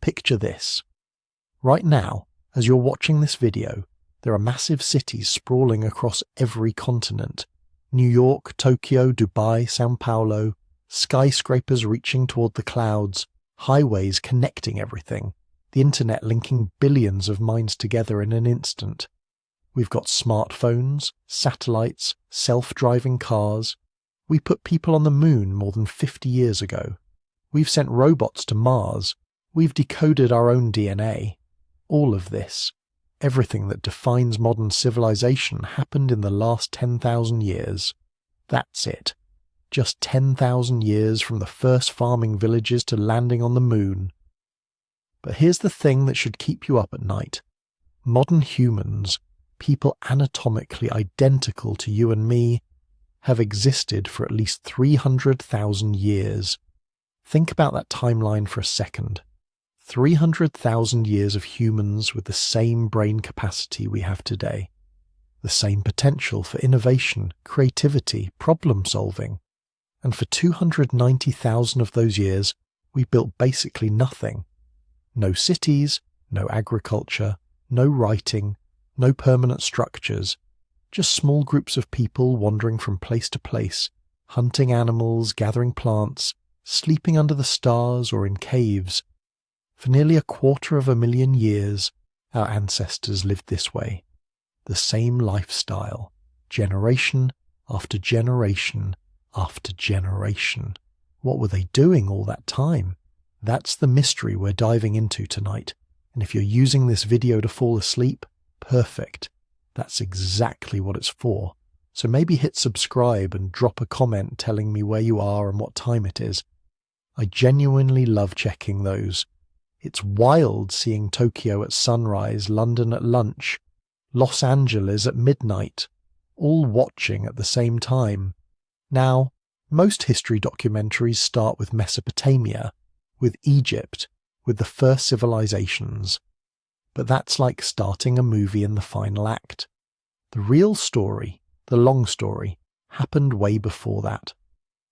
Picture this. Right now, as you're watching this video, there are massive cities sprawling across every continent. New York, Tokyo, Dubai, Sao Paulo, skyscrapers reaching toward the clouds, highways connecting everything, the internet linking billions of minds together in an instant. We've got smartphones, satellites, self-driving cars. We put people on the moon more than 50 years ago. We've sent robots to Mars. We've decoded our own DNA. All of this, everything that defines modern civilization, happened in the last 10,000 years. That's it. Just 10,000 years from the first farming villages to landing on the moon. But here's the thing that should keep you up at night. Modern humans, people anatomically identical to you and me, have existed for at least 300,000 years. Think about that timeline for a second. 300,000 years of humans with the same brain capacity we have today. The same potential for innovation, creativity, problem solving. And for 290,000 of those years, we built basically nothing. No cities, no agriculture, no writing, no permanent structures, just small groups of people wandering from place to place, hunting animals, gathering plants, sleeping under the stars or in caves. For nearly 250,000 years, our ancestors lived this way. The same lifestyle, generation after generation after generation. What were they doing all that time? That's the mystery we're diving into tonight. And if you're using this video to fall asleep, perfect. That's exactly what it's for. So maybe hit subscribe and drop a comment telling me where you are and what time it is. I genuinely love checking those. It's wild seeing Tokyo at sunrise, London at lunch, Los Angeles at midnight, all watching at the same time. Now, most history documentaries start with Mesopotamia, with Egypt, with the first civilizations. But that's like starting a movie in the final act. The real story, the long story, happened way before that.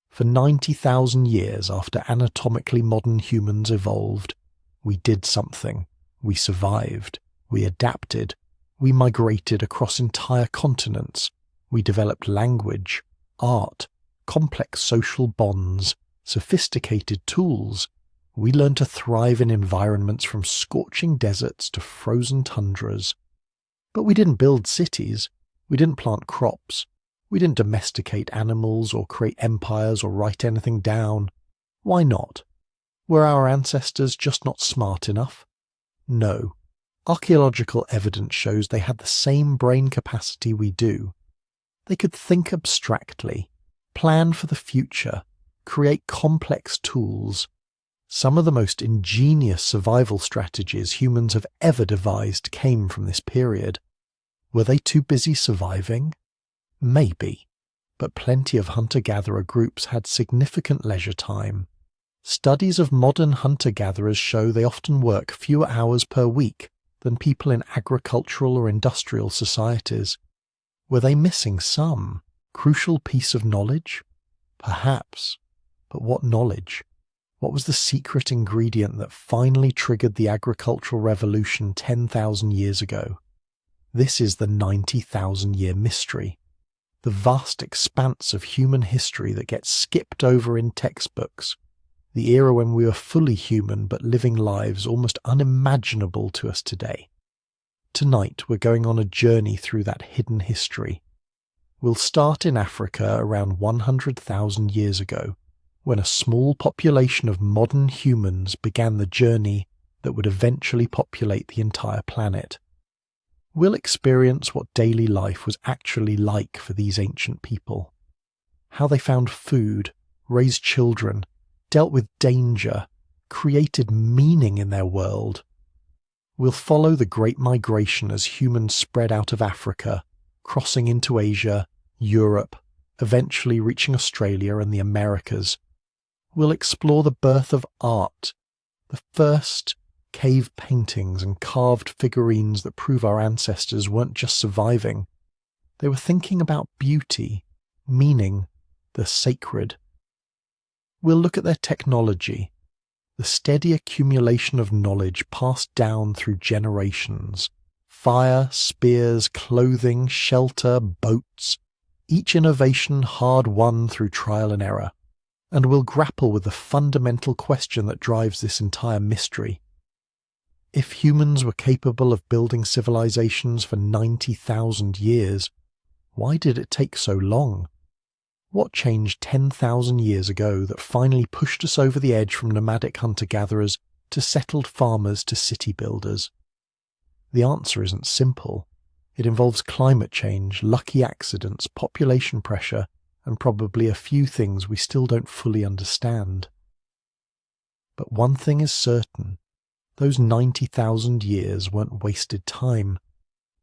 For 90,000 years after anatomically modern humans evolved, we did something. We survived. We adapted. We migrated across entire continents. We developed language, art, complex social bonds, sophisticated tools. We learned to thrive in environments from scorching deserts to frozen tundras. But we didn't build cities. We didn't plant crops. We didn't domesticate animals or create empires or write anything down. Why not? Were our ancestors just not smart enough? No. Archaeological evidence shows they had the same brain capacity we do. They could think abstractly, plan for the future, create complex tools. Some of the most ingenious survival strategies humans have ever devised came from this period. Were they too busy surviving? Maybe, but plenty of hunter-gatherer groups had significant leisure time. Studies of modern hunter-gatherers show they often work fewer hours per week than people in agricultural or industrial societies. Were they missing some crucial piece of knowledge? Perhaps. But what knowledge? What was the secret ingredient that finally triggered the agricultural revolution 10,000 years ago? This is the 90,000-year mystery. The vast expanse of human history that gets skipped over in textbooks. The era when we were fully human but living lives almost unimaginable to us today. Tonight we're going on a journey through that hidden history. We'll start in Africa around 100,000 years ago, when a small population of modern humans began the journey that would eventually populate the entire planet. We'll experience what daily life was actually like for these ancient people. How they found food, raised children, dealt with danger, created meaning in their world. We'll follow the Great Migration as humans spread out of Africa, crossing into Asia, Europe, eventually reaching Australia and the Americas. We'll explore the birth of art, the first cave paintings and carved figurines that prove our ancestors weren't just surviving. They were thinking about beauty, meaning, the sacred. We'll look at their technology, the steady accumulation of knowledge passed down through generations. Fire, spears, clothing, shelter, boats, each innovation hard-won through trial and error. And we'll grapple with the fundamental question that drives this entire mystery. If humans were capable of building civilizations for 90,000 years, why did it take so long? What changed 10,000 years ago that finally pushed us over the edge from nomadic hunter-gatherers to settled farmers to city builders? The answer isn't simple. It involves climate change, lucky accidents, population pressure, and probably a few things we still don't fully understand. But one thing is certain. Those 90,000 years weren't wasted time.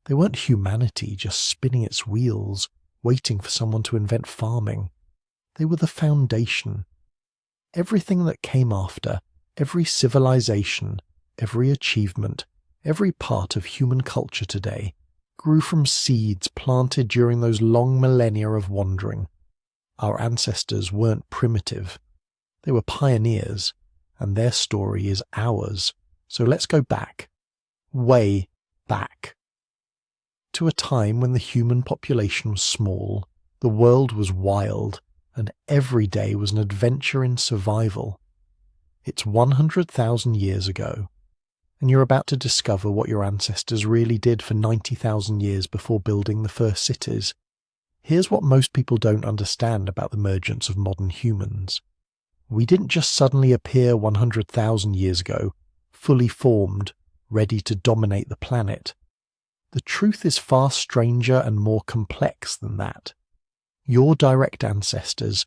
They weren't humanity just spinning its wheels, waiting for someone to invent farming. They were the foundation. Everything that came after, every civilization, every achievement, every part of human culture today, grew from seeds planted during those long millennia of wandering. Our ancestors weren't primitive. They were pioneers, and their story is ours. So let's go back, way back, to a time when the human population was small, the world was wild, and every day was an adventure in survival. It's 100,000 years ago, and you're about to discover what your ancestors really did for 90,000 years before building the first cities. Here's what most people don't understand about the emergence of modern humans. We didn't just suddenly appear 100,000 years ago, fully formed, ready to dominate the planet. The truth is far stranger and more complex than that. Your direct ancestors,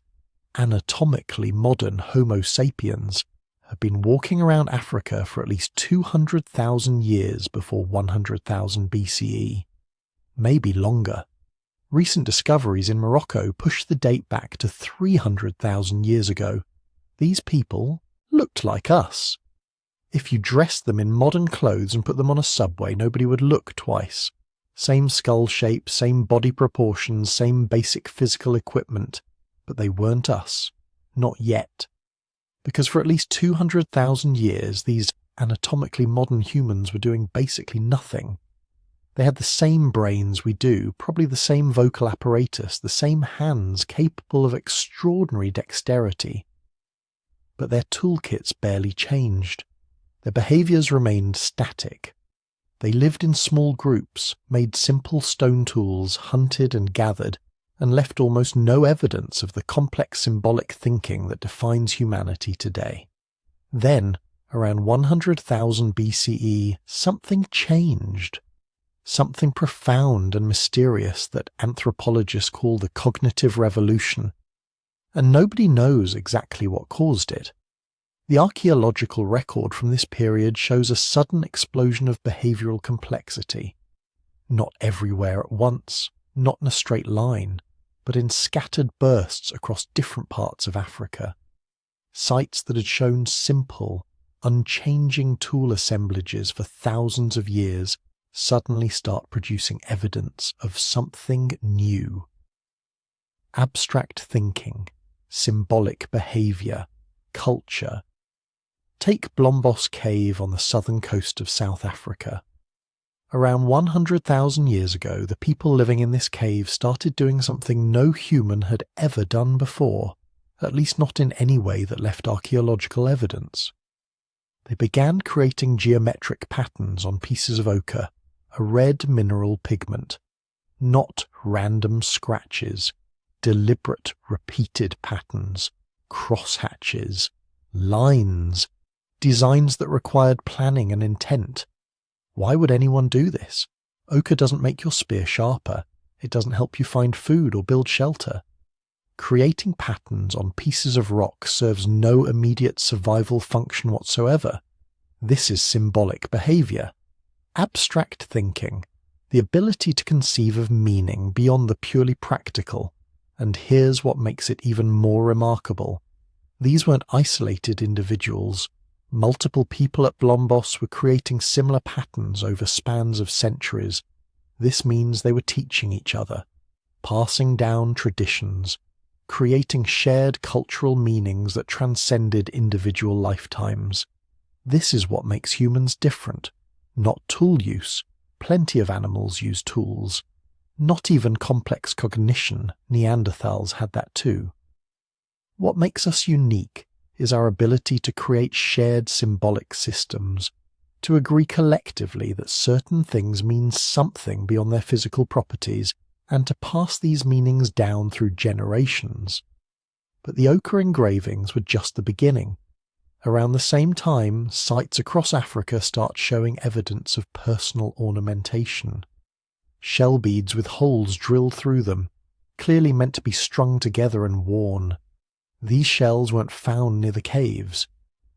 anatomically modern Homo sapiens, have been walking around Africa for at least 200,000 years before 100,000 BCE. Maybe longer. Recent discoveries in Morocco push the date back to 300,000 years ago. These people looked like us. If you dressed them in modern clothes and put them on a subway, nobody would look twice. Same skull shape, same body proportions, same basic physical equipment. But they weren't us. Not yet. Because for at least 200,000 years, these anatomically modern humans were doing basically nothing. They had the same brains we do, probably the same vocal apparatus, the same hands capable of extraordinary dexterity. But their toolkits barely changed. Their behaviours remained static. They lived in small groups, made simple stone tools, hunted and gathered, and left almost no evidence of the complex symbolic thinking that defines humanity today. Then, around 100,000 BCE, something changed. Something profound and mysterious that anthropologists call the cognitive revolution. And nobody knows exactly what caused it. The archaeological record from this period shows a sudden explosion of behavioural complexity. Not everywhere at once, not in a straight line, but in scattered bursts across different parts of Africa. Sites that had shown simple, unchanging tool assemblages for thousands of years suddenly start producing evidence of something new. Abstract thinking, symbolic behaviour, culture. Take Blombos Cave on the southern coast of South Africa. Around 100,000 years ago, the people living in this cave started doing something no human had ever done before, at least not in any way that left archaeological evidence. They began creating geometric patterns on pieces of ochre, a red mineral pigment. Not random scratches, deliberate repeated patterns, crosshatches, lines, designs that required planning and intent. Why would anyone do this? Ochre doesn't make your spear sharper. It doesn't help you find food or build shelter. Creating patterns on pieces of rock serves no immediate survival function whatsoever. This is symbolic behaviour. Abstract thinking, the ability to conceive of meaning beyond the purely practical. And here's what makes it even more remarkable. These weren't isolated individuals. Multiple people at Blombos were creating similar patterns over spans of centuries. This means they were teaching each other, passing down traditions, creating shared cultural meanings that transcended individual lifetimes. This is what makes humans different. Not tool use. Plenty of animals use tools. Not even complex cognition. Neanderthals had that too. What makes us unique is our ability to create shared symbolic systems, to agree collectively that certain things mean something beyond their physical properties, and to pass these meanings down through generations. But the ochre engravings were just the beginning. Around the same time, sites across Africa start showing evidence of personal ornamentation. Shell beads with holes drilled through them, clearly meant to be strung together and worn. These shells weren't found near the caves.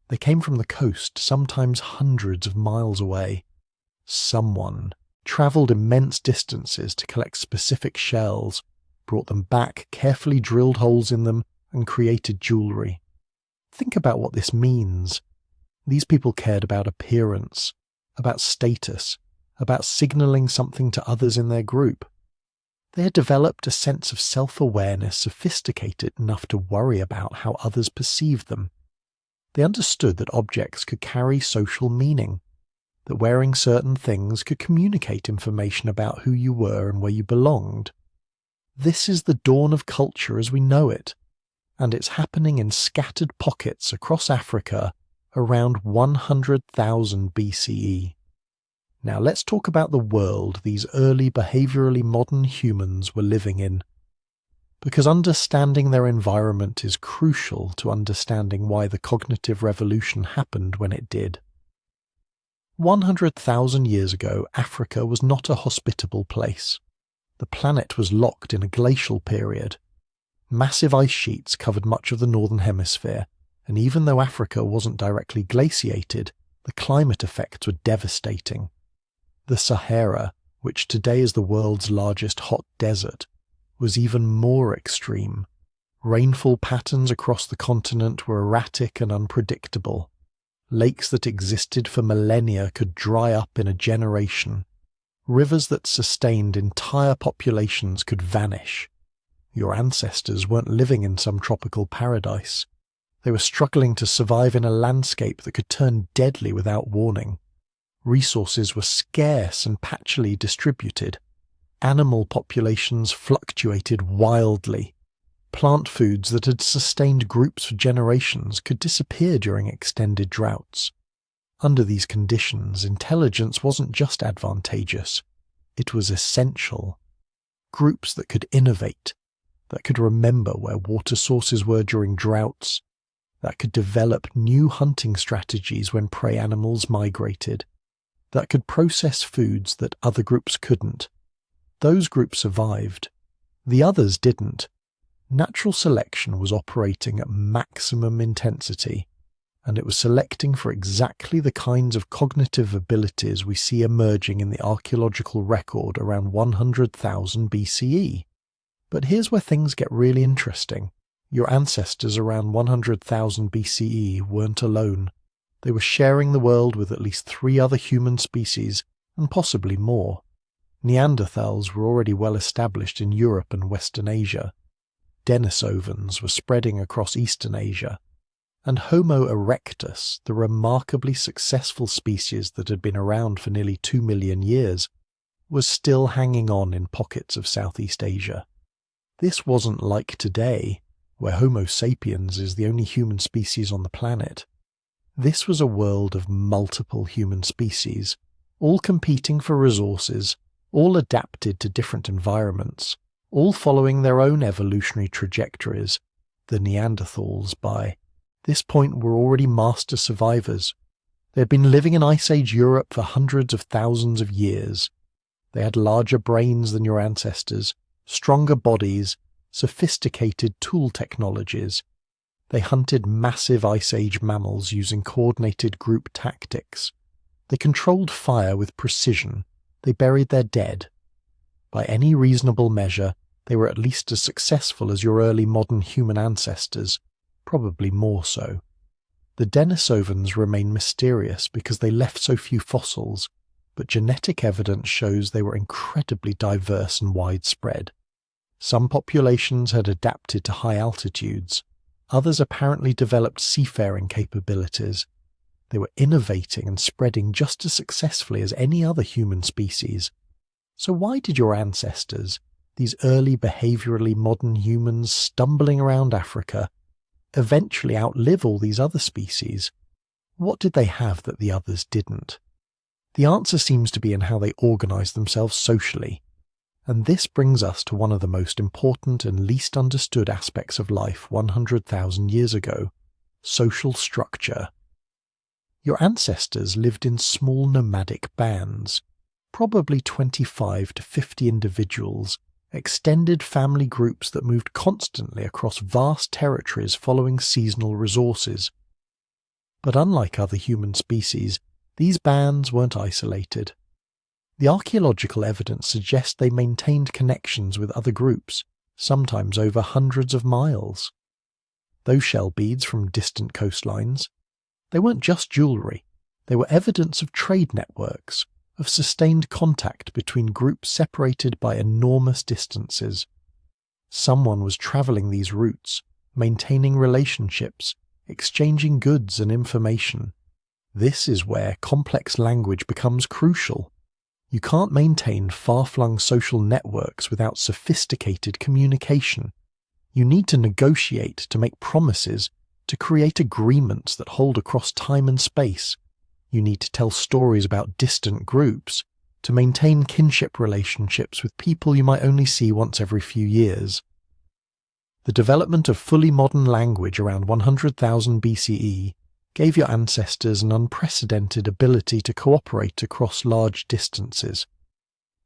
They came from the coast, sometimes hundreds of miles away. Someone travelled immense distances to collect specific shells, brought them back, carefully drilled holes in them, and created jewellery. Think about what this means. These people cared about appearance, about status, about signalling something to others in their group. They had developed a sense of self-awareness sophisticated enough to worry about how others perceived them. They understood that objects could carry social meaning, that wearing certain things could communicate information about who you were and where you belonged. This is the dawn of culture as we know it, and it's happening in scattered pockets across Africa around 100,000 BCE. Now let's talk about the world these early behaviourally modern humans were living in, because understanding their environment is crucial to understanding why the cognitive revolution happened when it did. 100,000 years ago, Africa was not a hospitable place. The planet was locked in a glacial period. Massive ice sheets covered much of the northern hemisphere, and even though Africa wasn't directly glaciated, the climate effects were devastating. The Sahara, which today is the world's largest hot desert, was even more extreme. Rainfall patterns across the continent were erratic and unpredictable. Lakes that existed for millennia could dry up in a generation. Rivers that sustained entire populations could vanish. Your ancestors weren't living in some tropical paradise. They were struggling to survive in a landscape that could turn deadly without warning. Resources were scarce and patchily distributed. Animal populations fluctuated wildly. Plant foods that had sustained groups for generations could disappear during extended droughts. Under these conditions, intelligence wasn't just advantageous, it was essential. Groups that could innovate, that could remember where water sources were during droughts, that could develop new hunting strategies when prey animals migrated, that could process foods that other groups couldn't. Those groups survived. The others didn't. Natural selection was operating at maximum intensity, and it was selecting for exactly the kinds of cognitive abilities we see emerging in the archaeological record around 100,000 BCE. But here's where things get really interesting. Your ancestors around 100,000 BCE weren't alone. They were sharing the world with at least 3 other human species, and possibly more. Neanderthals were already well established in Europe and Western Asia. Denisovans were spreading across Eastern Asia. And Homo erectus, the remarkably successful species that had been around for nearly 2 million years, was still hanging on in pockets of Southeast Asia. This wasn't like today, where Homo sapiens is the only human species on the planet. This was a world of multiple human species, all competing for resources, all adapted to different environments, all following their own evolutionary trajectories. The Neanderthals, by this point, were already master survivors. They had been living in Ice Age Europe for hundreds of thousands of years. They had larger brains than your ancestors, stronger bodies, sophisticated tool technologies. They hunted massive Ice Age mammals using coordinated group tactics. They controlled fire with precision. They buried their dead. By any reasonable measure, they were at least as successful as your early modern human ancestors, probably more so. The Denisovans remain mysterious because they left so few fossils, but genetic evidence shows they were incredibly diverse and widespread. Some populations had adapted to high altitudes. Others apparently developed seafaring capabilities. They were innovating and spreading just as successfully as any other human species. So why did your ancestors, these early behaviorally modern humans stumbling around Africa, eventually outlive all these other species? What did they have that the others didn't? The answer seems to be in how they organized themselves socially. And this brings us to one of the most important and least understood aspects of life 100,000 years ago: social structure. Your ancestors lived in small nomadic bands, probably 25 to 50 individuals, extended family groups that moved constantly across vast territories following seasonal resources. But unlike other human species, these bands weren't isolated. The archaeological evidence suggests they maintained connections with other groups, sometimes over hundreds of miles. Those shell beads from distant coastlines, they weren't just jewellery, they were evidence of trade networks, of sustained contact between groups separated by enormous distances. Someone was travelling these routes, maintaining relationships, exchanging goods and information. This is where complex language becomes crucial. You can't maintain far-flung social networks without sophisticated communication. You need to negotiate, to make promises, to create agreements that hold across time and space. You need to tell stories about distant groups, to maintain kinship relationships with people you might only see once every few years. The development of fully modern language around 100,000 BCE gave your ancestors an unprecedented ability to cooperate across large distances.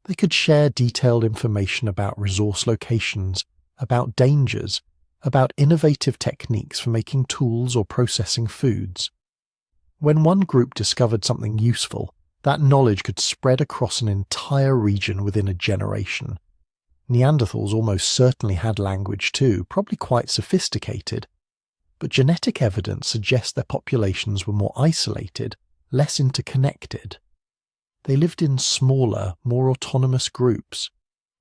They could share detailed information about resource locations, about dangers, about innovative techniques for making tools or processing foods. When one group discovered something useful, that knowledge could spread across an entire region within a generation. Neanderthals almost certainly had language too, probably quite sophisticated. But genetic evidence suggests their populations were more isolated, less interconnected. They lived in smaller, more autonomous groups.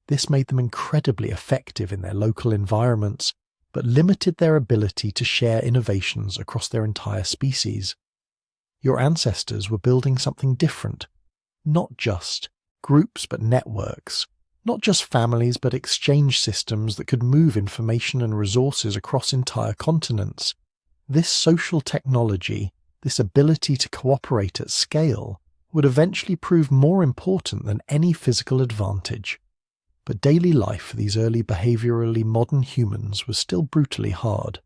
This made them incredibly effective in their local environments, but limited their ability to share innovations across their entire species. Your ancestors were building something different. Not just groups, but networks. Not just families, but exchange systems that could move information and resources across entire continents. This social technology, this ability to cooperate at scale, would eventually prove more important than any physical advantage. But daily life for these early behaviorally modern humans was still brutally hard.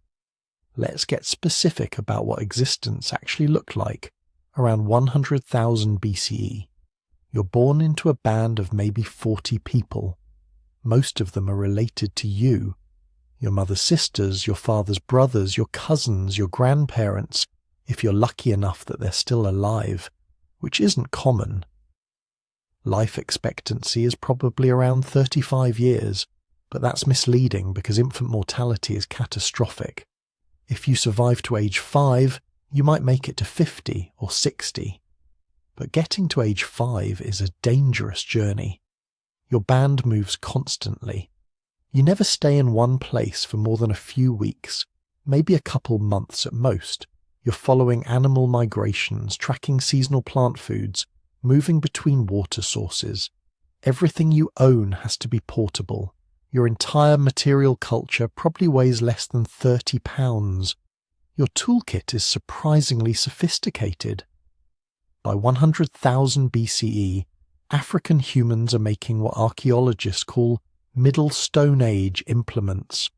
Let's get specific about what existence actually looked like around 100,000 BCE. You're born into a band of maybe 40 people. Most of them are related to you. Your mother's sisters, your father's brothers, your cousins, your grandparents, if you're lucky enough that they're still alive, which isn't common. Life expectancy is probably around 35 years, but that's misleading because infant mortality is catastrophic. If you survive to age 5, you might make it to 50 or 60. But getting to age 5 is a dangerous journey. Your band moves constantly. You never stay in one place for more than a few weeks, maybe a couple months at most. You're following animal migrations, tracking seasonal plant foods, moving between water sources. Everything you own has to be portable. Your entire material culture probably weighs less than 30 pounds. Your toolkit is surprisingly sophisticated. By 100,000 BCE, African humans are making what archaeologists call Middle Stone Age implements.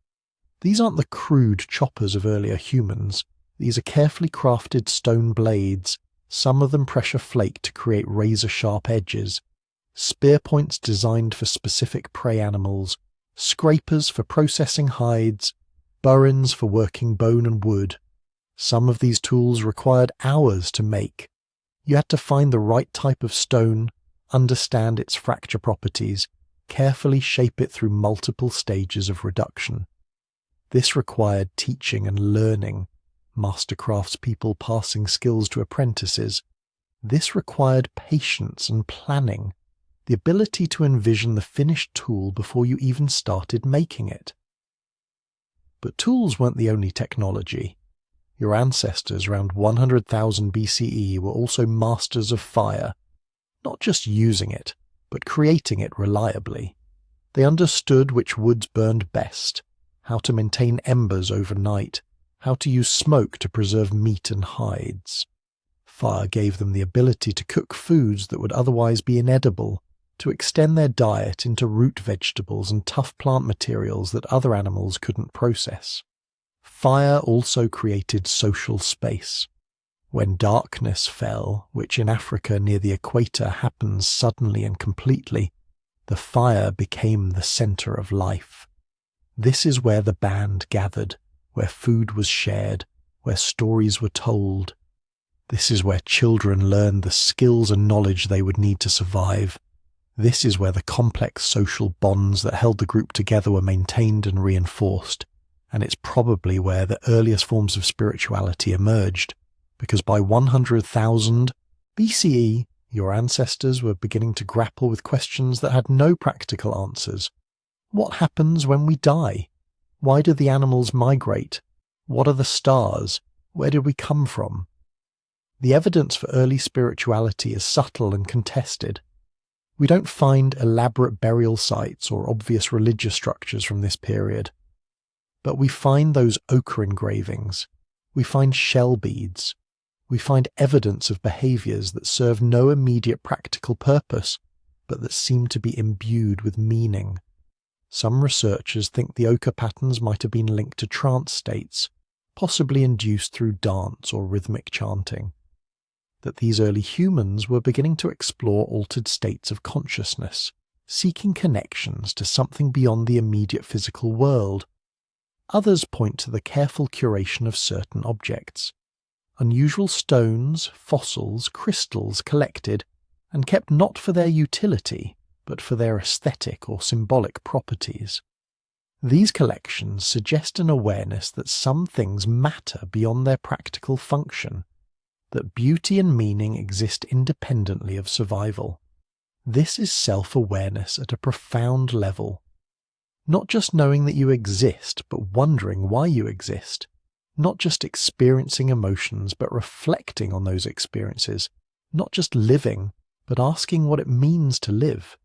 These aren't the crude choppers of earlier humans. These are carefully crafted stone blades, some of them pressure flaked to create razor-sharp edges, spear points designed for specific prey animals, scrapers for processing hides, burins for working bone and wood. Some of these tools required hours to make. You had to find the right type of stone, understand its fracture properties, carefully shape it through multiple stages of reduction. This required teaching and learning, master craftspeople passing skills to apprentices. This required patience and planning. the ability to envision the finished tool before you even started making it. But tools weren't the only technology. Your ancestors around 100,000 BCE were also masters of fire, not just using it, but creating it reliably. They understood which woods burned best, how to maintain embers overnight, how to use smoke to preserve meat and hides. Fire gave them the ability to cook foods that would otherwise be inedible, to extend their diet into root vegetables and tough plant materials that other animals couldn't process. Fire also created social space. When darkness fell, which in Africa near the equator happens suddenly and completely, the fire became the center of life. This is where the band gathered, where food was shared, where stories were told. This is where children learned the skills and knowledge they would need to survive. This is where the complex social bonds that held the group together were maintained and reinforced, and it's probably where the earliest forms of spirituality emerged, because by 100,000 BCE, your ancestors were beginning to grapple with questions that had no practical answers. What happens when we die? Why do the animals migrate? What are the stars? Where did we come from? The evidence for early spirituality is subtle and contested. We don't find elaborate burial sites or obvious religious structures from this period. But we find those ochre engravings. We find shell beads. We find evidence of behaviours that serve no immediate practical purpose, but that seem to be imbued with meaning. Some researchers think the ochre patterns might have been linked to trance states, possibly induced through dance or rhythmic chanting. That these early humans were beginning to explore altered states of consciousness, seeking connections to something beyond the immediate physical world. Others point to the careful curation of certain objects. Unusual stones, fossils, crystals collected and kept not for their utility, but for their aesthetic or symbolic properties. These collections suggest an awareness that some things matter beyond their practical function, that beauty and meaning exist independently of survival. This is self-awareness at a profound level. Not just knowing that you exist, but wondering why you exist. Not just experiencing emotions, but reflecting on those experiences. Not just living, but asking what it means to live.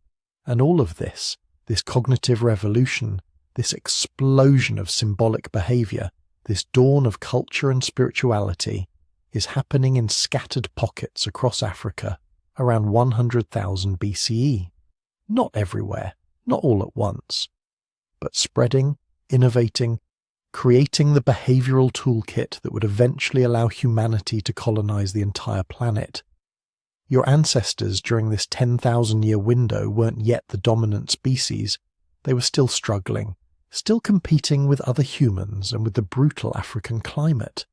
And all of this cognitive revolution, this explosion of symbolic behavior, this dawn of culture and spirituality, is happening in scattered pockets across Africa around 100,000 BCE. Not everywhere, not all at once, but spreading, innovating, creating the behavioral toolkit that would eventually allow humanity to colonize the entire planet. Your ancestors during this 10,000-year window weren't yet the dominant species. They were still struggling, still competing with other humans and with the brutal African climate.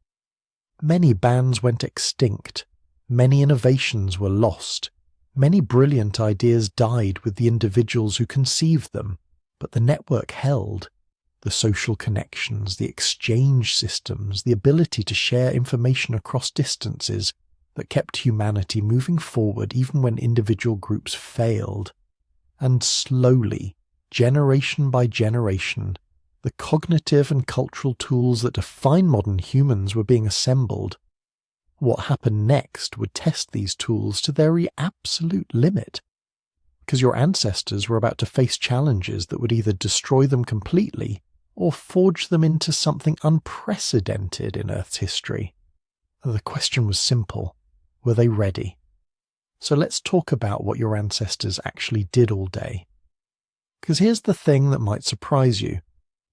Many bands went extinct, many innovations were lost, many brilliant ideas died with the individuals who conceived them, but the network held. The social connections, the exchange systems, the ability to share information across distances that kept humanity moving forward even when individual groups failed. And slowly, generation by generation, the cognitive and cultural tools that define modern humans were being assembled. What happened next would test these tools to their absolute limit, because your ancestors were about to face challenges that would either destroy them completely or forge them into something unprecedented in Earth's history. The question was simple. Were they ready? So let's talk about what your ancestors actually did all day. Because here's the thing that might surprise you.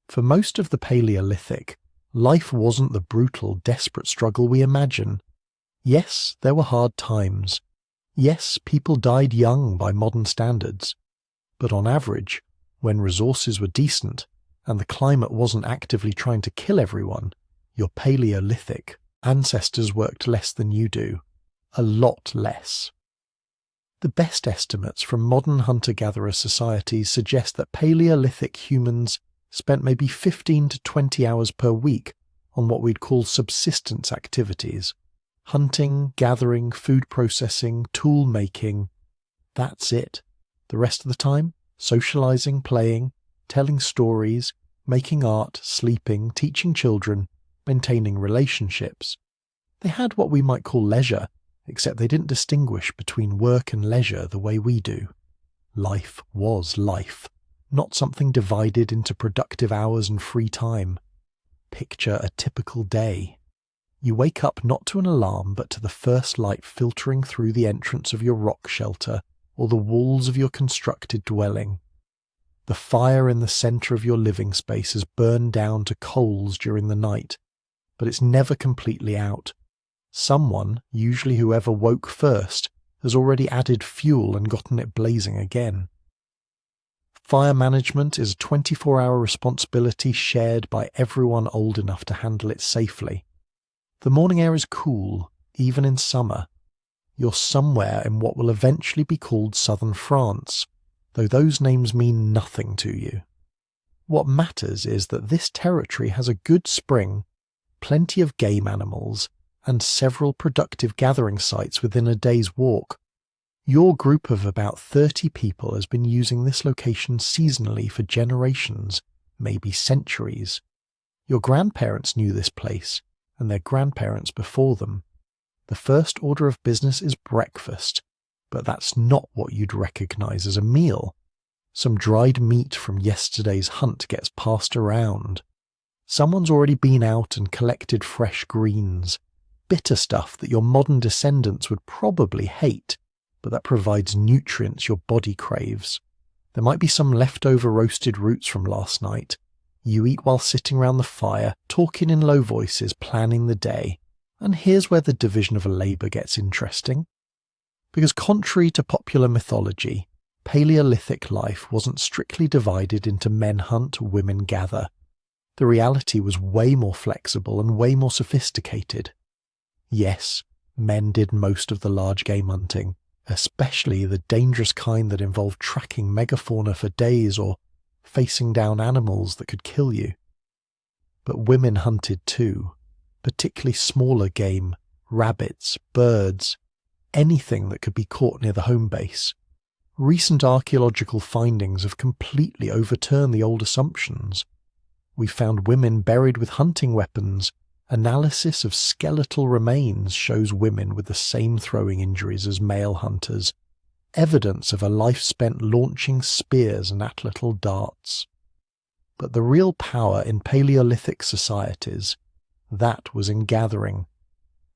For most of the Paleolithic, life wasn't the brutal, desperate struggle we imagine. Yes, there were hard times. Yes, people died young by modern standards. But on average, when resources were decent and the climate wasn't actively trying to kill everyone, your Paleolithic ancestors worked less than you do. A lot less. The best estimates from modern hunter-gatherer societies suggest that Paleolithic humans spent maybe 15 to 20 hours per week on what we'd call subsistence activities. Hunting, gathering, food processing, tool making. That's it. The rest of the time, socializing, playing, telling stories, making art, sleeping, teaching children, maintaining relationships. They had what we might call leisure, except they didn't distinguish between work and leisure the way we do. Life was life, not something divided into productive hours and free time. Picture a typical day. You wake up not to an alarm but to the first light filtering through the entrance of your rock shelter or the walls of your constructed dwelling. The fire in the centre of your living space is burned down to coals during the night, but it's never completely out. Someone, usually whoever woke first, has already added fuel and gotten it blazing again. Fire management is a 24-hour responsibility shared by everyone old enough to handle it safely. The morning air is cool, even in summer. You're somewhere in what will eventually be called southern France, though those names mean nothing to you. What matters is that this territory has a good spring, plenty of game animals, and several productive gathering sites within a day's walk. Your group of about 30 people has been using this location seasonally for generations, maybe centuries. Your grandparents knew this place, and their grandparents before them. The first order of business is breakfast, but that's not what you'd recognize as a meal. Some dried meat from yesterday's hunt gets passed around. Someone's already been out and collected fresh greens, bitter stuff that your modern descendants would probably hate, but that provides nutrients your body craves. There might be some leftover roasted roots from last night. You eat while sitting round the fire, talking in low voices, planning the day. And here's where the division of labour gets interesting. Because contrary to popular mythology, Paleolithic life wasn't strictly divided into men hunt, women gather. The reality was way more flexible and way more sophisticated. Yes, men did most of the large game hunting, especially the dangerous kind that involved tracking megafauna for days or facing down animals that could kill you. But women hunted too, particularly smaller game, rabbits, birds, anything that could be caught near the home base. Recent archaeological findings have completely overturned the old assumptions. We found women buried with hunting weapons. Analysis of skeletal remains shows women with the same throwing injuries as male hunters, evidence of a life spent launching spears and atlatl darts. But the real power in Paleolithic societies, that was in gathering.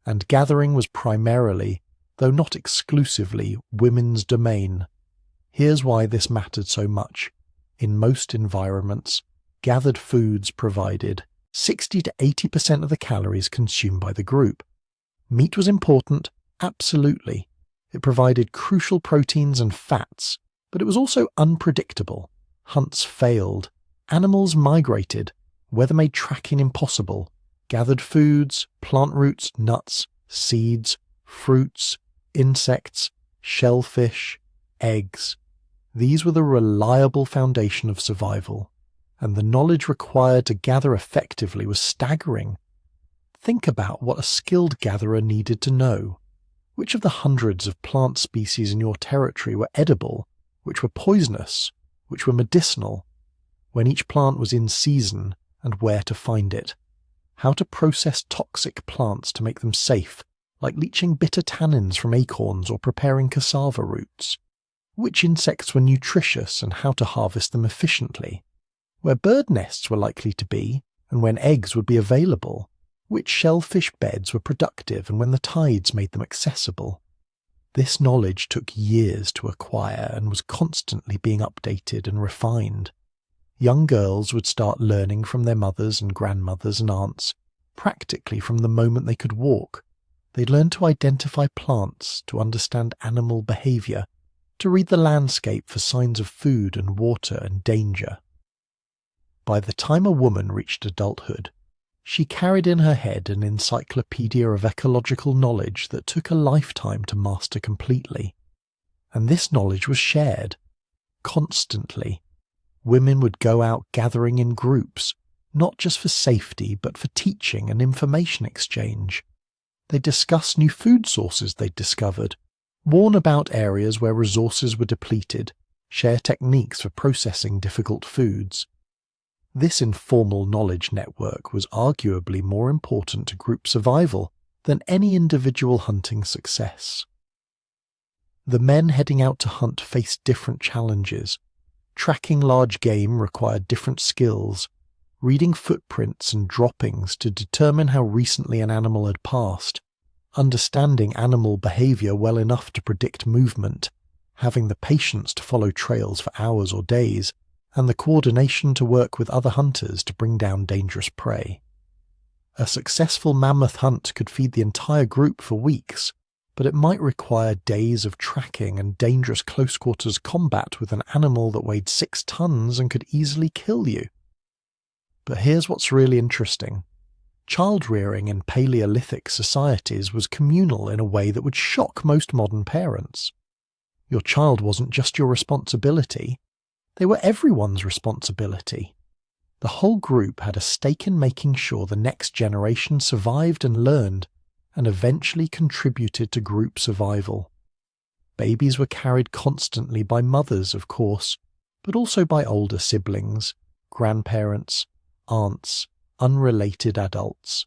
And gathering was primarily, though not exclusively, women's domain. Here's why this mattered so much. In most environments, gathered foods provided 60 to 80% of the calories consumed by the group. Meat was important, absolutely. It provided crucial proteins and fats, but it was also unpredictable. Hunts failed. Animals migrated. Weather made tracking impossible. Gathered foods, plant roots, nuts, seeds, fruits, insects, shellfish, eggs. These were the reliable foundation of survival. And the knowledge required to gather effectively was staggering. Think about what a skilled gatherer needed to know. Which of the hundreds of plant species in your territory were edible, which were poisonous, which were medicinal, when each plant was in season, and where to find it. How to process toxic plants to make them safe, like leaching bitter tannins from acorns or preparing cassava roots. Which insects were nutritious and how to harvest them efficiently. Where bird nests were likely to be, and when eggs would be available, which shellfish beds were productive and when the tides made them accessible. This knowledge took years to acquire and was constantly being updated and refined. Young girls would start learning from their mothers and grandmothers and aunts, practically from the moment they could walk. They'd learn to identify plants, to understand animal behaviour, to read the landscape for signs of food and water and danger. By the time a woman reached adulthood, she carried in her head an encyclopedia of ecological knowledge that took a lifetime to master completely. And this knowledge was shared. Constantly. Women would go out gathering in groups, not just for safety, but for teaching and information exchange. They'd discuss new food sources they'd discovered, warn about areas where resources were depleted, share techniques for processing difficult foods. This informal knowledge network was arguably more important to group survival than any individual hunting success. The men heading out to hunt faced different challenges. Tracking large game required different skills, reading footprints and droppings to determine how recently an animal had passed, understanding animal behavior well enough to predict movement, having the patience to follow trails for hours or days, and the coordination to work with other hunters to bring down dangerous prey. A successful mammoth hunt could feed the entire group for weeks, but it might require days of tracking and dangerous close-quarters combat with an animal that weighed 6 tons and could easily kill you. But here's what's really interesting. Child-rearing in Paleolithic societies was communal in a way that would shock most modern parents. Your child wasn't just your responsibility. They were everyone's responsibility. The whole group had a stake in making sure the next generation survived and learned, and eventually contributed to group survival. Babies were carried constantly by mothers, of course, but also by older siblings, grandparents, aunts, unrelated adults.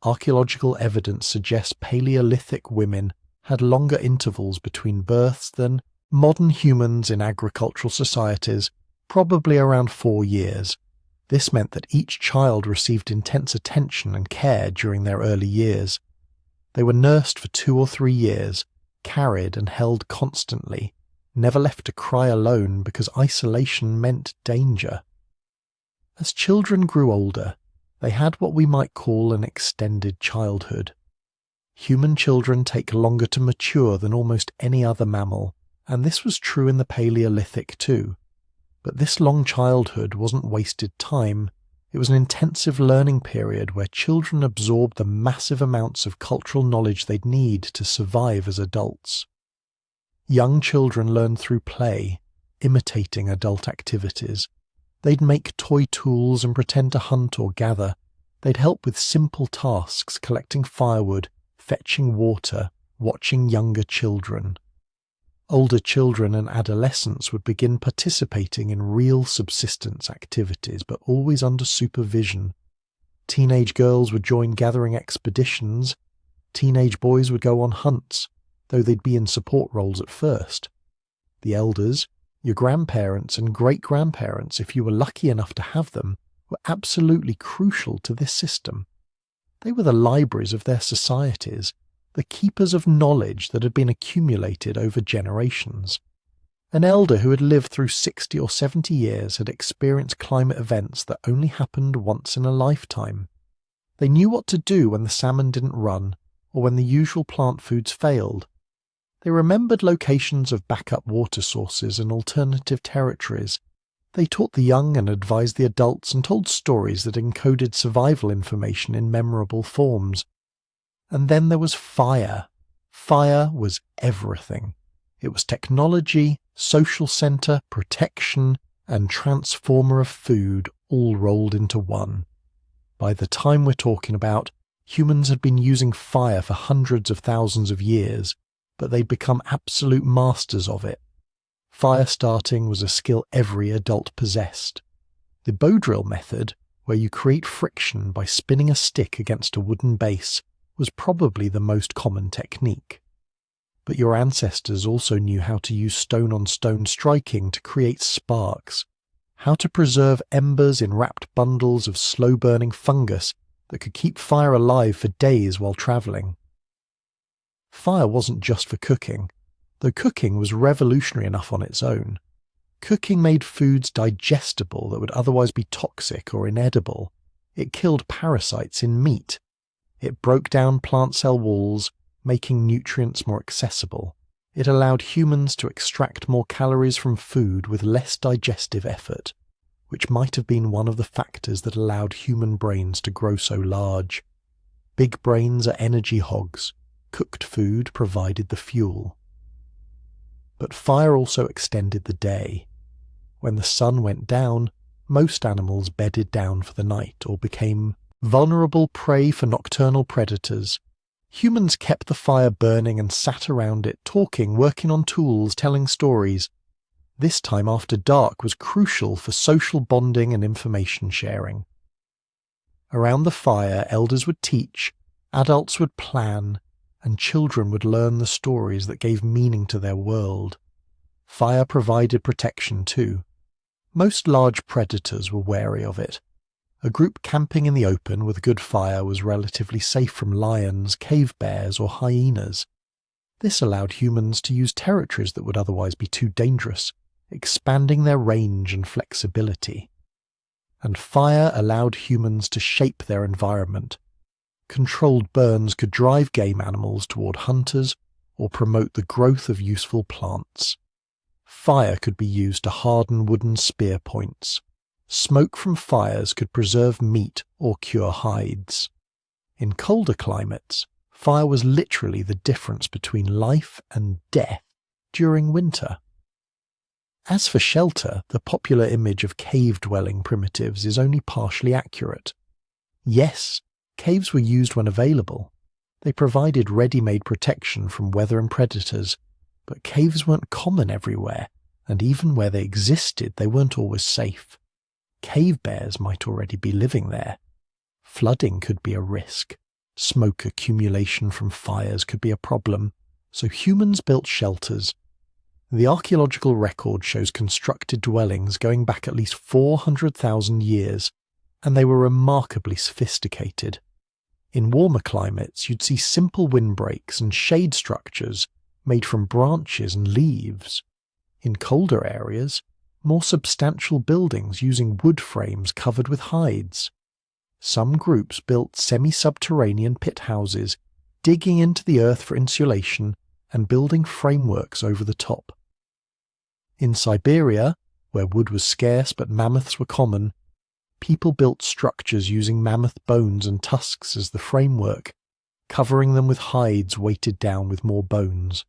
Archaeological evidence suggests Paleolithic women had longer intervals between births than modern humans in agricultural societies, probably around 4 years. This meant that each child received intense attention and care during their early years. They were nursed for 2 or 3 years, carried and held constantly, never left to cry alone because isolation meant danger. As children grew older, they had what we might call an extended childhood. Human children take longer to mature than almost any other mammal, and this was true in the Paleolithic too. But this long childhood wasn't wasted time. It was an intensive learning period where children absorbed the massive amounts of cultural knowledge they'd need to survive as adults. Young children learned through play, imitating adult activities. They'd make toy tools and pretend to hunt or gather. They'd help with simple tasks, collecting firewood, fetching water, watching younger children. Older children and adolescents would begin participating in real subsistence activities, but always under supervision. Teenage girls would join gathering expeditions. Teenage boys would go on hunts, though they'd be in support roles at first. The elders, your grandparents and great-grandparents, if you were lucky enough to have them, were absolutely crucial to this system. They were the libraries of their societies, the keepers of knowledge that had been accumulated over generations. An elder who had lived through 60 or 70 years had experienced climate events that only happened once in a lifetime. They knew what to do when the salmon didn't run, or when the usual plant foods failed. They remembered locations of backup water sources and alternative territories. They taught the young and advised the adults and told stories that encoded survival information in memorable forms. And then there was fire. Fire was everything. It was technology, social center, protection, and transformer of food all rolled into one. By the time we're talking about, humans had been using fire for hundreds of thousands of years, but they'd become absolute masters of it. Fire starting was a skill every adult possessed. The bow drill method, where you create friction by spinning a stick against a wooden base, was probably the most common technique. But your ancestors also knew how to use stone-on-stone striking to create sparks, how to preserve embers in wrapped bundles of slow-burning fungus that could keep fire alive for days while travelling. Fire wasn't just for cooking, though cooking was revolutionary enough on its own. Cooking made foods digestible that would otherwise be toxic or inedible. It killed parasites in meat. It broke down plant cell walls, making nutrients more accessible. It allowed humans to extract more calories from food with less digestive effort, which might have been one of the factors that allowed human brains to grow so large. Big brains are energy hogs. Cooked food provided the fuel. But fire also extended the day. When the sun went down, most animals bedded down for the night or became vulnerable prey for nocturnal predators. Humans kept the fire burning and sat around it, talking, working on tools, telling stories. This time after dark was crucial for social bonding and information sharing. Around the fire, elders would teach, adults would plan, and children would learn the stories that gave meaning to their world. Fire provided protection too. Most large predators were wary of it. A group camping in the open with a good fire was relatively safe from lions, cave bears, or hyenas. This allowed humans to use territories that would otherwise be too dangerous, expanding their range and flexibility. And fire allowed humans to shape their environment. Controlled burns could drive game animals toward hunters or promote the growth of useful plants. Fire could be used to harden wooden spear points. Smoke from fires could preserve meat or cure hides. In colder climates, fire was literally the difference between life and death during winter. As for shelter, the popular image of cave-dwelling primitives is only partially accurate. Yes, caves were used when available. They provided ready-made protection from weather and predators, but caves weren't common everywhere, and even where they existed, they weren't always safe. Cave bears might already be living there. Flooding could be a risk. Smoke accumulation from fires could be a problem, so humans built shelters. The archaeological record shows constructed dwellings going back at least 400,000 years, and they were remarkably sophisticated. In warmer climates, you'd see simple windbreaks and shade structures made from branches and leaves. In colder areas, more substantial buildings using wood frames covered with hides. Some groups built semi-subterranean pit houses, digging into the earth for insulation and building frameworks over the top. In Siberia, where wood was scarce but mammoths were common, people built structures using mammoth bones and tusks as the framework, covering them with hides weighted down with more bones.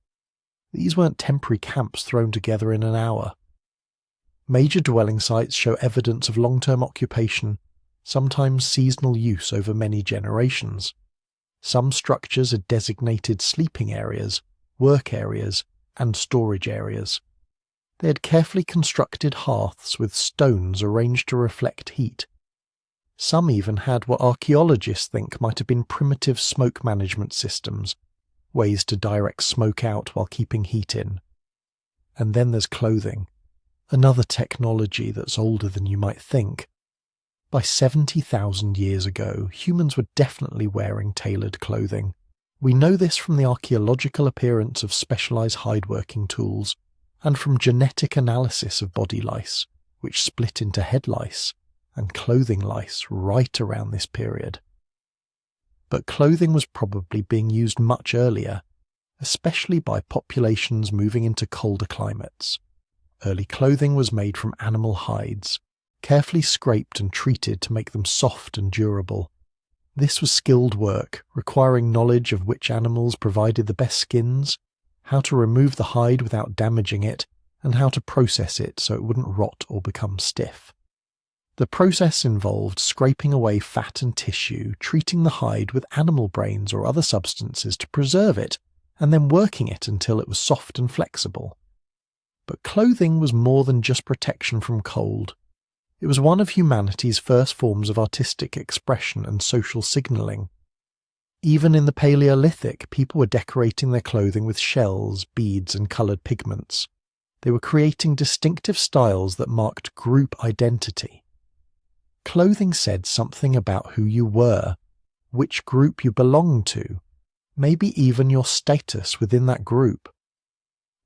These weren't temporary camps thrown together in an hour. Major dwelling sites show evidence of long-term occupation, sometimes seasonal use over many generations. Some structures are designated sleeping areas, work areas, and storage areas. They had carefully constructed hearths with stones arranged to reflect heat. Some even had what archaeologists think might have been primitive smoke management systems, ways to direct smoke out while keeping heat in. And then there's clothing, another technology that's older than you might think. By 70,000 years ago, humans were definitely wearing tailored clothing. We know this from the archaeological appearance of specialized hide-working tools, and from genetic analysis of body lice, which split into head lice and clothing lice right around this period. But clothing was probably being used much earlier, especially by populations moving into colder climates. Early clothing was made from animal hides, carefully scraped and treated to make them soft and durable. This was skilled work, requiring knowledge of which animals provided the best skins, how to remove the hide without damaging it, and how to process it so it wouldn't rot or become stiff. The process involved scraping away fat and tissue, treating the hide with animal brains or other substances to preserve it, and then working it until it was soft and flexible. But clothing was more than just protection from cold. It was one of humanity's first forms of artistic expression and social signalling. Even in the Paleolithic, people were decorating their clothing with shells, beads, and coloured pigments. They were creating distinctive styles that marked group identity. Clothing said something about who you were, which group you belonged to, maybe even your status within that group.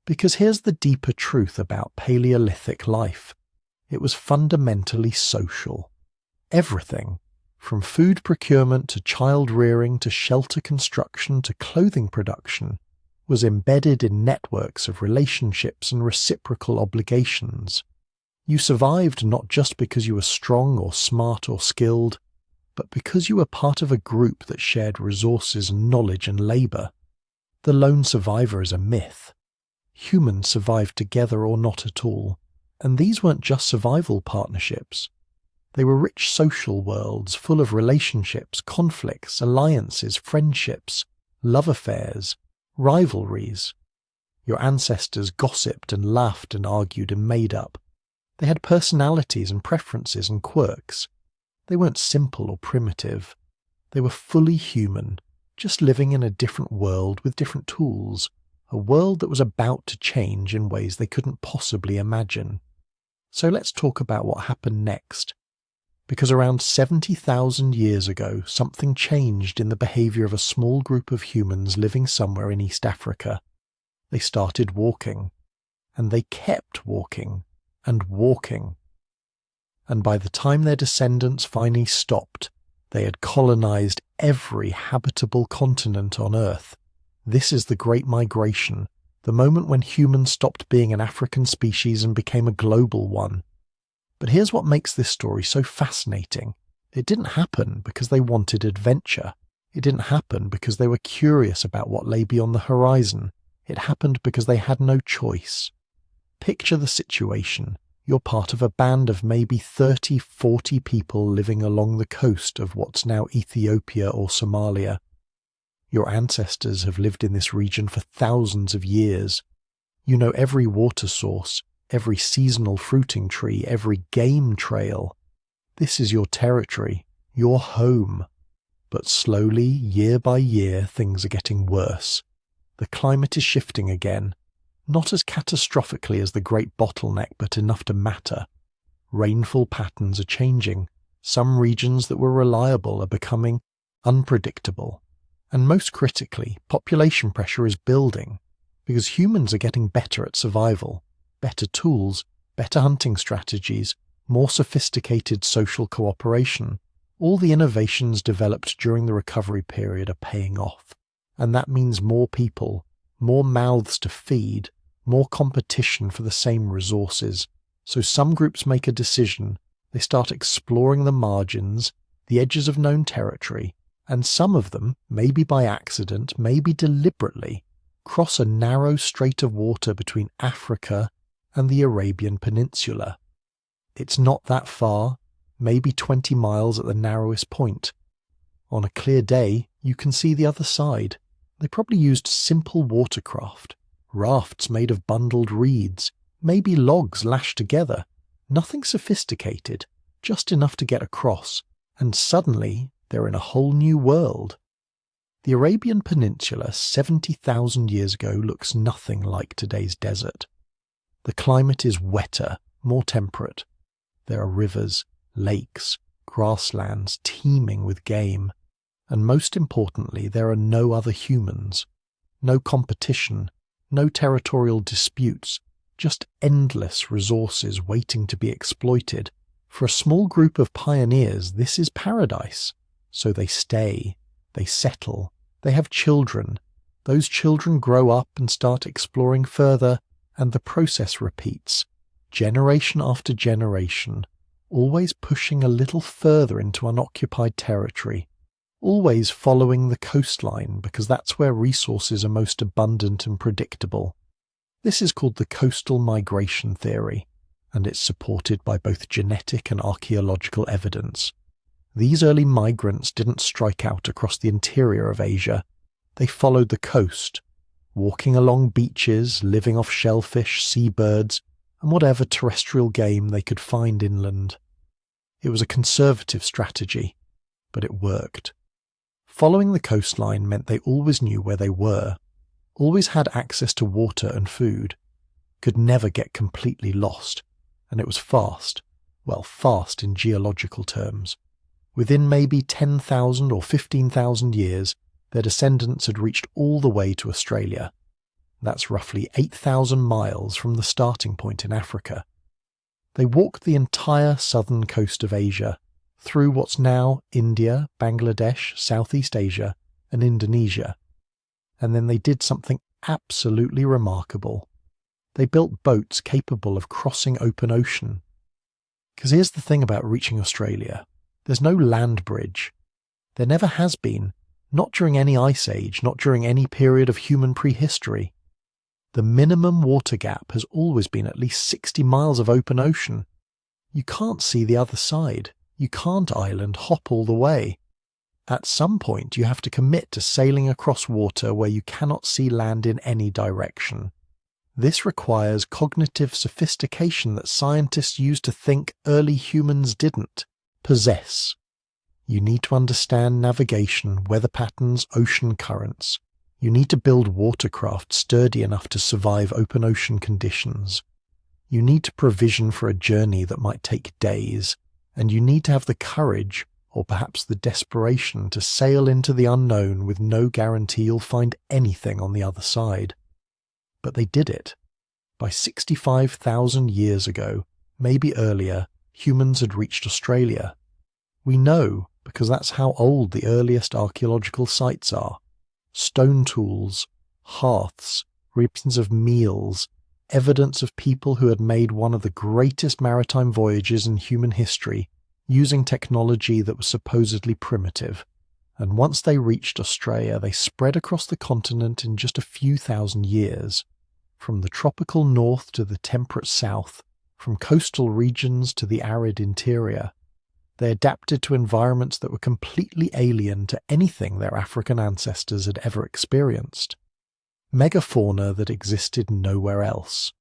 Because here's the deeper truth about Paleolithic life. It was fundamentally social. Everything, from food procurement to child rearing to shelter construction to clothing production, was embedded in networks of relationships and reciprocal obligations. You survived not just because you were strong or smart or skilled, but because you were part of a group that shared resources and knowledge and labour. The lone survivor is a myth. Humans survived together or not at all, and these weren't just survival partnerships. They were rich social worlds full of relationships, conflicts, alliances, friendships, love affairs, rivalries. Your ancestors gossiped and laughed and argued and made up. They had personalities and preferences and quirks. They weren't simple or primitive. They were fully human, just living in a different world with different tools, a world that was about to change in ways they couldn't possibly imagine. So let's talk about what happened next. Because around 70,000 years ago, something changed in the behavior of a small group of humans living somewhere in East Africa. They started walking, and they kept walking and walking. And by the time their descendants finally stopped, they had colonized every habitable continent on Earth. This is the Great Migration, the moment when humans stopped being an African species and became a global one. But here's what makes this story so fascinating. It didn't happen because they wanted adventure. It didn't happen because they were curious about what lay beyond the horizon. It happened because they had no choice. Picture the situation. You're part of a band of maybe 30, 40 people living along the coast of what's now Ethiopia or Somalia. Your ancestors have lived in this region for thousands of years. You know every water source, every seasonal fruiting tree, every game trail. This is your territory, your home. But slowly, year by year, things are getting worse. The climate is shifting again. Not as catastrophically as the Great Bottleneck, but enough to matter. Rainfall patterns are changing. Some regions that were reliable are becoming unpredictable. And most critically, population pressure is building, because humans are getting better at survival, better tools, better hunting strategies, more sophisticated social cooperation. All the innovations developed during the recovery period are paying off. And that means more people, more mouths to feed, more competition for the same resources. So some groups make a decision, they start exploring the margins, the edges of known territory, and some of them, maybe by accident, maybe deliberately, cross a narrow strait of water between Africa and the Arabian Peninsula. It's not that far, maybe 20 miles at the narrowest point. On a clear day, you can see the other side. They probably used simple watercraft, rafts made of bundled reeds, maybe logs lashed together. Nothing sophisticated, just enough to get across, and suddenly they're in a whole new world. The Arabian Peninsula 70,000 years ago looks nothing like today's desert. The climate is wetter, more temperate. There are rivers, lakes, grasslands teeming with game. And most importantly, there are no other humans. No competition, no territorial disputes, just endless resources waiting to be exploited. For a small group of pioneers, this is paradise. So they stay, they settle, they have children. Those children grow up and start exploring further, and the process repeats, generation after generation, always pushing a little further into unoccupied territory, always following the coastline because that's where resources are most abundant and predictable. This is called the coastal migration theory, and it's supported by both genetic and archaeological evidence. These early migrants didn't strike out across the interior of Asia. They followed the coast, walking along beaches, living off shellfish, seabirds, and whatever terrestrial game they could find inland. It was a conservative strategy, but it worked. Following the coastline meant they always knew where they were, always had access to water and food, could never get completely lost, and it was fast, well, fast in geological terms. Within maybe 10,000 or 15,000 years, their descendants had reached all the way to Australia. That's roughly 8,000 miles from the starting point in Africa. They walked the entire southern coast of Asia, through what's now India, Bangladesh, Southeast Asia, and Indonesia. And then they did something absolutely remarkable. They built boats capable of crossing open ocean. Because here's the thing about reaching Australia. There's no land bridge. There never has been, not during any ice age, not during any period of human prehistory. The minimum water gap has always been at least 60 miles of open ocean. You can't see the other side. You can't island hop all the way. At some point you have to commit to sailing across water where you cannot see land in any direction. This requires cognitive sophistication that scientists used to think early humans didn't possess. You need to understand navigation, weather patterns, ocean currents. You need to build watercraft sturdy enough to survive open ocean conditions. You need to provision for a journey that might take days, and you need to have the courage, or perhaps the desperation, to sail into the unknown with no guarantee you'll find anything on the other side. But they did it. By 65,000 years ago, maybe earlier, humans had reached Australia. We know because that's how old the earliest archaeological sites are. Stone tools, hearths, remains of meals, evidence of people who had made one of the greatest maritime voyages in human history, using technology that was supposedly primitive. And once they reached Australia, they spread across the continent in just a few thousand years. From the tropical north to the temperate south, from coastal regions to the arid interior. They adapted to environments that were completely alien to anything their African ancestors had ever experienced. Megafauna that existed nowhere else.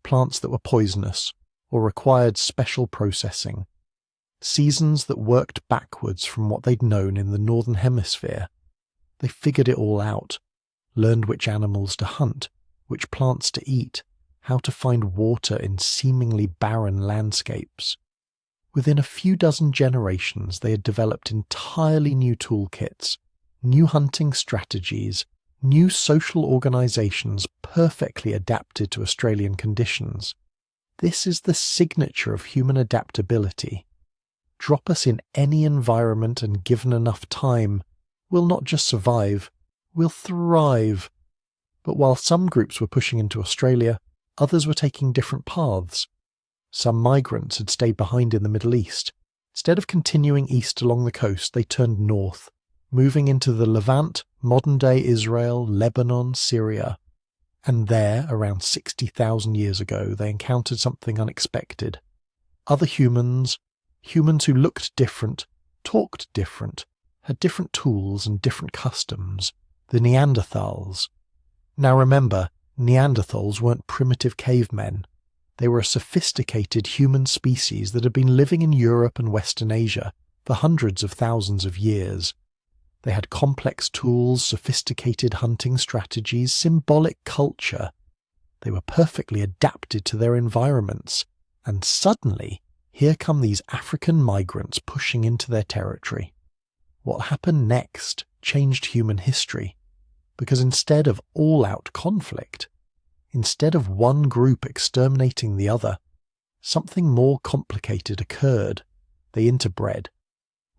Plants that were poisonous or required special processing. Seasons that worked backwards from what they'd known in the Northern Hemisphere. They figured it all out, learned which animals to hunt, which plants to eat, how to find water in seemingly barren landscapes. Within a few dozen generations, they had developed entirely new toolkits, new hunting strategies, new social organizations perfectly adapted to Australian conditions. This is the signature of human adaptability. Drop us in any environment and given enough time, we'll not just survive, we'll thrive. But while some groups were pushing into Australia, others were taking different paths. Some migrants had stayed behind in the Middle East. Instead of continuing east along the coast, they turned north, moving into the Levant, modern-day Israel, Lebanon, Syria. And there, around 60,000 years ago, they encountered something unexpected. Other humans who looked different, talked different, had different tools and different customs, the Neanderthals. Now remember, Neanderthals weren't primitive cavemen. They were a sophisticated human species that had been living in Europe and Western Asia for hundreds of thousands of years. They had complex tools, sophisticated hunting strategies, symbolic culture. They were perfectly adapted to their environments, and suddenly, here come these African migrants pushing into their territory. What happened next changed human history, because instead of all-out conflict, instead of one group exterminating the other, something more complicated occurred. They interbred.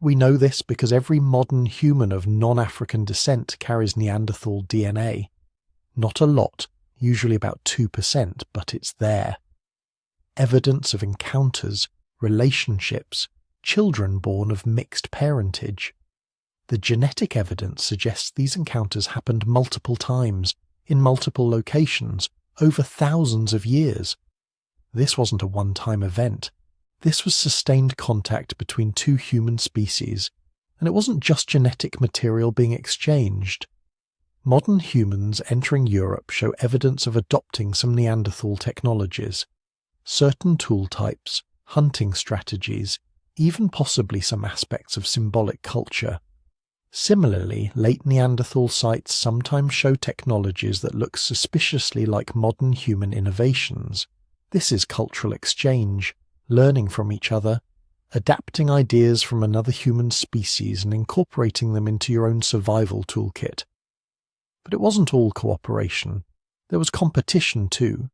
We know this because every modern human of non-African descent carries Neanderthal DNA. Not a lot, usually about 2%, but it's there. Evidence of encounters, relationships, children born of mixed parentage. The genetic evidence suggests these encounters happened multiple times, in multiple locations, over thousands of years. This wasn't a one-time event. This was sustained contact between two human species, and it wasn't just genetic material being exchanged. Modern humans entering Europe show evidence of adopting some Neanderthal technologies, certain tool types, hunting strategies, even possibly some aspects of symbolic culture. Similarly, late Neanderthal sites sometimes show technologies that look suspiciously like modern human innovations. This is cultural exchange, learning from each other, adapting ideas from another human species and incorporating them into your own survival toolkit. But it wasn't all cooperation. There was competition too.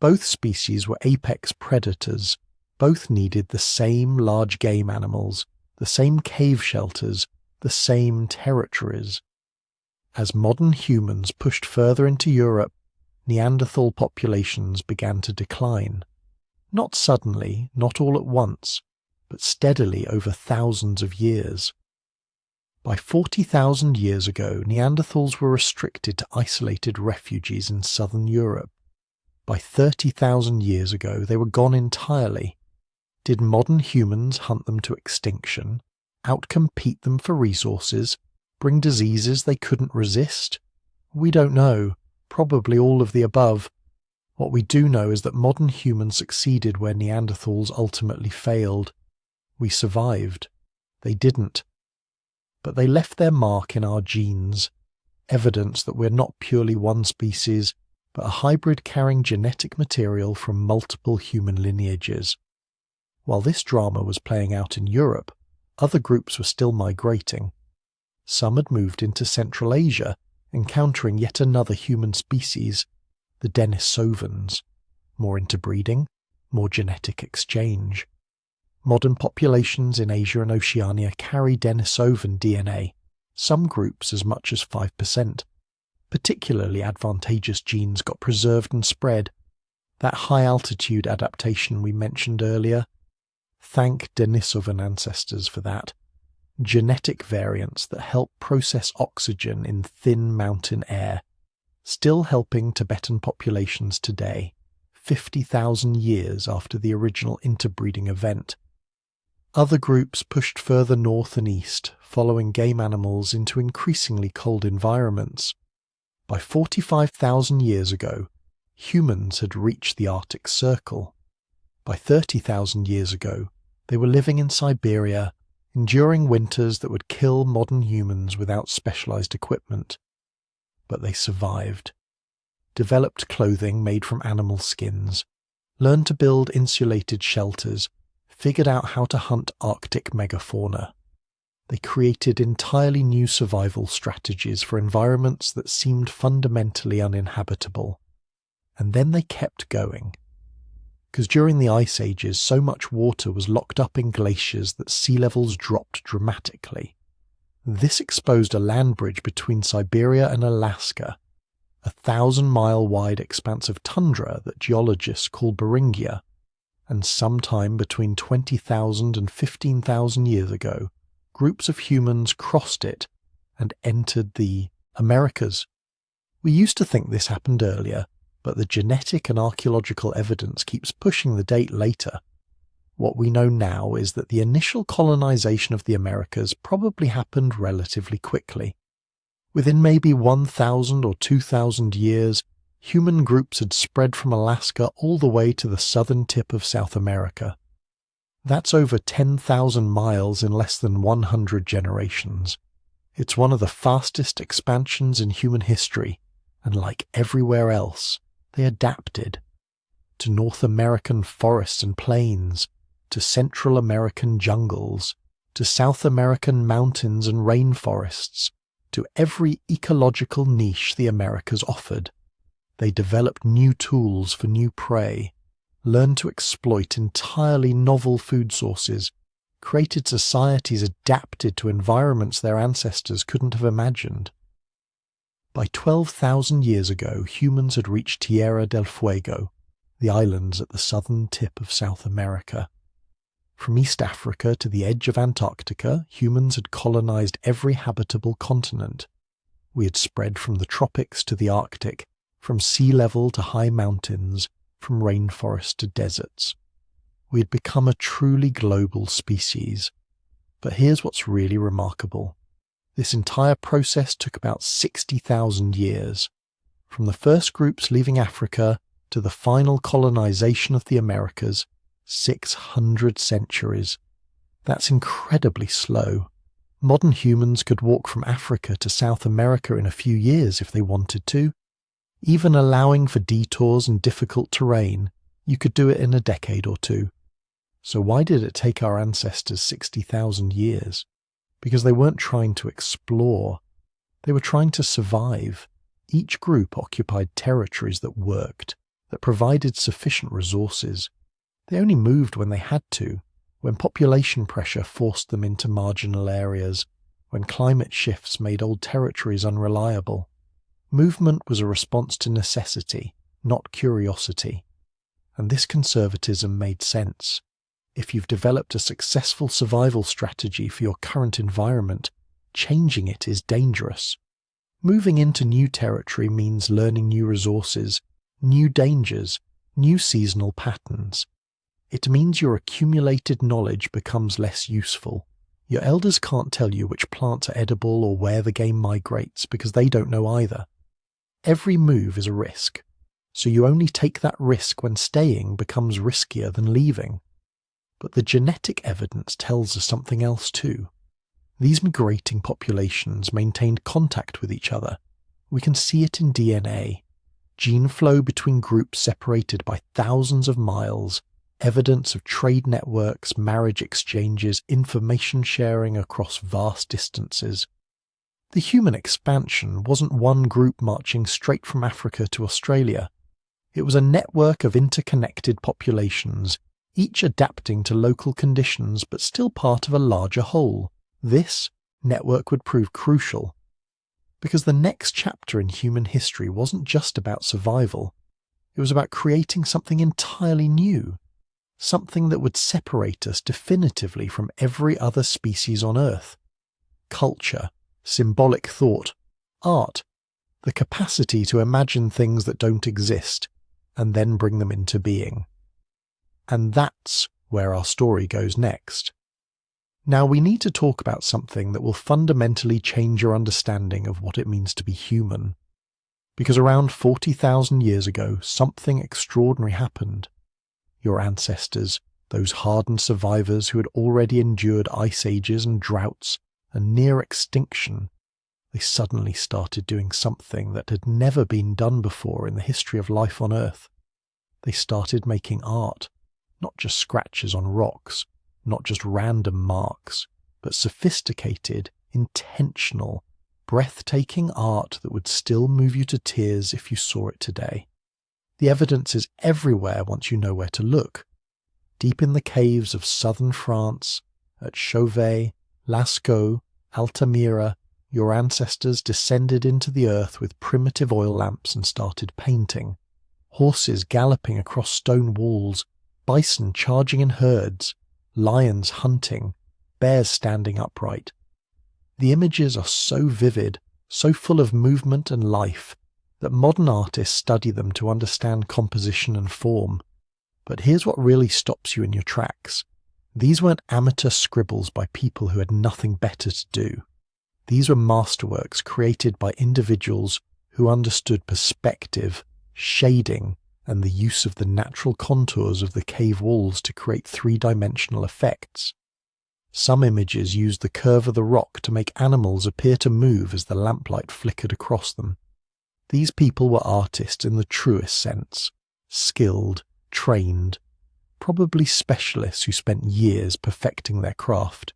Both species were apex predators. Both needed the same large game animals, the same cave shelters, the same territories. As modern humans pushed further into Europe, Neanderthal populations began to decline. Not suddenly, not all at once, but steadily over thousands of years. By 40,000 years ago, Neanderthals were restricted to isolated refuges in southern Europe. By 30,000 years ago, they were gone entirely. Did modern humans hunt them to extinction, outcompete them for resources, bring diseases they couldn't resist? We don't know, probably all of the above. What we do know is that modern humans succeeded where Neanderthals ultimately failed. We survived. They didn't. But they left their mark in our genes, evidence that we're not purely one species, but a hybrid carrying genetic material from multiple human lineages. While this drama was playing out in Europe, other groups were still migrating. Some had moved into Central Asia, encountering yet another human species, the Denisovans, more interbreeding, more genetic exchange. Modern populations in Asia and Oceania carry Denisovan DNA, some groups as much as 5%. Particularly advantageous genes got preserved and spread. That high-altitude adaptation we mentioned earlier. Thank Denisovan ancestors for that. Genetic variants that help process oxygen in thin mountain air, still helping Tibetan populations today, 50,000 years after the original interbreeding event. Other groups pushed further north and east, following game animals into increasingly cold environments. By 45,000 years ago, humans had reached the Arctic Circle. By 30,000 years ago, they were living in Siberia, enduring winters that would kill modern humans without specialized equipment. But they survived. Developed clothing made from animal skins, learned to build insulated shelters, figured out how to hunt Arctic megafauna. They created entirely new survival strategies for environments that seemed fundamentally uninhabitable. And then they kept going. Because during the ice ages, so much water was locked up in glaciers that sea levels dropped dramatically. This exposed a land bridge between Siberia and Alaska, a 1,000-mile wide expanse of tundra that geologists call Beringia, and sometime between 20,000 and 15,000 years ago, groups of humans crossed it and entered the Americas. We used to think this happened earlier, but the genetic and archaeological evidence keeps pushing the date later. What we know now is that the initial colonization of the Americas probably happened relatively quickly. Within maybe 1,000 or 2,000 years, human groups had spread from Alaska all the way to the southern tip of South America. That's over 10,000 miles in less than 100 generations. It's one of the fastest expansions in human history, and like everywhere else, they adapted to North American forests and plains, to Central American jungles, to South American mountains and rainforests, to every ecological niche the Americas offered. They developed new tools for new prey, learned to exploit entirely novel food sources, created societies adapted to environments their ancestors couldn't have imagined. By 12,000 years ago, humans had reached Tierra del Fuego, the islands at the southern tip of South America. From East Africa to the edge of Antarctica, humans had colonized every habitable continent. We had spread from the tropics to the Arctic, from sea level to high mountains, from rainforest to deserts. We had become a truly global species. But here's what's really remarkable. This entire process took about 60,000 years. From the first groups leaving Africa to the final colonization of the Americas, 600 centuries. That's incredibly slow. Modern humans could walk from Africa to South America in a few years if they wanted to. Even allowing for detours and difficult terrain, you could do it in a decade or two. So why did it take our ancestors 60,000 years? Because they weren't trying to explore. They were trying to survive. Each group occupied territories that worked, that provided sufficient resources. They only moved when they had to, when population pressure forced them into marginal areas, when climate shifts made old territories unreliable. Movement was a response to necessity, not curiosity. And this conservatism made sense. If you've developed a successful survival strategy for your current environment, changing it is dangerous. Moving into new territory means learning new resources, new dangers, new seasonal patterns. It means your accumulated knowledge becomes less useful. Your elders can't tell you which plants are edible or where the game migrates because they don't know either. Every move is a risk. so you only take that risk when staying becomes riskier than leaving. But the genetic evidence tells us something else too. These migrating populations maintained contact with each other. We can see it in DNA. Gene flow between groups separated by thousands of miles, evidence of trade networks, marriage exchanges, information sharing across vast distances. The human expansion wasn't one group marching straight from Africa to Australia. It was a network of interconnected populations, each adapting to local conditions but still part of a larger whole. This network would prove crucial, because the next chapter in human history wasn't just about survival. It was about creating something entirely new, something that would separate us definitively from every other species on Earth. Culture, symbolic thought, art, the capacity to imagine things that don't exist and then bring them into being. And that's where our story goes next. Now we need to talk about something that will fundamentally change your understanding of what it means to be human. Because around 40,000 years ago, something extraordinary happened. Your ancestors, those hardened survivors who had already endured ice ages and droughts and near extinction, they suddenly started doing something that had never been done before in the history of life on Earth. They started making art, not just scratches on rocks, not just random marks, but sophisticated, intentional, breathtaking art that would still move you to tears if you saw it today. The evidence is everywhere once you know where to look. Deep in the caves of southern France, at Chauvet, Lascaux, Altamira, your ancestors descended into the earth with primitive oil lamps and started painting. Horses galloping across stone walls, bison charging in herds, lions hunting, bears standing upright. The images are so vivid, so full of movement and life, that modern artists study them to understand composition and form. But here's what really stops you in your tracks. These weren't amateur scribbles by people who had nothing better to do. These were masterworks created by individuals who understood perspective, shading, and the use of the natural contours of the cave walls to create three-dimensional effects. Some images used the curve of the rock to make animals appear to move as the lamplight flickered across them. These people were artists in the truest sense, skilled, trained, probably specialists who spent years perfecting their craft.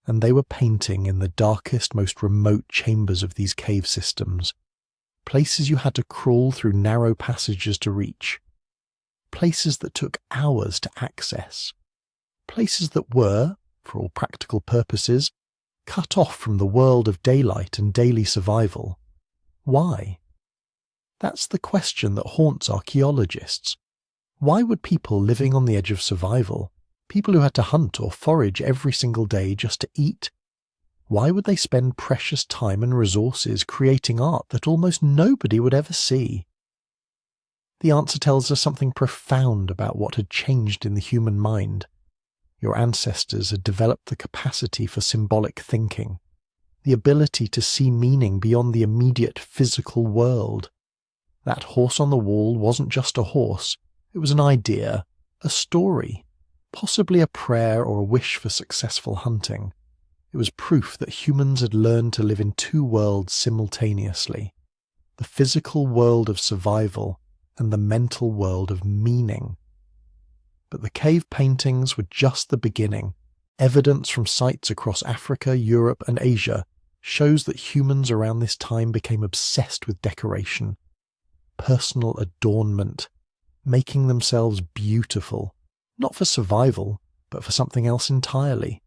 And they were painting in the darkest, most remote chambers of these cave systems. Places you had to crawl through narrow passages to reach. Places that took hours to access. Places that were, for all practical purposes, cut off from the world of daylight and daily survival. Why? That's the question that haunts archaeologists. Why would people living on the edge of survival, people who had to hunt or forage every single day just to eat, why would they spend precious time and resources creating art that almost nobody would ever see? The answer tells us something profound about what had changed in the human mind. Your ancestors had developed the capacity for symbolic thinking, the ability to see meaning beyond the immediate physical world. That horse on the wall wasn't just a horse, it was an idea, a story, possibly a prayer or a wish for successful hunting. It was proof that humans had learned to live in two worlds simultaneously, the physical world of survival and the mental world of meaning. But the cave paintings were just the beginning. Evidence from sites across Africa, Europe, and Asia shows that humans around this time became obsessed with decoration, personal adornment, making themselves beautiful, not for survival, but for something else entirely.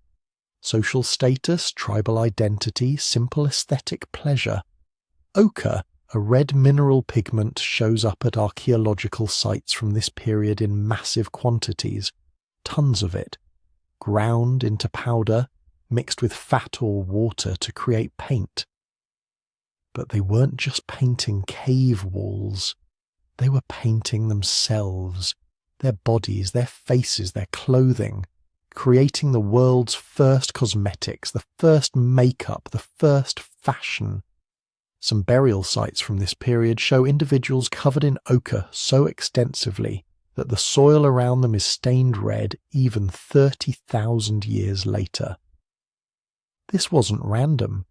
Social status, tribal identity, simple aesthetic pleasure. Ochre, a red mineral pigment, shows up at archaeological sites from this period in massive quantities, tons of it, ground into powder, mixed with fat or water to create paint. But they weren't just painting cave walls. They were painting themselves, their bodies, their faces, their clothing, creating the world's first cosmetics, the first makeup, the first fashion. Some burial sites from this period show individuals covered in ochre so extensively that the soil around them is stained red even 30,000 years later. This wasn't random.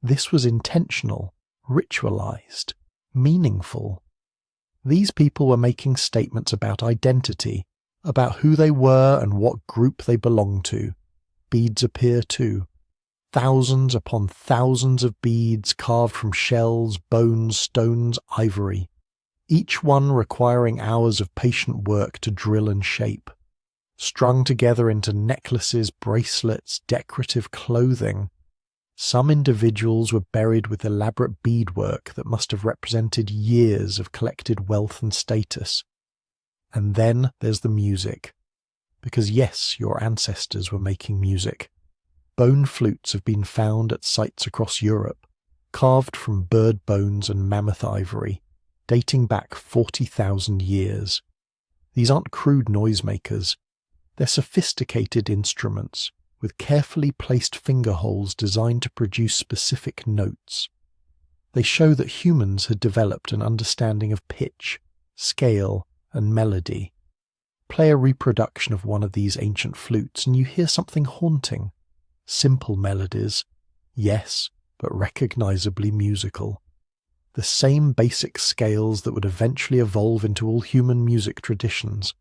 This was intentional, ritualized, meaningful. These people were making statements about identity, about who they were and what group they belonged to. Beads appear too. Thousands upon thousands of beads carved from shells, bones, stones, ivory, each one requiring hours of patient work to drill and shape, strung together into necklaces, bracelets, decorative clothing. Some individuals were buried with elaborate beadwork that must have represented years of collected wealth and status. And then there's the music. Because yes, your ancestors were making music. Bone flutes have been found at sites across Europe, carved from bird bones and mammoth ivory, dating back 40,000 years. These aren't crude noisemakers. They're sophisticated instruments, with carefully placed finger holes designed to produce specific notes. They show that humans had developed an understanding of pitch, scale, and melody. Play a reproduction of one of these ancient flutes and you hear something haunting. Simple melodies, yes, but recognizably musical. The same basic scales that would eventually evolve into all human music traditions.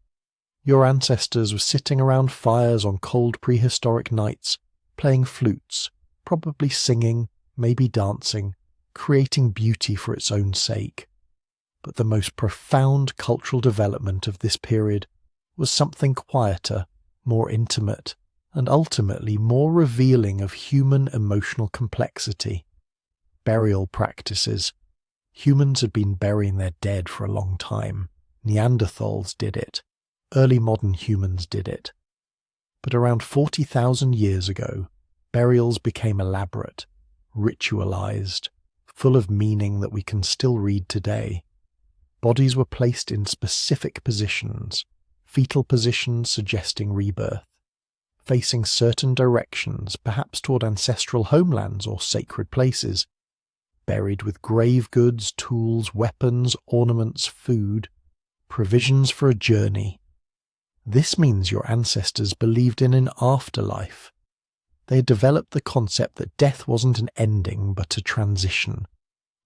Your ancestors were sitting around fires on cold prehistoric nights, playing flutes, probably singing, maybe dancing, creating beauty for its own sake. But the most profound cultural development of this period was something quieter, more intimate, and ultimately more revealing of human emotional complexity. Burial practices. Humans had been burying their dead for a long time. Neanderthals did it. Early modern humans did it. But around 40,000 years ago, burials became elaborate, ritualized, full of meaning that we can still read today. Bodies were placed in specific positions, fetal positions suggesting rebirth, facing certain directions, perhaps toward ancestral homelands or sacred places, buried with grave goods, tools, weapons, ornaments, food, provisions for a journey. This means your ancestors believed in an afterlife. They had developed the concept that death wasn't an ending but a transition,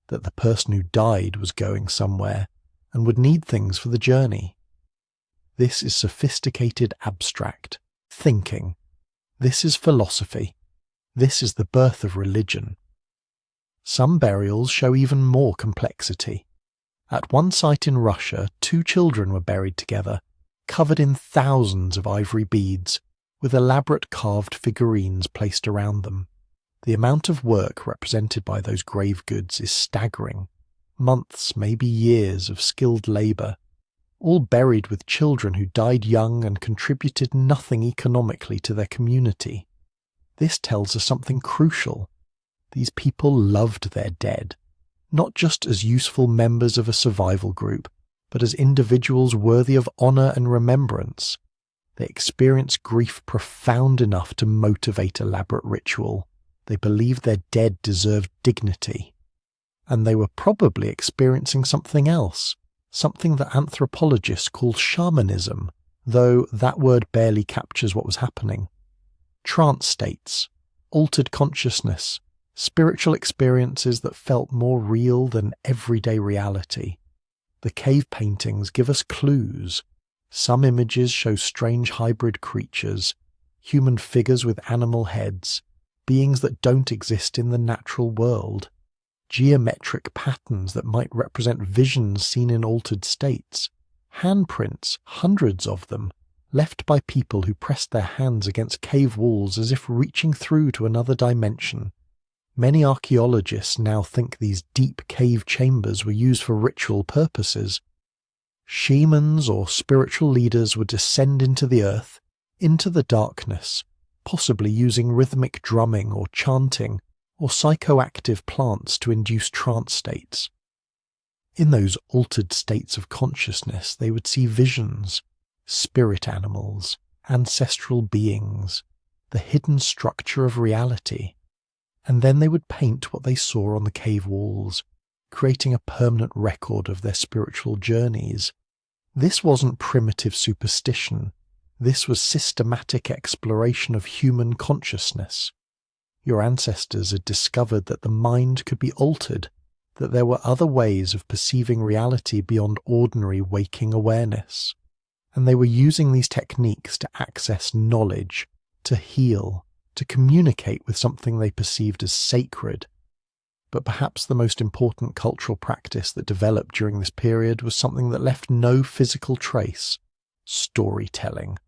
that the person who died was going somewhere and would need things for the journey. This is sophisticated abstract thinking. This is philosophy. This is the birth of religion. Some burials show even more complexity. At one site in Russia, 2 children were buried together, covered in thousands of ivory beads, with elaborate carved figurines placed around them. The amount of work represented by those grave goods is staggering. Months, maybe years of skilled labour, all buried with children who died young and contributed nothing economically to their community. This tells us something crucial. These people loved their dead, not just as useful members of a survival group, but as individuals worthy of honour and remembrance. They experienced grief profound enough to motivate elaborate ritual. They believed their dead deserved dignity. And they were probably experiencing something else, something that anthropologists call shamanism, though that word barely captures what was happening. Trance states, altered consciousness, spiritual experiences that felt more real than everyday reality. The cave paintings give us clues. Some images show strange hybrid creatures, human figures with animal heads, beings that don't exist in the natural world, geometric patterns that might represent visions seen in altered states, handprints, hundreds of them, left by people who pressed their hands against cave walls as if reaching through to another dimension. Many archaeologists now think these deep cave chambers were used for ritual purposes. Shamans or spiritual leaders would descend into the earth, into the darkness, possibly using rhythmic drumming or chanting or psychoactive plants to induce trance states. In those altered states of consciousness, they would see visions, spirit animals, ancestral beings, the hidden structure of reality. and then they would paint what they saw on the cave walls, creating a permanent record of their spiritual journeys. This wasn't primitive superstition. This was systematic exploration of human consciousness. Your ancestors had discovered that the mind could be altered, that there were other ways of perceiving reality beyond ordinary waking awareness. And they were using these techniques to access knowledge, to heal, to communicate with something they perceived as sacred. But perhaps the most important cultural practice that developed during this period was something that left no physical trace: storytelling.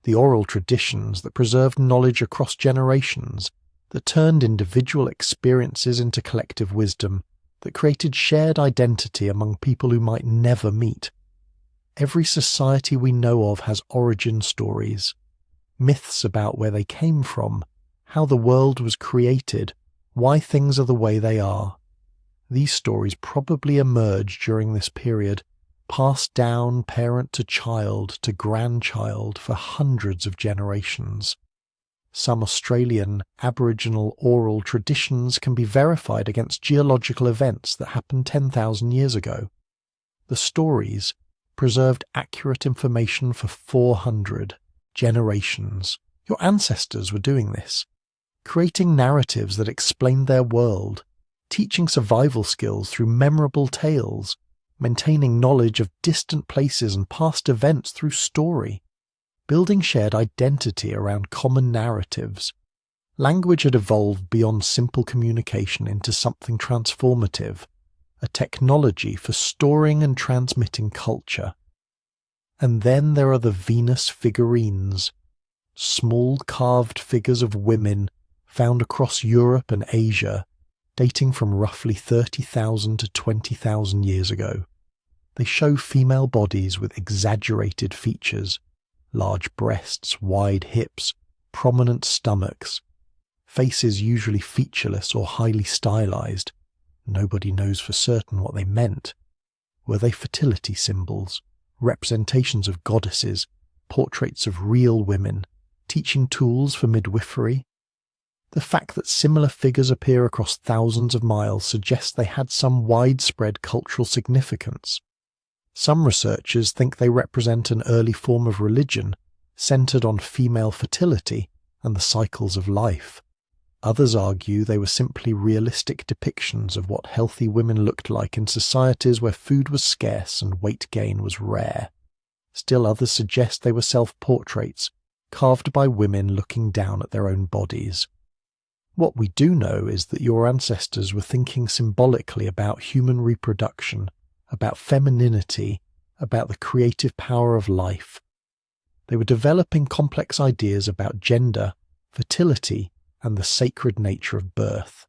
The oral traditions that preserved knowledge across generations, that turned individual experiences into collective wisdom, that created shared identity among people who might never meet. Every society we know of has origin stories, myths about where they came from, how the world was created, why things are the way they are. These stories probably emerged during this period, passed down parent to child to grandchild for hundreds of generations. Some Australian Aboriginal oral traditions can be verified against geological events that happened 10,000 years ago. The stories preserved accurate information for 400 generations. Your ancestors were doing this, creating narratives that explained their world, teaching survival skills through memorable tales, maintaining knowledge of distant places and past events through story, building shared identity around common narratives. Language had evolved beyond simple communication into something transformative, a technology for storing and transmitting culture. And then there are the Venus figurines, small carved figures of women found across Europe and Asia, dating from roughly 30,000 to 20,000 years ago. They show female bodies with exaggerated features, large breasts, wide hips, prominent stomachs, faces usually featureless or highly stylized. Nobody knows for certain what they meant. Were they fertility symbols, representations of goddesses, portraits of real women, teaching tools for midwifery? The fact that similar figures appear across thousands of miles suggests they had some widespread cultural significance. Some researchers think they represent an early form of religion, centered on female fertility and the cycles of life. Others argue they were simply realistic depictions of what healthy women looked like in societies where food was scarce and weight gain was rare. Still others suggest they were self-portraits, carved by women looking down at their own bodies. What we do know is that your ancestors were thinking symbolically about human reproduction, about femininity, about the creative power of life. They were developing complex ideas about gender, fertility, and the sacred nature of birth.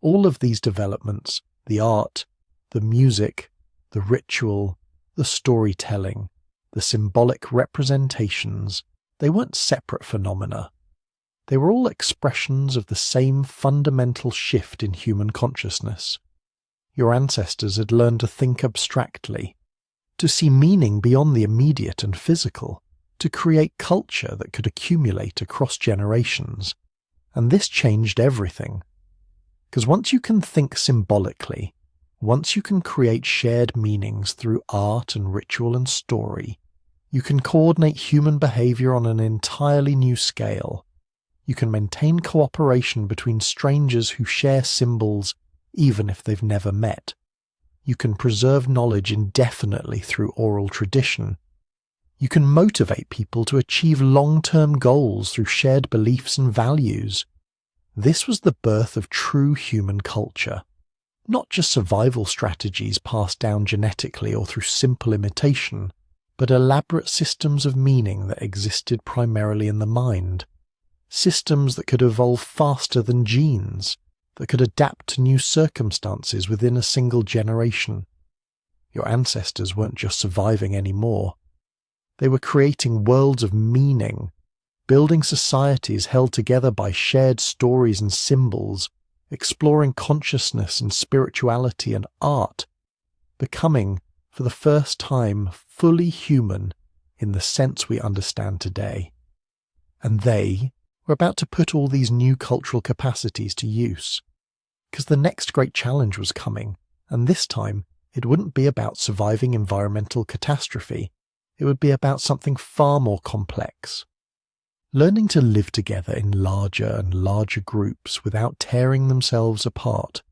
All of these developments, the art, the music, the ritual, the storytelling, the symbolic representations, they weren't separate phenomena. They were all expressions of the same fundamental shift in human consciousness. Your ancestors had learned to think abstractly, to see meaning beyond the immediate and physical, to create culture that could accumulate across generations. And this changed everything. Because once you can think symbolically, once you can create shared meanings through art and ritual and story, you can coordinate human behavior on an entirely new scale. You can maintain cooperation between strangers who share symbols even if they've never met. You can preserve knowledge indefinitely through oral tradition. You can motivate people to achieve long-term goals through shared beliefs and values. This was the birth of true human culture, not just survival strategies passed down genetically or through simple imitation, but elaborate systems of meaning that existed primarily in the mind. Systems that could evolve faster than genes, that could adapt to new circumstances within a single generation. Your ancestors weren't just surviving anymore. They were creating worlds of meaning, building societies held together by shared stories and symbols, exploring consciousness and spirituality and art, becoming, for the first time, fully human in the sense we understand today. And they We're about to put all these new cultural capacities to use. Because the next great challenge was coming, and this time it wouldn't be about surviving environmental catastrophe, it would be about something far more complex. Learning to live together in larger and larger groups without tearing themselves apart.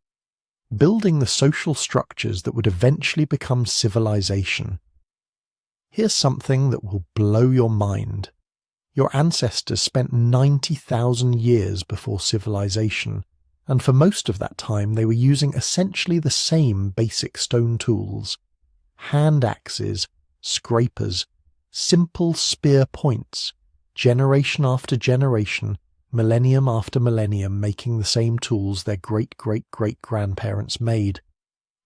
Building the social structures that would eventually become civilization. Here's something that will blow your mind. Your ancestors spent 90,000 years before civilization, and for most of that time they were using essentially the same basic stone tools. Hand axes, scrapers, simple spear points, generation after generation, millennium after millennium making the same tools their great-great-great-grandparents made.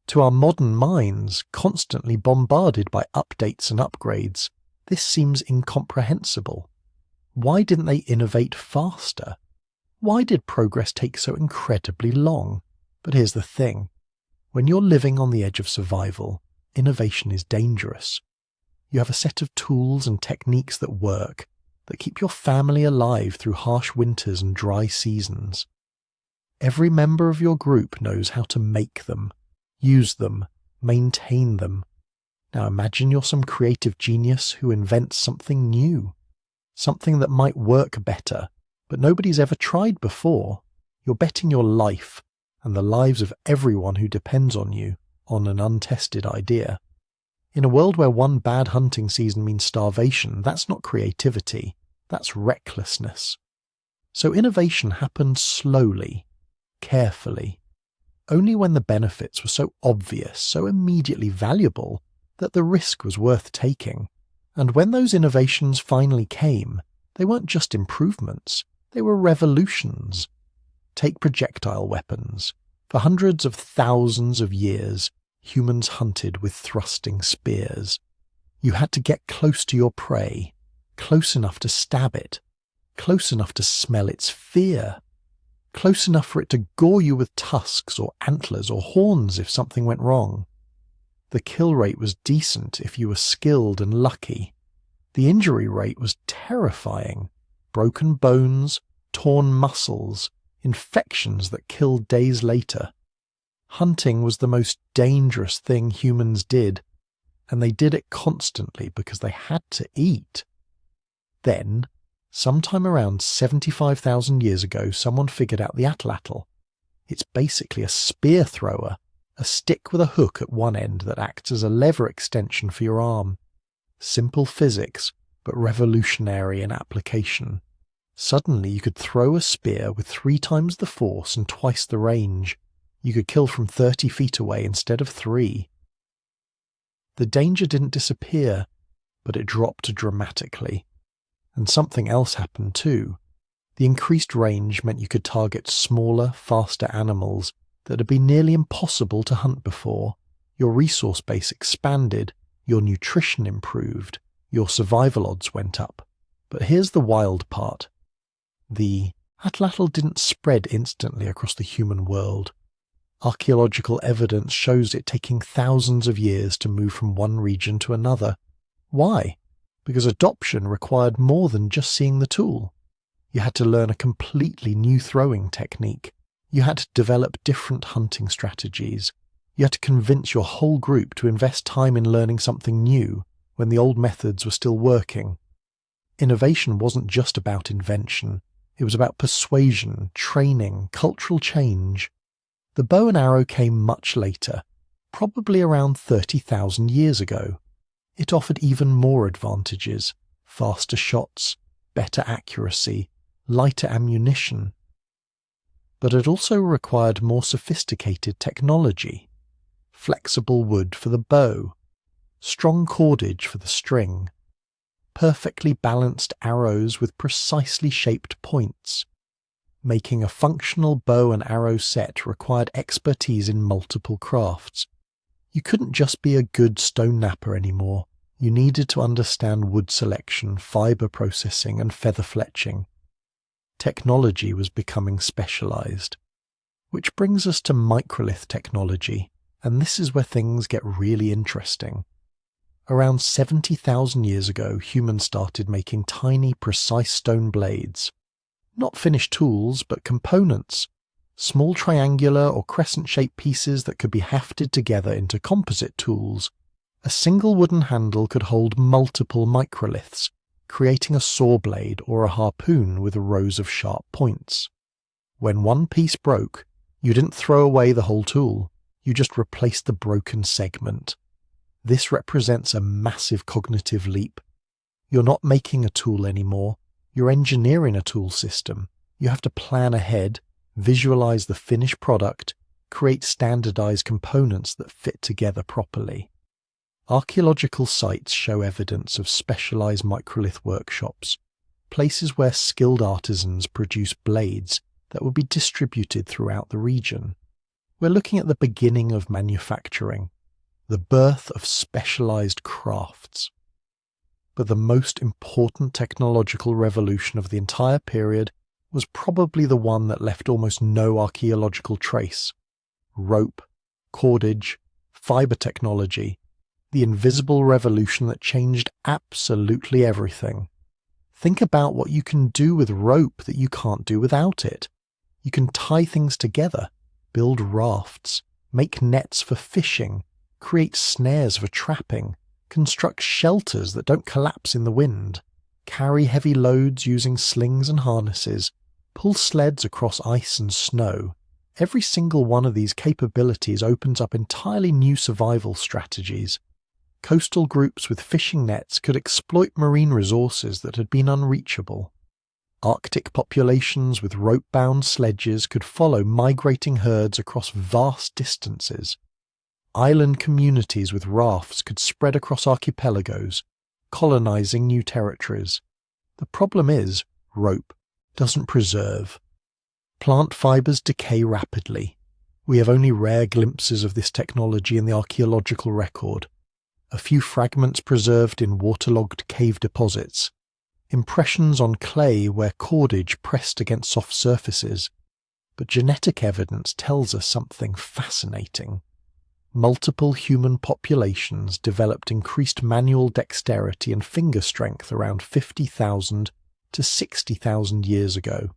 To our modern minds, constantly bombarded by updates and upgrades, this seems incomprehensible. Why didn't they innovate faster? Why did progress take so incredibly long? But here's the thing. When you're living on the edge of survival, innovation is dangerous. You have a set of tools and techniques that work, that keep your family alive through harsh winters and dry seasons. Every member of your group knows how to make them, use them, maintain them. Now imagine you're some creative genius who invents something new. Something that might work better, but nobody's ever tried before. You're betting your life, and the lives of everyone who depends on you, on an untested idea. In a world where one bad hunting season means starvation, that's not creativity, that's recklessness. So innovation happened slowly, carefully, only when the benefits were so obvious, so immediately valuable, that the risk was worth taking. And when those innovations finally came, they weren't just improvements, they were revolutions. Take projectile weapons. For hundreds of thousands of years, humans hunted with thrusting spears. You had to get close to your prey, close enough to stab it, close enough to smell its fear, close enough for it to gore you with tusks or antlers or horns if something went wrong. The kill rate was decent if you were skilled and lucky. The injury rate was terrifying. Broken bones, torn muscles, infections that killed days later. Hunting was the most dangerous thing humans did, and they did it constantly because they had to eat. Then, sometime around 75,000 years ago, someone figured out the atlatl. It's basically a spear thrower, a stick with a hook at one end that acts as a lever extension for your arm. Simple physics, but revolutionary in application. Suddenly you could throw a spear with 3 times the force and twice the range. You could kill from 30 feet away instead of 3. The danger didn't disappear, but it dropped dramatically. And something else happened too. The increased range meant you could target smaller, faster animals that had been nearly impossible to hunt before. Your resource base expanded, your nutrition improved, your survival odds went up. But here's the wild part. The atlatl didn't spread instantly across the human world. Archaeological evidence shows it taking thousands of years to move from one region to another. Why? Because adoption required more than just seeing the tool. You had to learn a completely new throwing technique. You had to develop different hunting strategies. You had to convince your whole group to invest time in learning something new when the old methods were still working. Innovation wasn't just about invention. It was about persuasion, training, cultural change. The bow and arrow came much later, probably around 30,000 years ago. It offered even more advantages: faster shots, better accuracy, lighter ammunition. But it also required more sophisticated technology. Flexible wood for the bow, strong cordage for the string, perfectly balanced arrows with precisely shaped points. Making a functional bow and arrow set required expertise in multiple crafts. You couldn't just be a good stone knapper anymore. You needed to understand wood selection, fibre processing, and feather fletching. Technology was becoming specialised. Which brings us to microlith technology, and this is where things get really interesting. Around 70,000 years ago, humans started making tiny, precise stone blades. Not finished tools, but components. Small triangular or crescent-shaped pieces that could be hafted together into composite tools. A single wooden handle could hold multiple microliths, creating a saw blade or a harpoon with rows of sharp points. When one piece broke, you didn't throw away the whole tool, you just replaced the broken segment. This represents a massive cognitive leap. You're not making a tool anymore, you're engineering a tool system. You have to plan ahead, visualize the finished product, create standardized components that fit together properly. Archaeological sites show evidence of specialized microlith workshops, places where skilled artisans produce blades that will be distributed throughout the region. We're looking at the beginning of manufacturing, the birth of specialized crafts. But the most important technological revolution of the entire period was probably the one that left almost no archaeological trace. Rope, cordage, fiber technology, the invisible revolution that changed absolutely everything. Think about what you can do with rope that you can't do without it. You can tie things together, build rafts, make nets for fishing, create snares for trapping, construct shelters that don't collapse in the wind, carry heavy loads using slings and harnesses, pull sleds across ice and snow. Every single one of these capabilities opens up entirely new survival strategies. Coastal groups with fishing nets could exploit marine resources that had been unreachable. Arctic populations with rope-bound sledges could follow migrating herds across vast distances. Island communities with rafts could spread across archipelagos, colonizing new territories. The problem is, rope doesn't preserve. Plant fibers decay rapidly. We have only rare glimpses of this technology in the archaeological record. A few fragments preserved in waterlogged cave deposits, impressions on clay where cordage pressed against soft surfaces. But genetic evidence tells us something fascinating. Multiple human populations developed increased manual dexterity and finger strength around 50,000 to 60,000 years ago.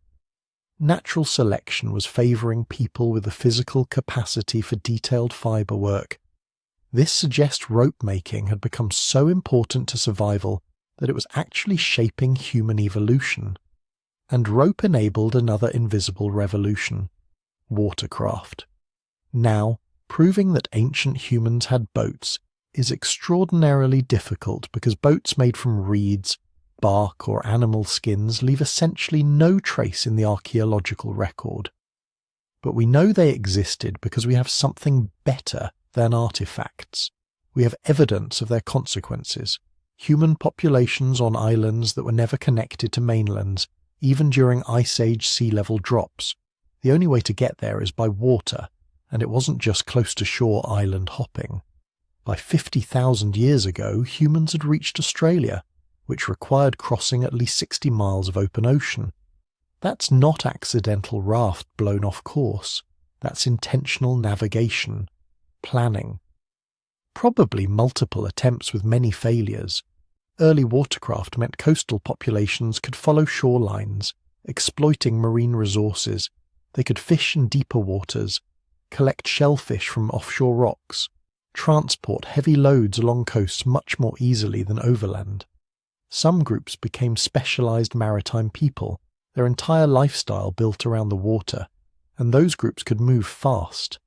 Natural selection was favoring people with the physical capacity for detailed fiber work. This suggests rope making had become so important to survival that it was actually shaping human evolution. And rope enabled another invisible revolution: watercraft. Now, proving that ancient humans had boats is extraordinarily difficult because boats made from reeds, bark, or animal skins leave essentially no trace in the archaeological record. But we know they existed because we have something better than artifacts. We have evidence of their consequences. Human populations on islands that were never connected to mainlands, even during Ice Age sea level drops. The only way to get there is by water, and it wasn't just close to shore island hopping. By 50,000 years ago, humans had reached Australia, which required crossing at least 60 miles of open ocean. That's not accidental raft blown off course. That's intentional navigation. Planning. Probably multiple attempts with many failures. Early watercraft meant coastal populations could follow shorelines, exploiting marine resources. They could fish in deeper waters, collect shellfish from offshore rocks, transport heavy loads along coasts much more easily than overland. Some groups became specialized maritime people, their entire lifestyle built around the water, and those groups could move fast.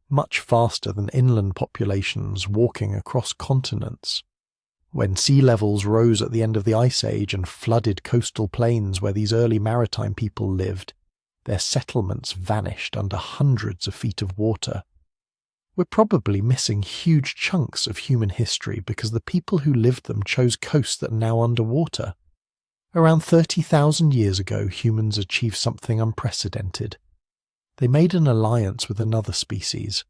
Much faster than inland populations walking across continents. When sea levels rose at the end of the Ice Age and flooded coastal plains where these early maritime people lived, their settlements vanished under hundreds of feet of water. We're probably missing huge chunks of human history because the people who lived them chose coasts that are now underwater. Around 30,000 years ago, humans achieved something unprecedented. They made an alliance with another species,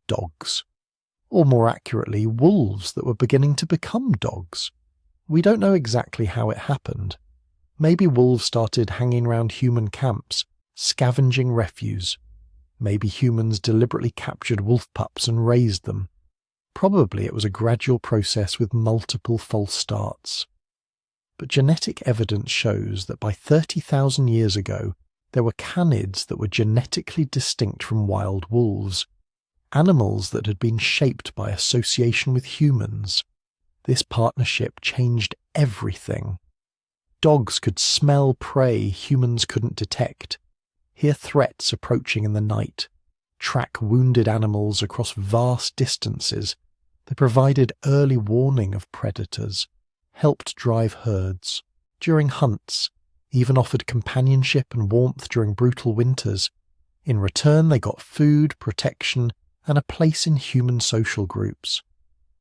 dogs. Or more accurately, wolves that were beginning to become dogs. We don't know exactly how it happened. Maybe wolves started hanging around human camps, scavenging refuse. Maybe humans deliberately captured wolf pups and raised them. Probably it was a gradual process with multiple false starts. but genetic evidence shows that by 30,000 years ago, there were canids that were genetically distinct from wild wolves, animals that had been shaped by association with humans. This partnership changed everything. Dogs could smell prey humans couldn't detect, hear threats approaching in the night, track wounded animals across vast distances. They provided early warning of predators, helped drive herds. During hunts, even offered companionship and warmth during brutal winters. In return, they got food, protection, and a place in human social groups.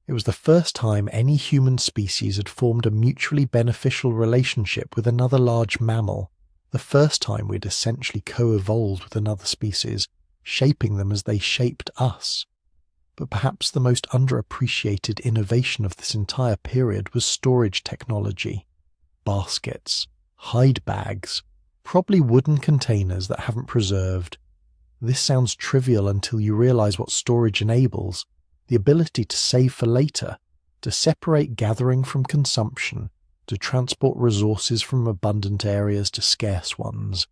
It was the first time any human species had formed a mutually beneficial relationship with another large mammal, the first time we'd essentially co-evolved with another species, shaping them as they shaped us. But perhaps the most underappreciated innovation of this entire period was storage technology. Baskets, hide bags, probably wooden containers that haven't preserved. This sounds trivial until you realize what storage enables: the ability to save for later, to separate gathering from consumption, to transport resources from abundant areas to scarce ones,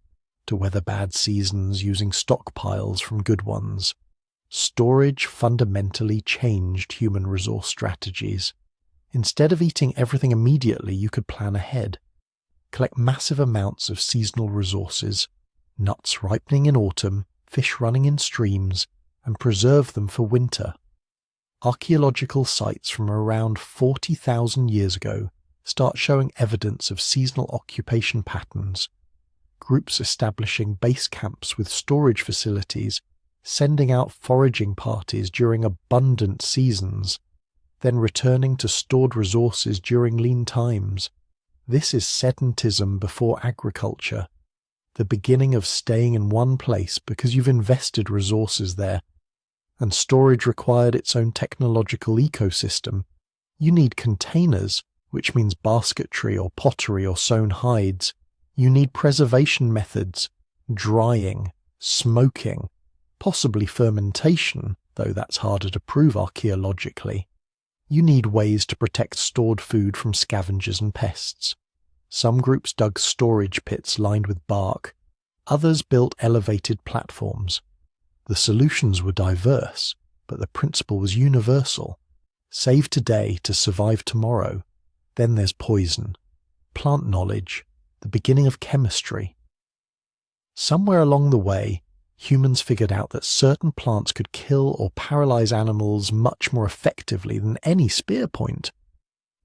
to weather bad seasons using stockpiles from good ones. Storage fundamentally changed human resource strategies. Instead of eating everything immediately, you could plan ahead. Collect massive amounts of seasonal resources, nuts ripening in autumn, fish running in streams, and preserve them for winter. Archaeological sites from around 40,000 years ago start showing evidence of seasonal occupation patterns. Groups establishing base camps with storage facilities, sending out foraging parties during abundant seasons, then returning to stored resources during lean times. This is sedentism before agriculture, the beginning of staying in one place because you've invested resources there, and storage required its own technological ecosystem. You need containers, which means basketry or pottery or sewn hides. You need preservation methods, drying, smoking, possibly fermentation, though that's harder to prove archaeologically. You need ways to protect stored food from scavengers and pests. Some groups dug storage pits lined with bark. Others built elevated platforms. The solutions were diverse, but the principle was universal. Save today to survive tomorrow. Then there's poison, plant knowledge, the beginning of chemistry. Somewhere along the way, humans figured out that certain plants could kill or paralyze animals much more effectively than any spear point.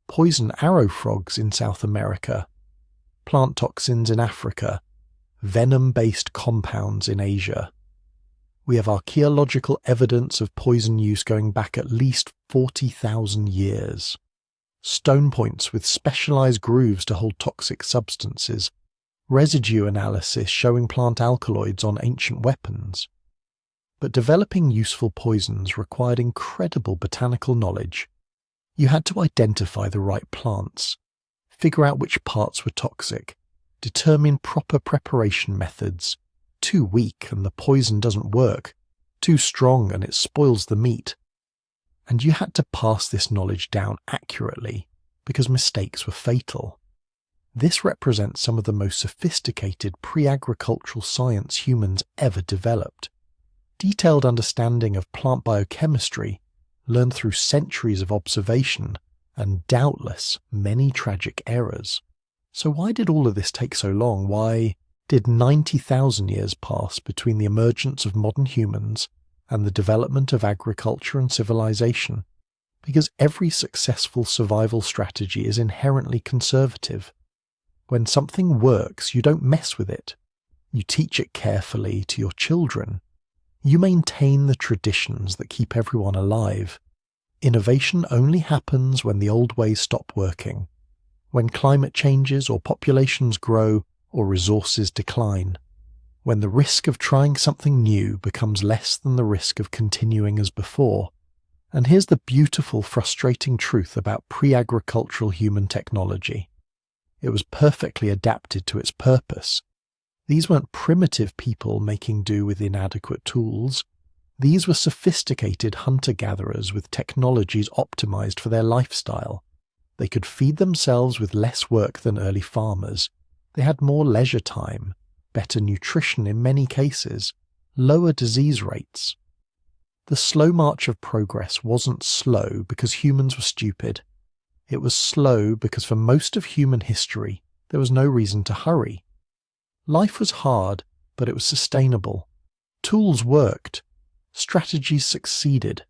Poison arrow frogs in South America, plant toxins in Africa, venom-based compounds in Asia. We have archaeological evidence of poison use going back at least 40,000 years. Stone points with specialized grooves to hold toxic substances, residue analysis showing plant alkaloids on ancient weapons. But developing useful poisons required incredible botanical knowledge. You had to identify the right plants, figure out which parts were toxic, determine proper preparation methods. Too weak and the poison doesn't work, too strong and it spoils the meat. And you had to pass this knowledge down accurately, because mistakes were fatal. This represents some of the most sophisticated pre-agricultural science humans ever developed. Detailed understanding of plant biochemistry, learned through centuries of observation, and doubtless many tragic errors. So why did all of this take so long? Why did 90,000 years pass between the emergence of modern humans and the development of agriculture and civilization? Because every successful survival strategy is inherently conservative. When something works, you don't mess with it. You teach it carefully to your children. You maintain the traditions that keep everyone alive. Innovation only happens when the old ways stop working, when climate changes or populations grow or resources decline, when the risk of trying something new becomes less than the risk of continuing as before. And here's the beautiful, frustrating truth about pre-agricultural human technology. It was perfectly adapted to its purpose. These weren't primitive people making do with inadequate tools. These were sophisticated hunter-gatherers with technologies optimized for their lifestyle. They could feed themselves with less work than early farmers. They had more leisure time, better nutrition in many cases, lower disease rates. The slow march of progress wasn't slow because humans were stupid. It was slow because for most of human history, there was no reason to hurry. Life was hard, but it was sustainable. Tools worked. Strategies succeeded.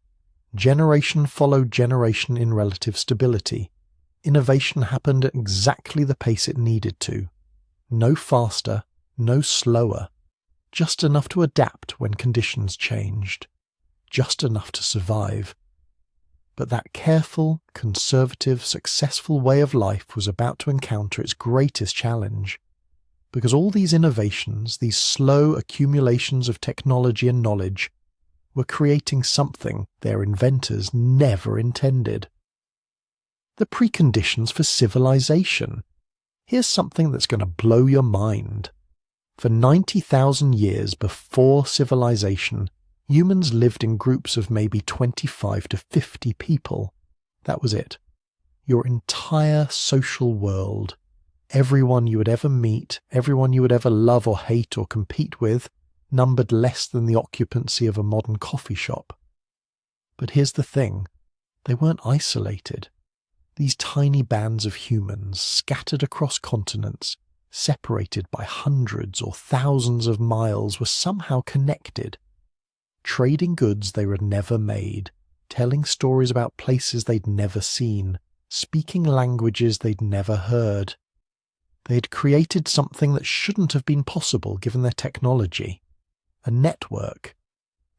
Generation followed generation in relative stability. Innovation happened at exactly the pace it needed to. No faster, no slower. Just enough to adapt when conditions changed. Just enough to survive. But that careful, conservative, successful way of life was about to encounter its greatest challenge. Because all these innovations, these slow accumulations of technology and knowledge, were creating something their inventors never intended. The preconditions for civilization. Here's something that's going to blow your mind. For 90,000 years before civilization, humans lived in groups of maybe 25 to 50 people. That was it. Your entire social world, everyone you would ever meet, everyone you would ever love or hate or compete with, numbered less than the occupancy of a modern coffee shop. But here's the thing, they weren't isolated. These tiny bands of humans, scattered across continents, separated by hundreds or thousands of miles, were somehow connected. Trading goods they had never made, telling stories about places they'd never seen, speaking languages they'd never heard. They had created something that shouldn't have been possible given their technology. A network.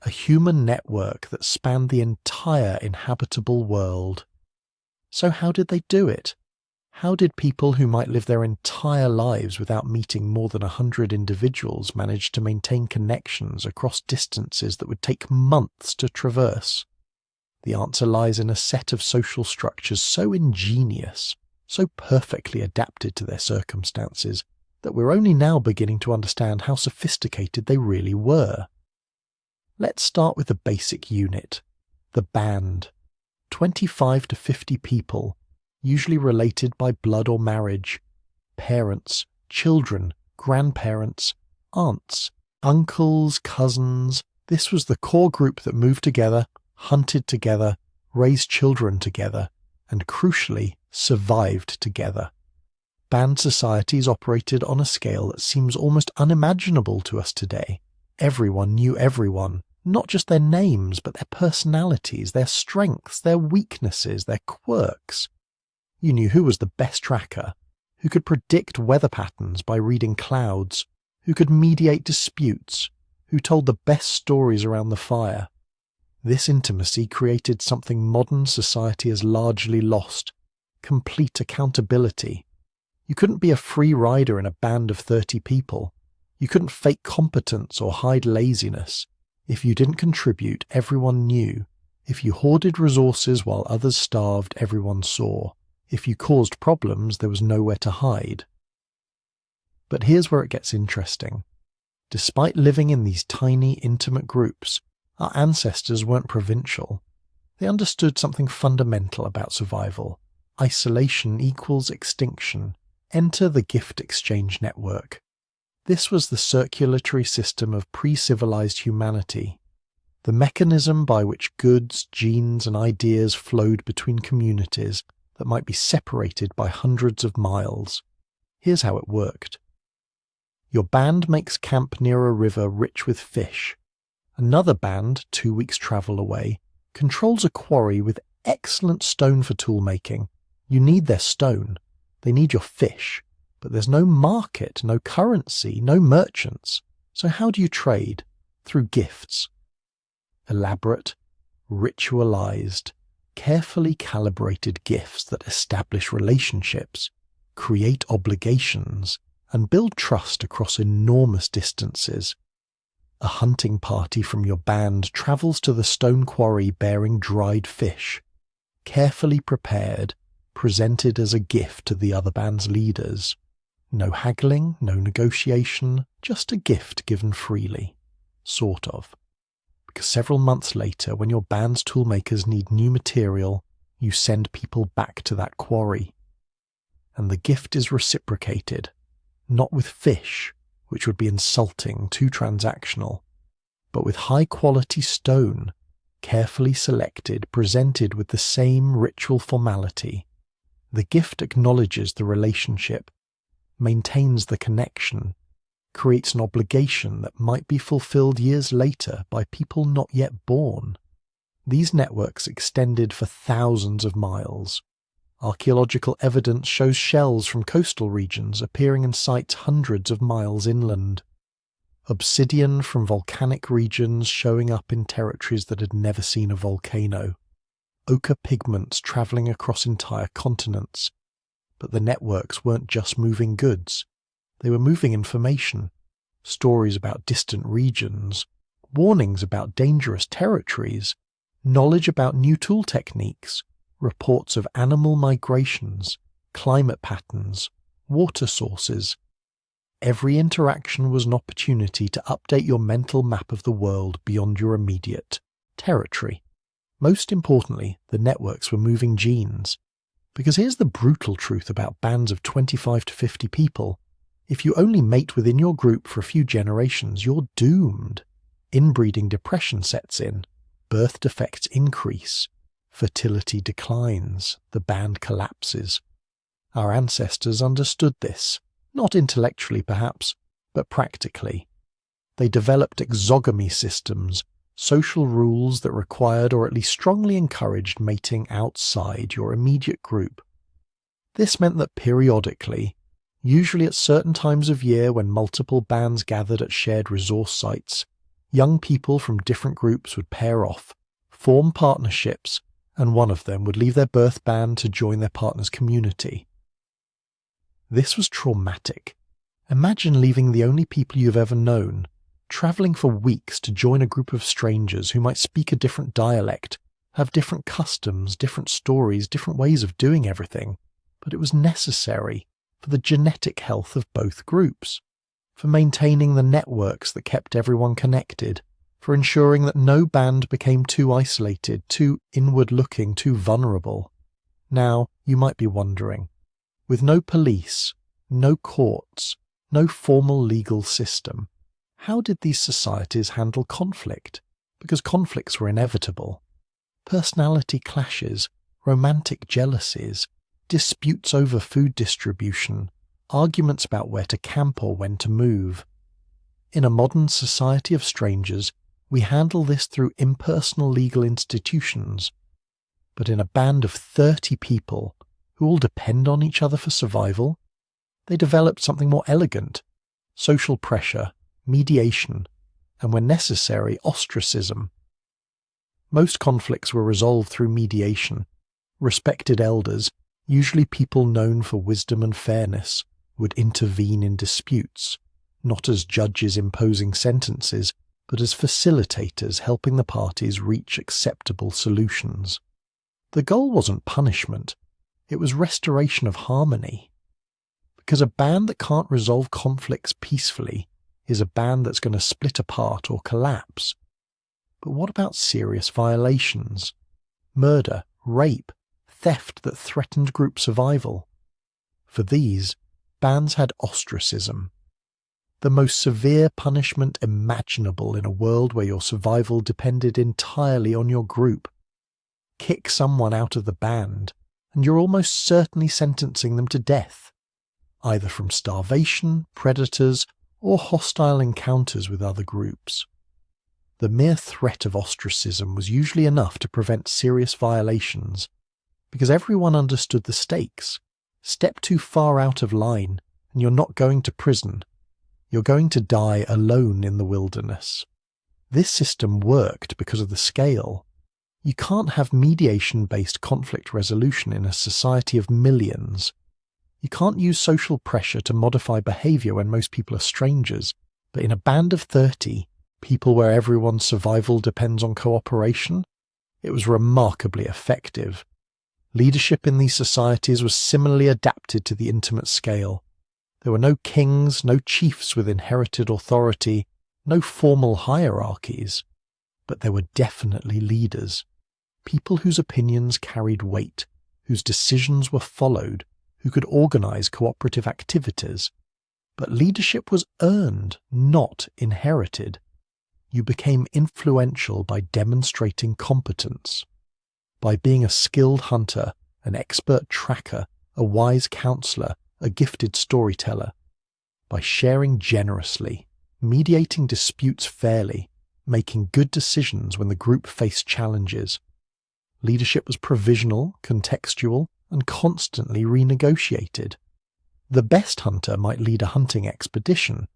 A human network that spanned the entire inhabitable world. So how did they do it? How did people who might live their entire lives without meeting more than 100 individuals manage to maintain connections across distances that would take months to traverse? The answer lies in a set of social structures so ingenious, so perfectly adapted to their circumstances, that we're only now beginning to understand how sophisticated they really were. Let's start with the basic unit, the band. 25 to 50 people, usually related by blood or marriage. Parents, children, grandparents, aunts, uncles, cousins. This was the core group that moved together, hunted together, raised children together, and crucially, survived together. Band societies operated on a scale that seems almost unimaginable to us today. Everyone knew everyone, not just their names, but their personalities, their strengths, their weaknesses, their quirks. You knew who was the best tracker, who could predict weather patterns by reading clouds, who could mediate disputes, who told the best stories around the fire. This intimacy created something modern society has largely lost: complete accountability. You couldn't be a free rider in a band of 30 people. You couldn't fake competence or hide laziness. If you didn't contribute, everyone knew. If you hoarded resources while others starved, everyone saw. If you caused problems, there was nowhere to hide. But here's where it gets interesting. Despite living in these tiny, intimate groups, our ancestors weren't provincial. They understood something fundamental about survival. Isolation equals extinction. Enter the gift exchange network. This was the circulatory system of pre-civilized humanity, the mechanism by which goods, genes, and ideas flowed between communities that might be separated by hundreds of miles. Here's how it worked. Your band makes camp near a river rich with fish. Another band, 2 weeks' travel away, controls a quarry with excellent stone for tool-making. You need their stone. They need your fish. But there's no market, no currency, no merchants. So how do you trade? Through gifts. Elaborate, ritualized, carefully calibrated gifts that establish relationships, create obligations, and build trust across enormous distances. A hunting party from your band travels to the stone quarry bearing dried fish, carefully prepared, presented as a gift to the other band's leaders. No haggling, no negotiation, just a gift given freely. Sort of. Because several months later, when your band's toolmakers need new material, you send people back to that quarry. And the gift is reciprocated, not with fish, which would be insulting, too transactional, but with high-quality stone, carefully selected, presented with the same ritual formality. The gift acknowledges the relationship, maintains the connection, creates an obligation that might be fulfilled years later by people not yet born. These networks extended for thousands of miles. Archaeological evidence shows shells from coastal regions appearing in sites hundreds of miles inland. Obsidian from volcanic regions showing up in territories that had never seen a volcano. Ochre pigments travelling across entire continents. But the networks weren't just moving goods. They were moving information. Stories about distant regions. Warnings about dangerous territories. Knowledge about new tool techniques. Reports of animal migrations, climate patterns, water sources. Every interaction was an opportunity to update your mental map of the world beyond your immediate territory. Most importantly, the networks were moving genes. Because here's the brutal truth about bands of 25 to 50 people. If you only mate within your group for a few generations, you're doomed. Inbreeding depression sets in. Birth defects increase. Fertility declines, the band collapses. Our ancestors understood this, not intellectually perhaps, but practically. They developed exogamy systems, social rules that required or at least strongly encouraged mating outside your immediate group. This meant that periodically, usually at certain times of year when multiple bands gathered at shared resource sites, young people from different groups would pair off, form partnerships, and one of them would leave their birth band to join their partner's community. This was traumatic. Imagine leaving the only people you've ever known, travelling for weeks to join a group of strangers who might speak a different dialect, have different customs, different stories, different ways of doing everything, but it was necessary for the genetic health of both groups, for maintaining the networks that kept everyone connected, for ensuring that no band became too isolated, too inward-looking, too vulnerable. Now, you might be wondering, with no police, no courts, no formal legal system, how did these societies handle conflict? Because conflicts were inevitable. Personality clashes, romantic jealousies, disputes over food distribution, arguments about where to camp or when to move. In a modern society of strangers, we handle this through impersonal legal institutions. But in a band of 30 people, who all depend on each other for survival, they developed something more elegant: social pressure, mediation, and when necessary, ostracism. Most conflicts were resolved through mediation. Respected elders, usually people known for wisdom and fairness, would intervene in disputes, not as judges imposing sentences, but as facilitators helping the parties reach acceptable solutions. The goal wasn't punishment, it was restoration of harmony. Because a band that can't resolve conflicts peacefully is a band that's going to split apart or collapse. But what about serious violations? Murder, rape, theft that threatened group survival? For these, bands had ostracism. The most severe punishment imaginable in a world where your survival depended entirely on your group. Kick someone out of the band, and you're almost certainly sentencing them to death, either from starvation, predators, or hostile encounters with other groups. The mere threat of ostracism was usually enough to prevent serious violations, because everyone understood the stakes. Step too far out of line, and you're not going to prison. You're going to die alone in the wilderness. This system worked because of the scale. You can't have mediation-based conflict resolution in a society of millions. You can't use social pressure to modify behaviour when most people are strangers, but in a band of 30, people where everyone's survival depends on cooperation, it was remarkably effective. Leadership in these societies was similarly adapted to the intimate scale. There were no kings, no chiefs with inherited authority, no formal hierarchies, but there were definitely leaders. people whose opinions carried weight, whose decisions were followed, who could organize cooperative activities. But leadership was earned, not inherited. You became influential by demonstrating competence, by being a skilled hunter, an expert tracker, a wise counselor, a gifted storyteller, by sharing generously, mediating disputes fairly, making good decisions when the group faced challenges. Leadership was provisional, contextual, and constantly renegotiated. The best hunter might lead a hunting expedition,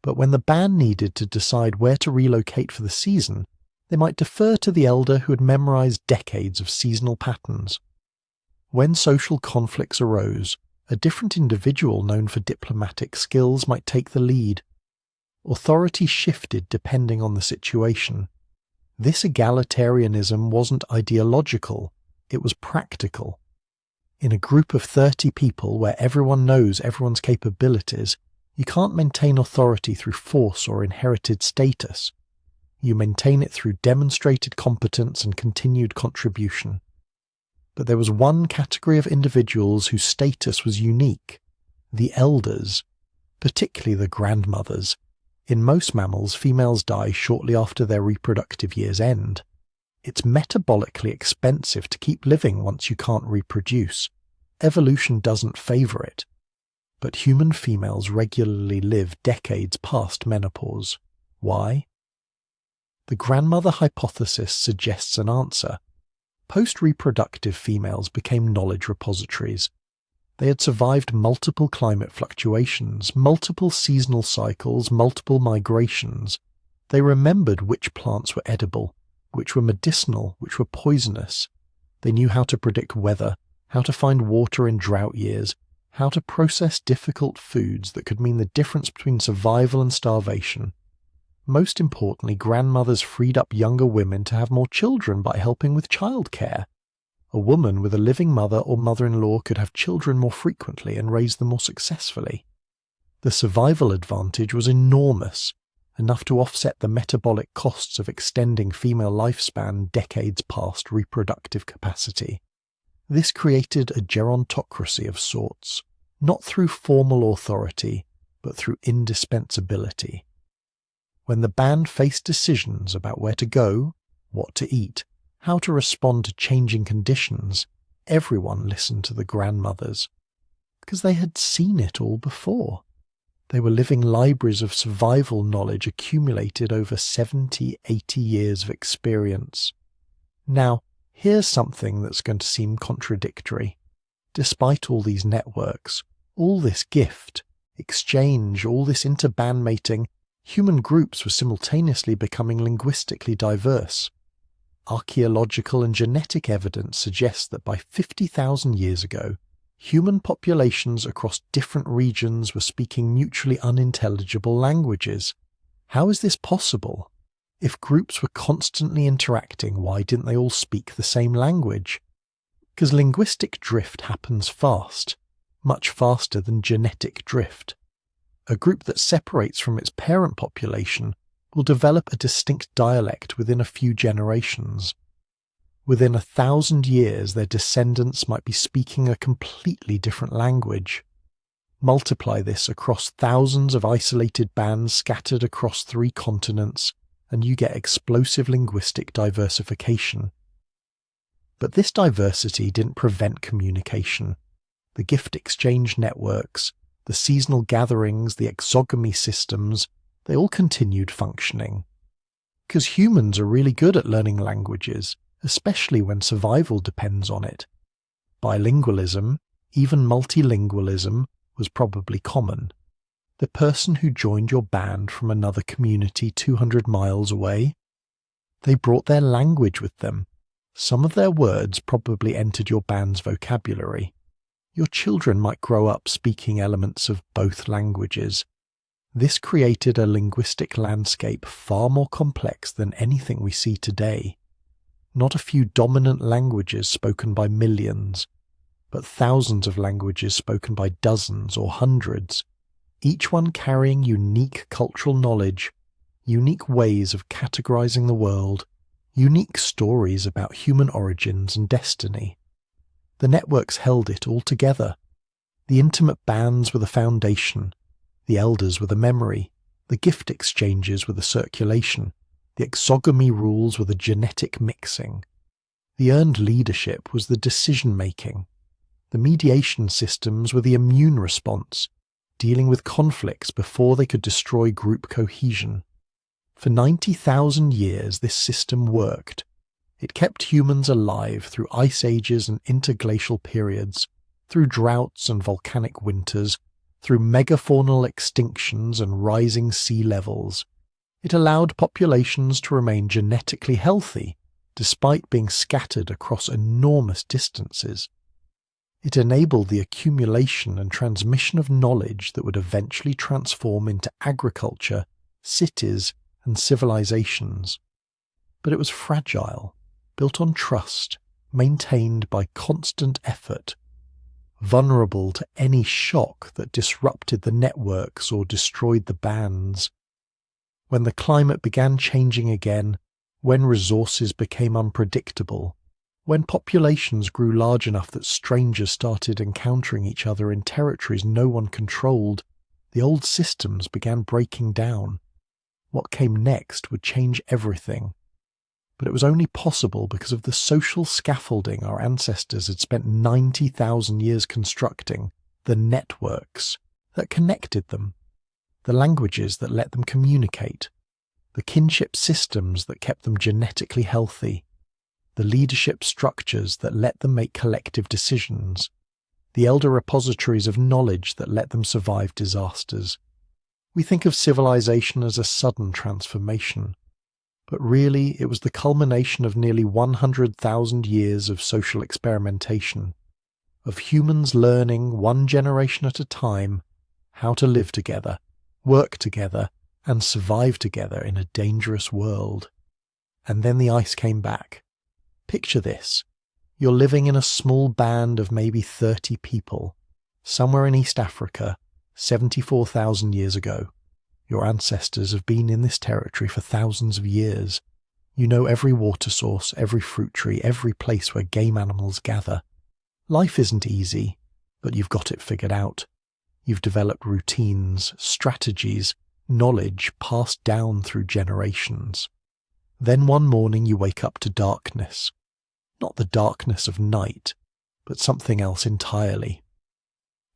but when the band needed to decide where to relocate for the season, they might defer to the elder who had memorized decades of seasonal patterns. When social conflicts arose, a different individual known for diplomatic skills might take the lead. Authority shifted depending on the situation. This egalitarianism wasn't ideological, it was practical. In a group of 30 people where everyone knows everyone's capabilities, you can't maintain authority through force or inherited status. You maintain it through demonstrated competence and continued contribution. But there was one category of individuals whose status was unique: the elders, particularly the grandmothers. In most mammals, females die shortly after their reproductive years end. It's metabolically expensive to keep living once you can't reproduce. Evolution doesn't favour it. But human females regularly live decades past menopause. Why? The grandmother hypothesis suggests an answer. Post-reproductive females became knowledge repositories. They had survived multiple climate fluctuations, multiple seasonal cycles, multiple migrations. They remembered which plants were edible, which were medicinal, which were poisonous. They knew how to predict weather, how to find water in drought years, how to process difficult foods that could mean the difference between survival and starvation. Most importantly, grandmothers freed up younger women to have more children by helping with childcare. A woman with a living mother or mother-in-law could have children more frequently and raise them more successfully. The survival advantage was enormous, enough to offset the metabolic costs of extending female lifespan decades past reproductive capacity. This created a gerontocracy of sorts, not through formal authority, but through indispensability. When the band faced decisions about where to go, what to eat, how to respond to changing conditions, everyone listened to the grandmothers, because they had seen it all before. They were living libraries of survival knowledge accumulated over 70, 80 years of experience. Now, here's something that's going to seem contradictory. Despite all these networks, all this gift, exchange, all this interband mating, human groups were simultaneously becoming linguistically diverse. Archaeological and genetic evidence suggests that by 50,000 years ago, human populations across different regions were speaking mutually unintelligible languages. How is this possible? If groups were constantly interacting, why didn't they all speak the same language? Because linguistic drift happens fast, much faster than genetic drift. A group that separates from its parent population will develop a distinct dialect within a few generations. Within 1,000 years, their descendants might be speaking a completely different language. Multiply this across thousands of isolated bands scattered across 3 continents, and you get explosive linguistic diversification. But this diversity didn't prevent communication. The gift exchange networks, the seasonal gatherings, the exogamy systems, they all continued functioning. Because humans are really good at learning languages, especially when survival depends on it. Bilingualism, even multilingualism, was probably common. The person who joined your band from another community 200 miles away, they brought their language with them. Some of their words probably entered your band's vocabulary. Your children might grow up speaking elements of both languages. This created a linguistic landscape far more complex than anything we see today. Not a few dominant languages spoken by millions, but thousands of languages spoken by dozens or hundreds, each one carrying unique cultural knowledge, unique ways of categorizing the world, unique stories about human origins and destiny. The networks held it all together. The intimate bands were the foundation, the elders were the memory, the gift exchanges were the circulation, the exogamy rules were the genetic mixing. The earned leadership was the decision-making. The mediation systems were the immune response, dealing with conflicts before they could destroy group cohesion. For 90,000 years this system worked. It kept humans alive through ice ages and interglacial periods, through droughts and volcanic winters, through megafaunal extinctions and rising sea levels. It allowed populations to remain genetically healthy, despite being scattered across enormous distances. It enabled the accumulation and transmission of knowledge that would eventually transform into agriculture, cities, and civilizations. But it was fragile, built on trust, maintained by constant effort, vulnerable to any shock that disrupted the networks or destroyed the bands. When the climate began changing again, when resources became unpredictable, when populations grew large enough that strangers started encountering each other in territories no one controlled, the old systems began breaking down. What came next would change everything. But it was only possible because of the social scaffolding our ancestors had spent 90,000 years constructing, the networks that connected them, the languages that let them communicate, the kinship systems that kept them genetically healthy, the leadership structures that let them make collective decisions, the elder repositories of knowledge that let them survive disasters. We think of civilization as a sudden transformation, but really it was the culmination of nearly 100,000 years of social experimentation, of humans learning one generation at a time how to live together, work together, and survive together in a dangerous world. And then the ice came back. Picture this. You're living in a small band of maybe 30 people, somewhere in East Africa, 74,000 years ago. Your ancestors have been in this territory for thousands of years. You know every water source, every fruit tree, every place where game animals gather. Life isn't easy, but you've got it figured out. You've developed routines, strategies, knowledge passed down through generations. Then one morning you wake up to darkness. Not the darkness of night, but something else entirely.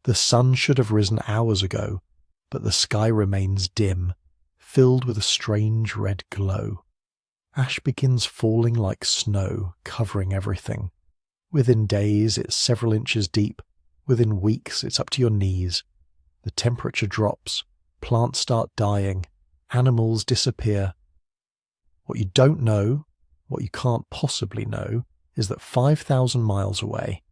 The sun should have risen hours ago, but the sky remains dim, filled with a strange red glow. Ash begins falling like snow, covering everything. Within days it's several inches deep, within weeks it's up to your knees. The temperature drops, plants start dying, animals disappear. What you don't know, what you can't possibly know, is that 5,000 miles away,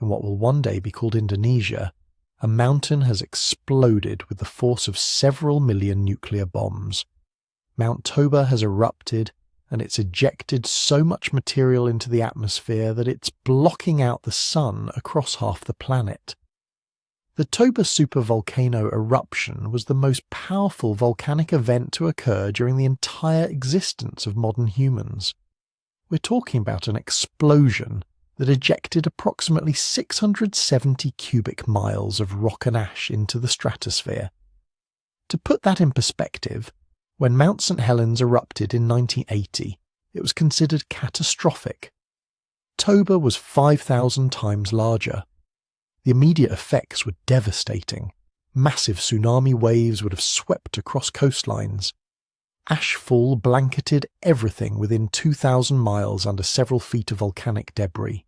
in what will one day be called Indonesia, a mountain has exploded with the force of several million nuclear bombs. Mount Toba has erupted, and it's ejected so much material into the atmosphere that it's blocking out the sun across half the planet. The Toba supervolcano eruption was the most powerful volcanic event to occur during the entire existence of modern humans. We're talking about an explosion that ejected approximately 670 cubic miles of rock and ash into the stratosphere. To put that in perspective, when Mount St. Helens erupted in 1980, it was considered catastrophic. Toba was 5,000 times larger. The immediate effects were devastating. Massive tsunami waves would have swept across coastlines. Ashfall blanketed everything within 2,000 miles under several feet of volcanic debris.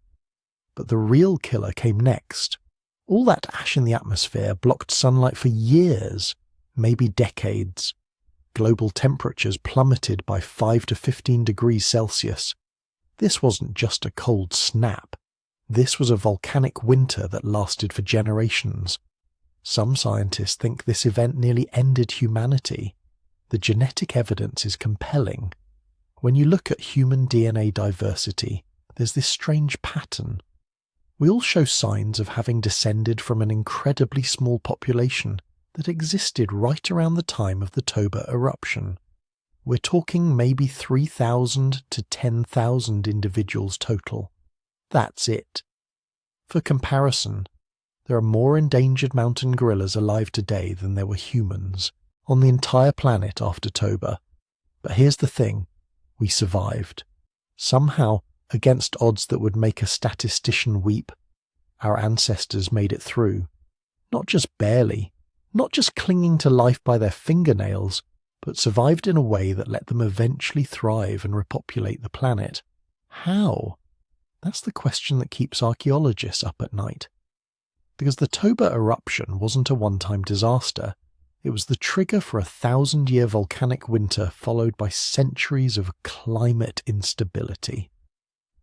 But the real killer came next. All that ash in the atmosphere blocked sunlight for years, maybe decades. Global temperatures plummeted by 5 to 15 degrees Celsius. This wasn't just a cold snap. This was a volcanic winter that lasted for generations. Some scientists think this event nearly ended humanity. The genetic evidence is compelling. When you look at human DNA diversity, there's this strange pattern. We all show signs of having descended from an incredibly small population that existed right around the time of the Toba eruption. we're talking maybe 3,000 to 10,000 individuals total. That's it. For comparison, there are more endangered mountain gorillas alive today than there were humans on the entire planet after Toba. But here's the thing, we survived. Somehow, against odds that would make a statistician weep, our ancestors made it through. Not just barely, not just clinging to life by their fingernails, but survived in a way that let them eventually thrive and repopulate the planet. How? That's the question that keeps archaeologists up at night. Because the Toba eruption wasn't a one-time disaster. It was the trigger for a 1,000-year volcanic winter followed by centuries of climate instability.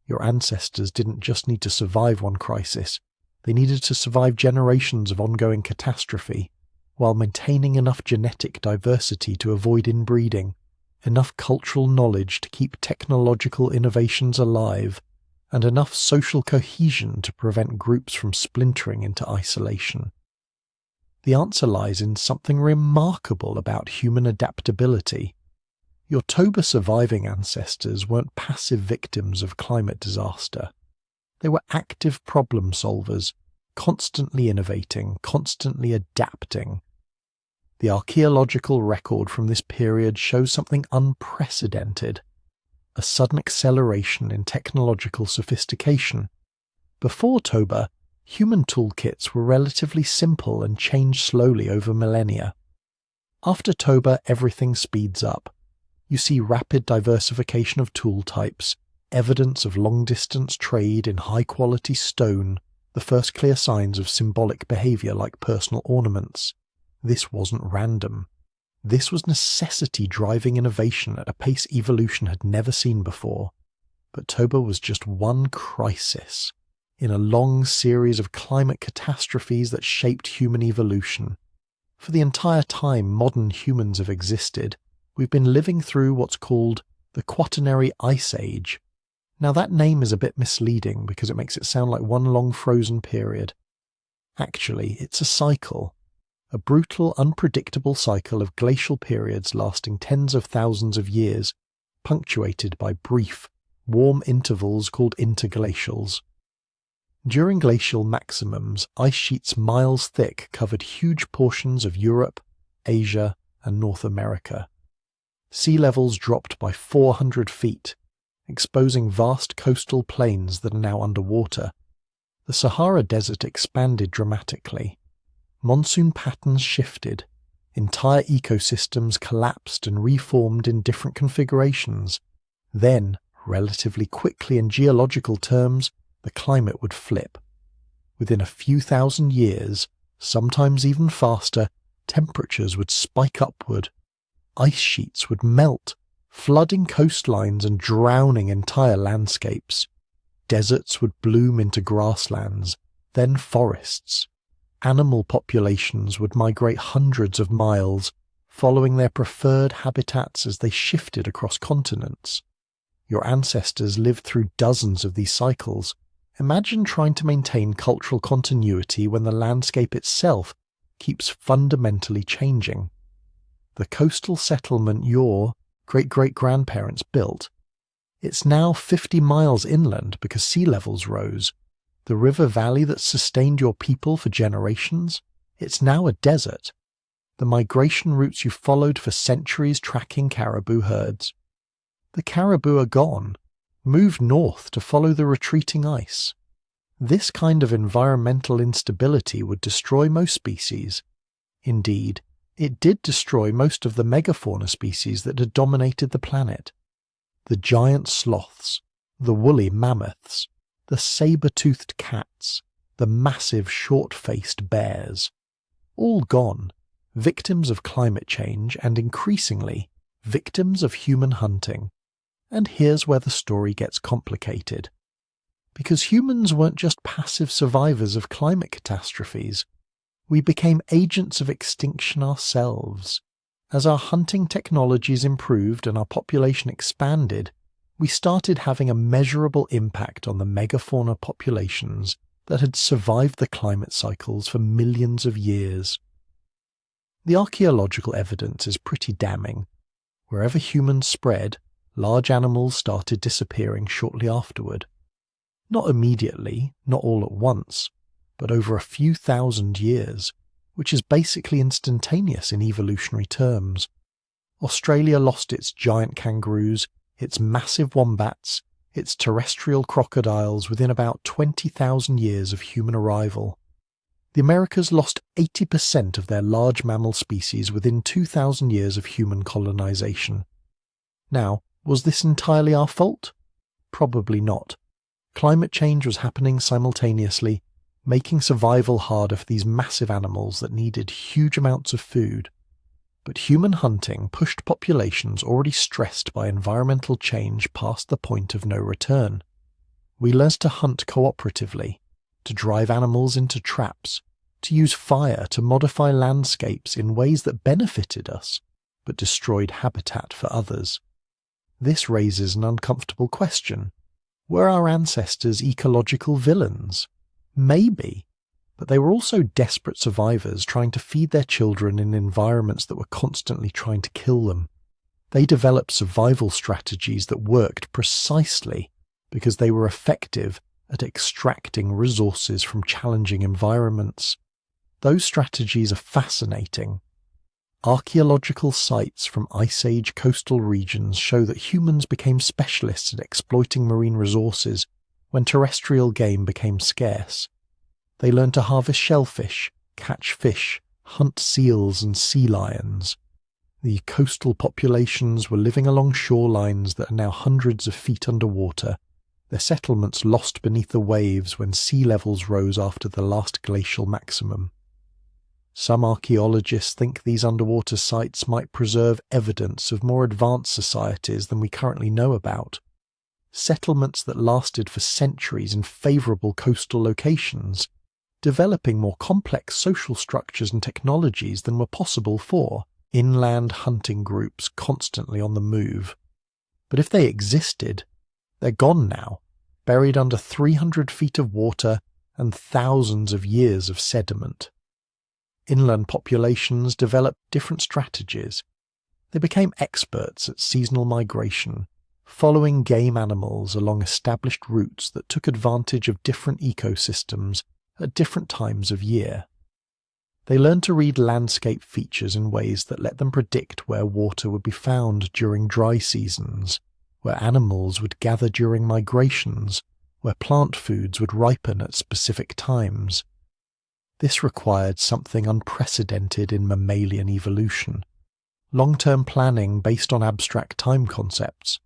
Your ancestors didn't just need to survive one crisis, they needed to survive generations of ongoing catastrophe, while maintaining enough genetic diversity to avoid inbreeding, enough cultural knowledge to keep technological innovations alive, and enough social cohesion to prevent groups from splintering into isolation. The answer lies in something remarkable about human adaptability. Your Toba surviving ancestors weren't passive victims of climate disaster. They were active problem solvers, constantly innovating, constantly adapting. The archaeological record from this period shows something unprecedented, a sudden acceleration in technological sophistication. Before Toba, human toolkits were relatively simple and changed slowly over millennia. After Toba, everything speeds up. You see rapid diversification of tool types, evidence of long-distance trade in high-quality stone, the first clear signs of symbolic behavior like personal ornaments. This wasn't random. This was necessity driving innovation at a pace evolution had never seen before. But Toba was just one crisis in a long series of climate catastrophes that shaped human evolution. For the entire time modern humans have existed, we've been living through what's called the Quaternary Ice Age. Now that name is a bit misleading because it makes it sound like one long frozen period. Actually, it's a cycle. A brutal, unpredictable cycle of glacial periods lasting tens of thousands of years, punctuated by brief, warm intervals called interglacials. During glacial maximums, ice sheets miles thick covered huge portions of Europe, Asia, and North America. Sea levels dropped by 400 feet, exposing vast coastal plains that are now underwater. The Sahara Desert expanded dramatically. Monsoon patterns shifted. Entire ecosystems collapsed and reformed in different configurations. Then, relatively quickly in geological terms, the climate would flip. Within a few thousand years, sometimes even faster, temperatures would spike upward. Ice sheets would melt, flooding coastlines and drowning entire landscapes. Deserts would bloom into grasslands, then forests. Animal populations would migrate hundreds of miles, following their preferred habitats as they shifted across continents. Your ancestors lived through dozens of these cycles. Imagine trying to maintain cultural continuity when the landscape itself keeps fundamentally changing. The coastal settlement your great-great-grandparents built, it's now 50 miles inland because sea levels rose. The river valley that sustained your people for generations, it's now a desert. The migration routes you followed for centuries tracking caribou herds. The caribou are gone, moved north to follow the retreating ice. This kind of environmental instability would destroy most species. Indeed, it did destroy most of the megafauna species that had dominated the planet. The giant sloths, the woolly mammoths, the saber-toothed cats, the massive short-faced bears. All gone, victims of climate change and increasingly, victims of human hunting. And here's where the story gets complicated. Because humans weren't just passive survivors of climate catastrophes. We became agents of extinction ourselves. As our hunting technologies improved and our population expanded, we started having a measurable impact on the megafauna populations that had survived the climate cycles for millions of years. The archaeological evidence is pretty damning. Wherever humans spread, large animals started disappearing shortly afterward. Not immediately, not all at once, but over a few thousand years, which is basically instantaneous in evolutionary terms. Australia lost its giant kangaroos, its massive wombats, its terrestrial crocodiles within about 20,000 years of human arrival. The Americas lost 80% of their large mammal species within 2,000 years of human colonization. Now, was this entirely our fault? Probably not. Climate change was happening simultaneously, making survival harder for these massive animals that needed huge amounts of food. But human hunting pushed populations already stressed by environmental change past the point of no return. We learned to hunt cooperatively, to drive animals into traps, to use fire to modify landscapes in ways that benefited us, but destroyed habitat for others. This raises an uncomfortable question. Were our ancestors ecological villains? Maybe, but they were also desperate survivors trying to feed their children in environments that were constantly trying to kill them. They developed survival strategies that worked precisely because they were effective at extracting resources from challenging environments. Those strategies are fascinating. Archaeological sites from Ice Age coastal regions show that humans became specialists at exploiting marine resources when terrestrial game became scarce. They learned to harvest shellfish, catch fish, hunt seals and sea lions. The coastal populations were living along shorelines that are now hundreds of feet underwater, their settlements lost beneath the waves when sea levels rose after the last glacial maximum. Some archaeologists think these underwater sites might preserve evidence of more advanced societies than we currently know about. Settlements that lasted for centuries in favourable coastal locations, developing more complex social structures and technologies than were possible for inland hunting groups constantly on the move. But if they existed, they're gone now, buried under 300 feet of water and thousands of years of sediment. Inland populations developed different strategies. They became experts at seasonal migration, following game animals along established routes that took advantage of different ecosystems at different times of year. They learned to read landscape features in ways that let them predict where water would be found during dry seasons, where animals would gather during migrations, where plant foods would ripen at specific times. This required something unprecedented in mammalian evolution, long-term planning based on abstract time concepts.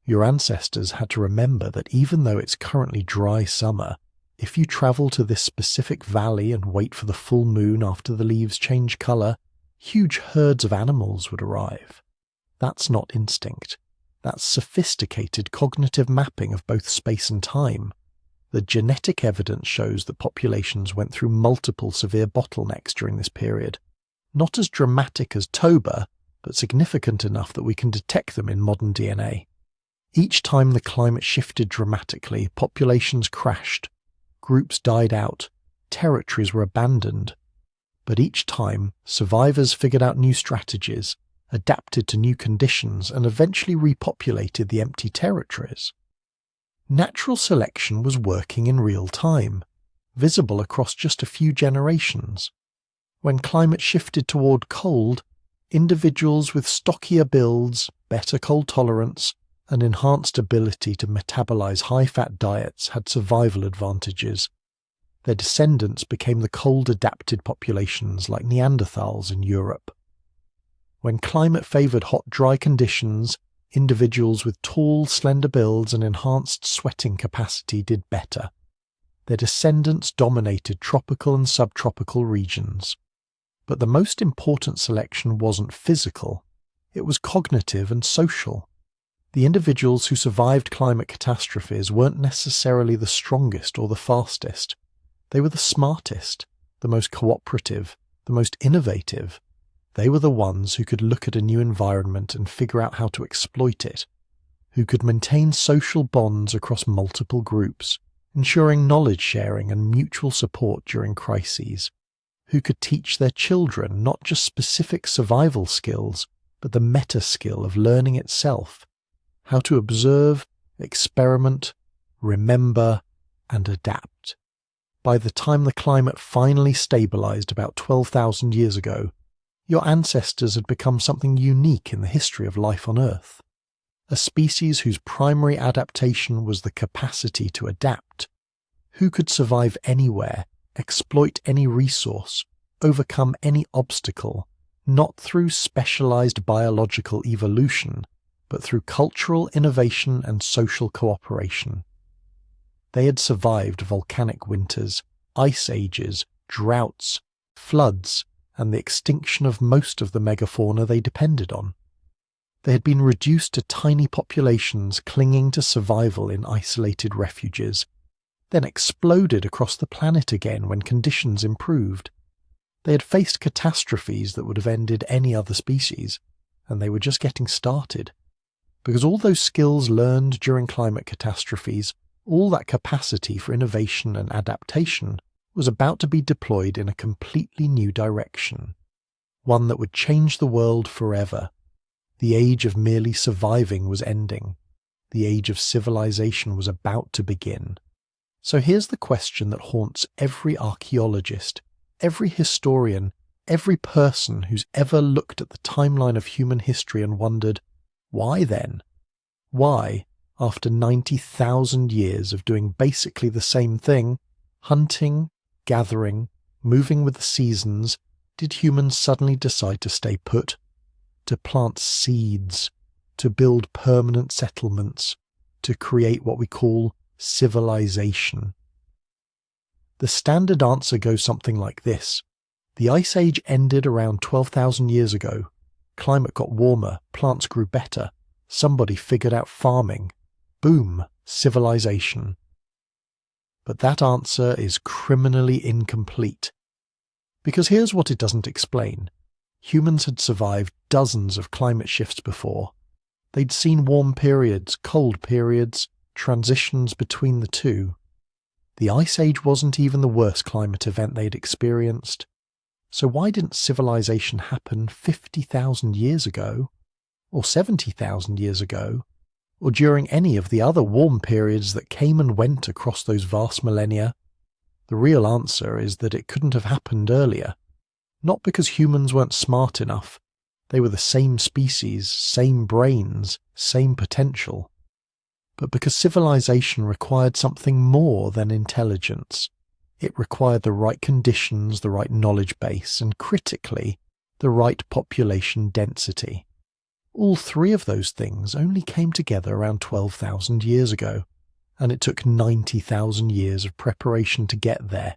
Your ancestors had to remember that even though it's currently dry summer, if you travel to this specific valley and wait for the full moon after the leaves change colour, huge herds of animals would arrive. That's not instinct. That's sophisticated cognitive mapping of both space and time. The genetic evidence shows that populations went through multiple severe bottlenecks during this period. Not as dramatic as Toba, but significant enough that we can detect them in modern DNA. Each time the climate shifted dramatically, populations crashed, groups died out, territories were abandoned. But each time, survivors figured out new strategies, adapted to new conditions, and eventually repopulated the empty territories. Natural selection was working in real time, visible across just a few generations. When climate shifted toward cold, individuals with stockier builds, better cold tolerance, and enhanced ability to metabolize high-fat diets had survival advantages. Their descendants became the cold-adapted populations like Neanderthals in Europe. When climate favored hot, dry conditions, individuals with tall, slender builds and enhanced sweating capacity did better. Their descendants dominated tropical and subtropical regions. But the most important selection wasn't physical, it was cognitive and social. The individuals who survived climate catastrophes weren't necessarily the strongest or the fastest. They were the smartest, the most cooperative, the most innovative. They were the ones who could look at a new environment and figure out how to exploit it, who could maintain social bonds across multiple groups, ensuring knowledge sharing and mutual support during crises, who could teach their children not just specific survival skills, but the meta skill of learning itself, how to observe, experiment, remember, and adapt. By the time the climate finally stabilized about 12,000 years ago, your ancestors had become something unique in the history of life on Earth. A species whose primary adaptation was the capacity to adapt, who could survive anywhere, exploit any resource, overcome any obstacle, not through specialized biological evolution, but through cultural innovation and social cooperation. They had survived volcanic winters, ice ages, droughts, floods, and the extinction of most of the megafauna they depended on. They had been reduced to tiny populations clinging to survival in isolated refuges, then exploded across the planet again when conditions improved. They had faced catastrophes that would have ended any other species, and they were just getting started. Because all those skills learned during climate catastrophes, all that capacity for innovation and adaptation, was about to be deployed in a completely new direction, one that would change the world forever. The age of merely surviving was ending. The age of civilization was about to begin. So here's the question that haunts every archaeologist, every historian, every person who's ever looked at the timeline of human history and wondered, why then? Why, after 90,000 years of doing basically the same thing, hunting, gathering, moving with the seasons, did humans suddenly decide to stay put? To plant seeds, to build permanent settlements, to create what we call civilization? The standard answer goes something like this. The Ice Age ended around 12,000 years ago. Climate got warmer, plants grew better, somebody figured out farming. Boom, civilization. But that answer is criminally incomplete. Because here's what it doesn't explain. Humans had survived dozens of climate shifts before. They'd seen warm periods, cold periods, transitions between the two. The Ice Age wasn't even the worst climate event they'd experienced. So why didn't civilization happen 50,000 years ago? Or 70,000 years ago? Or during any of the other warm periods that came and went across those vast millennia? The real answer is that it couldn't have happened earlier. Not because humans weren't smart enough. They were the same species, same brains, same potential. But because civilization required something more than intelligence. It required the right conditions, the right knowledge base, and critically, the right population density. All three of those things only came together around 12,000 years ago, and it took 90,000 years of preparation to get there.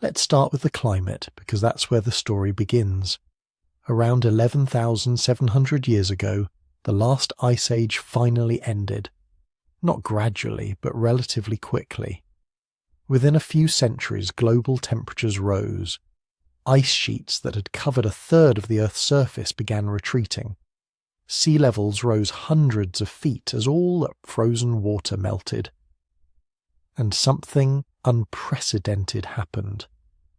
Let's start with the climate, because that's where the story begins. Around 11,700 years ago, the last ice age finally ended. Not gradually, but relatively quickly. Within a few centuries, global temperatures rose. Ice sheets that had covered a third of the Earth's surface began retreating. Sea levels rose hundreds of feet as all that frozen water melted. And something unprecedented happened.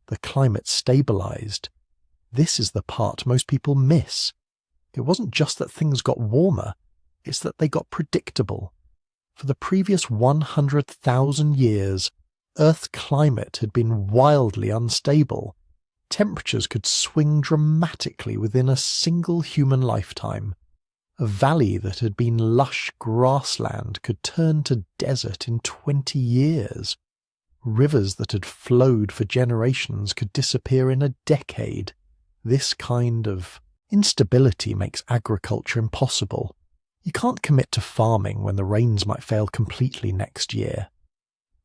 The climate stabilized. This is the part most people miss. It wasn't just that things got warmer, it's that they got predictable. For the previous 100,000 years, Earth's climate had been wildly unstable. Temperatures could swing dramatically within a single human lifetime. A valley that had been lush grassland could turn to desert in 20 years. Rivers that had flowed for generations could disappear in a decade. This kind of instability makes agriculture impossible. You can't commit to farming when the rains might fail completely next year.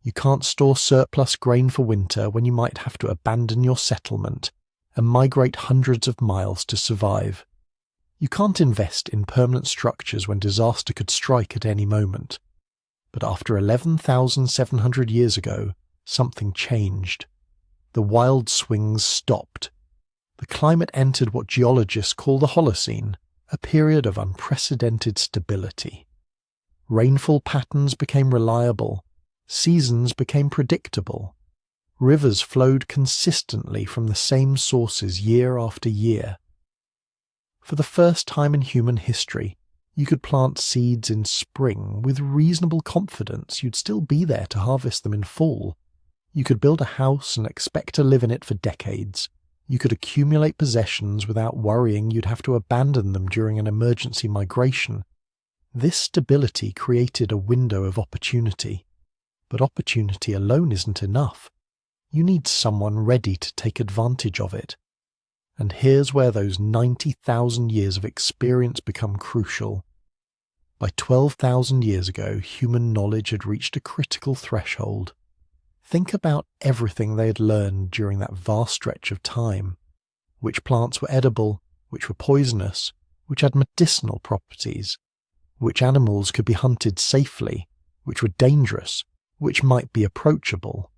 You can't store surplus grain for winter when you might have to abandon your settlement and migrate hundreds of miles to survive. You can't invest in permanent structures when disaster could strike at any moment. But after 11,700 years ago, something changed. The wild swings stopped. The climate entered what geologists call the Holocene, a period of unprecedented stability. Rainfall patterns became reliable. Seasons became predictable. Rivers flowed consistently from the same sources year after year. For the first time in human history, you could plant seeds in spring with reasonable confidence you'd still be there to harvest them in fall. You could build a house and expect to live in it for decades. You could accumulate possessions without worrying you'd have to abandon them during an emergency migration. This stability created a window of opportunity. But opportunity alone isn't enough. You need someone ready to take advantage of it. And here's where those 90,000 years of experience become crucial. By 12,000 years ago, human knowledge had reached a critical threshold. Think about everything they had learned during that vast stretch of time. Which plants were edible, which were poisonous, which had medicinal properties, which animals could be hunted safely, which were dangerous, which might be approachable.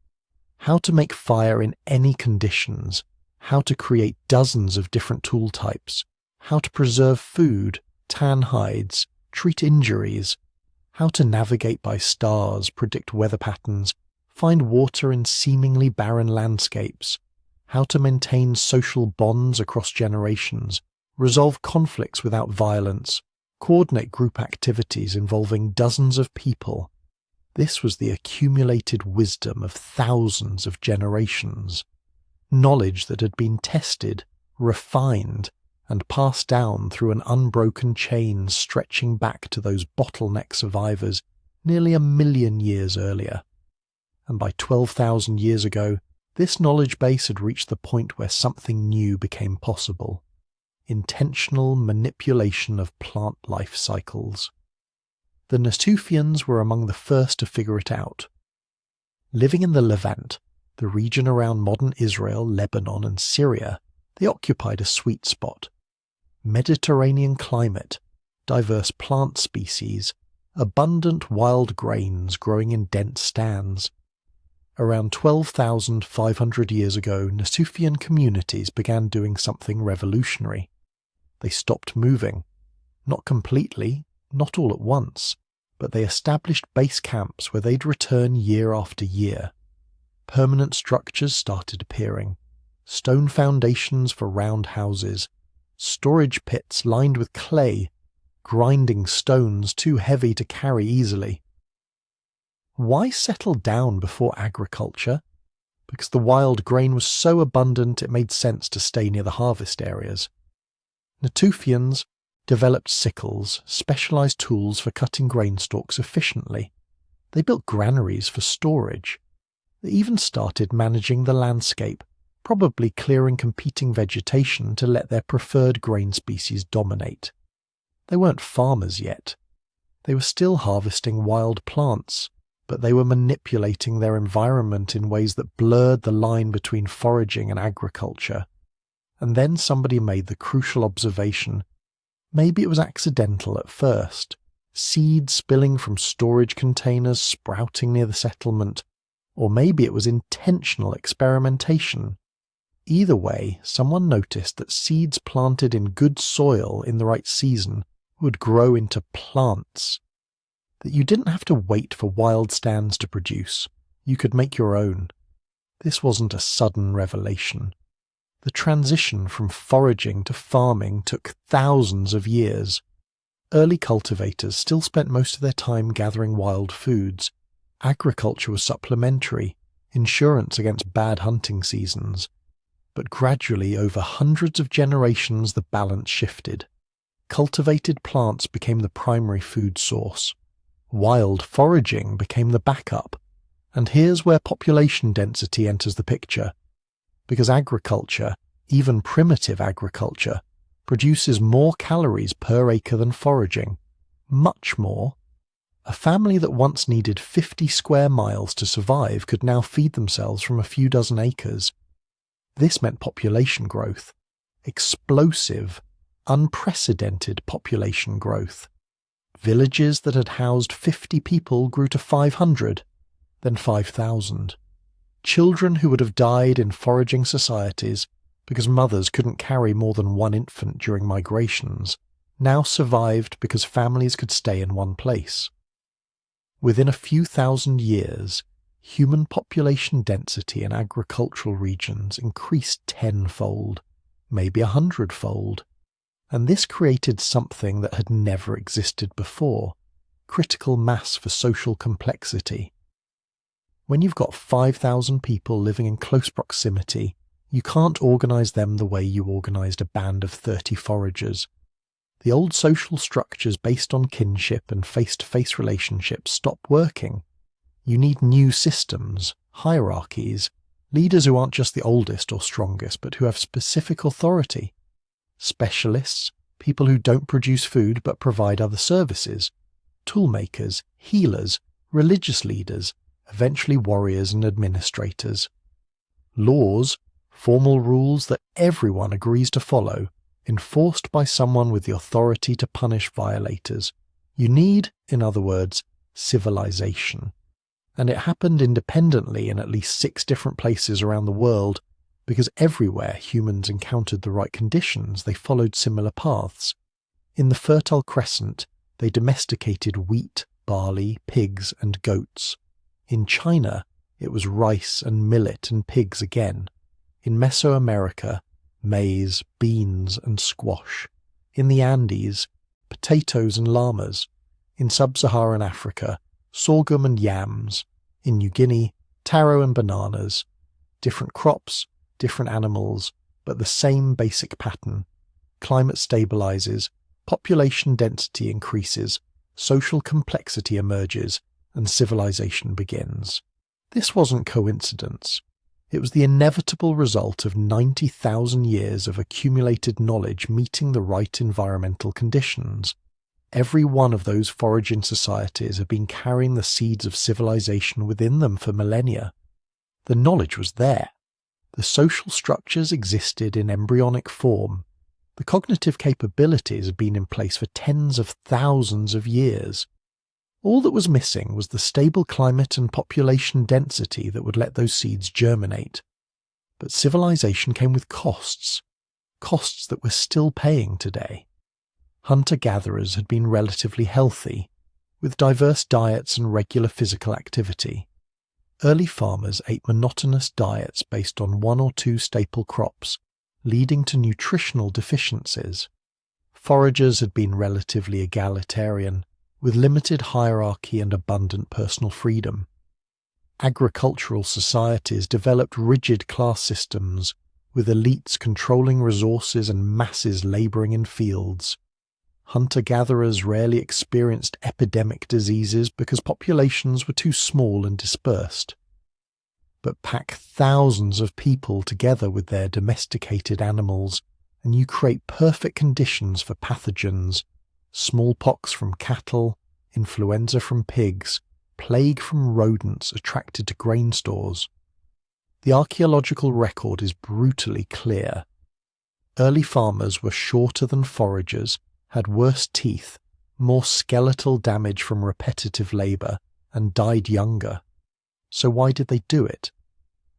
How to make fire in any conditions, how to create dozens of different tool types, how to preserve food, tan hides, treat injuries, how to navigate by stars, predict weather patterns, find water in seemingly barren landscapes, how to maintain social bonds across generations, resolve conflicts without violence, coordinate group activities involving dozens of people. This was the accumulated wisdom of thousands of generations. Knowledge that had been tested, refined, and passed down through an unbroken chain stretching back to those bottleneck survivors nearly 1,000,000 years earlier. And by 12,000 years ago, this knowledge base had reached the point where something new became possible: intentional manipulation of plant life cycles. The Natufians were among the first to figure it out. Living in the Levant, the region around modern Israel, Lebanon, and Syria, they occupied a sweet spot. Mediterranean climate, diverse plant species, abundant wild grains growing in dense stands. Around 12,500 years ago, Natufian communities began doing something revolutionary. They stopped moving. Not completely, not all at once, but they established base camps where they'd return year after year. Permanent structures started appearing. Stone foundations for round houses, storage pits lined with clay, grinding stones too heavy to carry easily. Why settle down before agriculture? Because the wild grain was so abundant it made sense to stay near the harvest areas. Natufians developed sickles, specialized tools for cutting grain stalks efficiently. They built granaries for storage. They even started managing the landscape, probably clearing competing vegetation to let their preferred grain species dominate. They weren't farmers yet. They were still harvesting wild plants, but they were manipulating their environment in ways that blurred the line between foraging and agriculture. And then somebody made the crucial observation. Maybe it was accidental at first, seeds spilling from storage containers sprouting near the settlement, or maybe it was intentional experimentation. Either way, someone noticed that seeds planted in good soil in the right season would grow into plants. That you didn't have to wait for wild stands to produce. You could make your own. This wasn't a sudden revelation. The transition from foraging to farming took thousands of years. Early cultivators still spent most of their time gathering wild foods. Agriculture was supplementary, insurance against bad hunting seasons. But gradually, over hundreds of generations, the balance shifted. Cultivated plants became the primary food source. Wild foraging became the backup. And here's where population density enters the picture. Because agriculture, even primitive agriculture, produces more calories per acre than foraging. Much more. A family that once needed 50 square miles to survive could now feed themselves from a few dozen acres. This meant population growth. Explosive, unprecedented population growth. Villages that had housed 50 people grew to 500, then 5,000. Children who would have died in foraging societies because mothers couldn't carry more than one infant during migrations now survived because families could stay in one place. Within a few thousand years, human population density in agricultural regions increased tenfold, maybe 100-fold. And this created something that had never existed before: critical mass for social complexity. When you've got 5,000 people living in close proximity, you can't organise them the way you organised a band of 30 foragers. The old social structures based on kinship and face-to-face relationships stop working. You need new systems, hierarchies, leaders who aren't just the oldest or strongest, but who have specific authority. Specialists, people who don't produce food but provide other services. Toolmakers, healers, religious leaders, eventually warriors and administrators. Laws, formal rules that everyone agrees to follow, enforced by someone with the authority to punish violators. You need, in other words, civilization. And it happened independently in at least 6 different places around the world, because everywhere humans encountered the right conditions, they followed similar paths. In the Fertile Crescent, they domesticated wheat, barley, pigs, and goats. In China, it was rice and millet and pigs again. In Mesoamerica, maize, beans, and squash. In the Andes, potatoes and llamas. In sub-Saharan Africa, sorghum and yams. In New Guinea, taro and bananas. Different crops, different animals, but the same basic pattern. Climate stabilizes, population density increases, social complexity emerges, and civilization begins. This wasn't coincidence. It was the inevitable result of 90,000 years of accumulated knowledge meeting the right environmental conditions. Every one of those foraging societies had been carrying the seeds of civilization within them for millennia. The knowledge was there. The social structures existed in embryonic form. The cognitive capabilities had been in place for tens of thousands of years. All that was missing was the stable climate and population density that would let those seeds germinate. But civilization came with costs that we're still paying today. Hunter-gatherers had been relatively healthy, with diverse diets and regular physical activity. Early farmers ate monotonous diets based on 1 or 2 staple crops, leading to nutritional deficiencies. Foragers had been relatively egalitarian, with limited hierarchy and abundant personal freedom. Agricultural societies developed rigid class systems, with elites controlling resources and masses labouring in fields. Hunter-gatherers rarely experienced epidemic diseases because populations were too small and dispersed. But pack thousands of people together with their domesticated animals, and you create perfect conditions for pathogens: smallpox from cattle, influenza from pigs, plague from rodents attracted to grain stores. The archaeological record is brutally clear. Early farmers were shorter than foragers, had worse teeth, more skeletal damage from repetitive labour, and died younger. So why did they do it?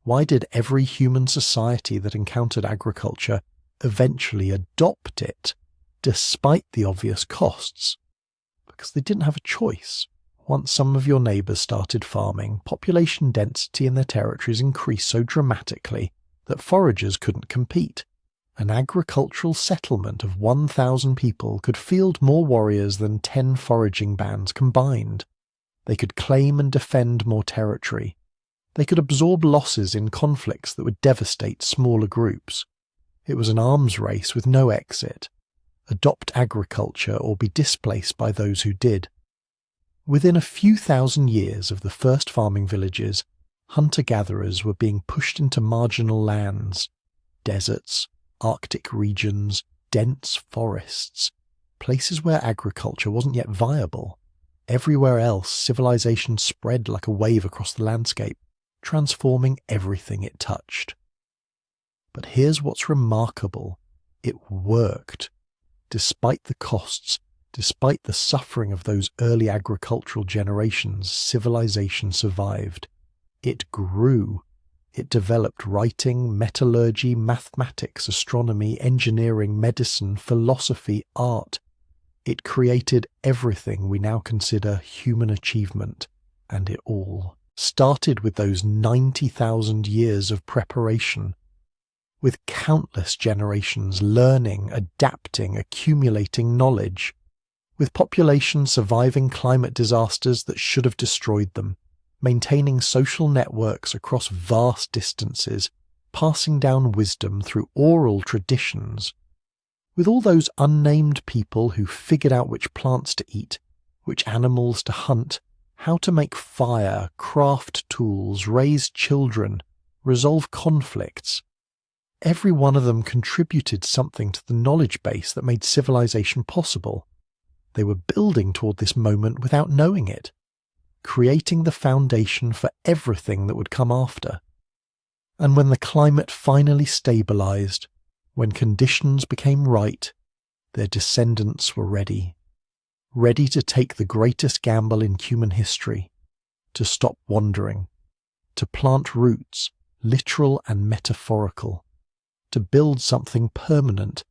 Why did every human society that encountered agriculture eventually adopt it, despite the obvious costs? Because they didn't have a choice. Once some of your neighbours started farming, population density in their territories increased so dramatically that foragers couldn't compete. An agricultural settlement of 1,000 people could field more warriors than 10 foraging bands combined. They could claim and defend more territory. They could absorb losses in conflicts that would devastate smaller groups. It was an arms race with no exit. Adopt agriculture or be displaced by those who did. Within a few thousand years of the first farming villages, hunter-gatherers were being pushed into marginal lands, deserts, Arctic regions, dense forests, places where agriculture wasn't yet viable. Everywhere else, civilization spread like a wave across the landscape, transforming everything it touched. But here's what's remarkable. It worked. Despite the costs, despite the suffering of those early agricultural generations, civilization survived. It grew. It developed writing, metallurgy, mathematics, astronomy, engineering, medicine, philosophy, art. It created everything we now consider human achievement, and it all started with those 90,000 years of preparation. with countless generations learning, adapting, accumulating knowledge, with populations surviving climate disasters that should have destroyed them, maintaining social networks across vast distances, passing down wisdom through oral traditions, with all those unnamed people who figured out which plants to eat, which animals to hunt, how to make fire, craft tools, raise children, resolve conflicts. Every one of them contributed something to the knowledge base that made civilization possible. They were building toward this moment without knowing it, creating the foundation for everything that would come after. And when the climate finally stabilized, when conditions became right, their descendants were ready to take the greatest gamble in human history, to stop wandering, to plant roots, literal and metaphorical, to build something permanent.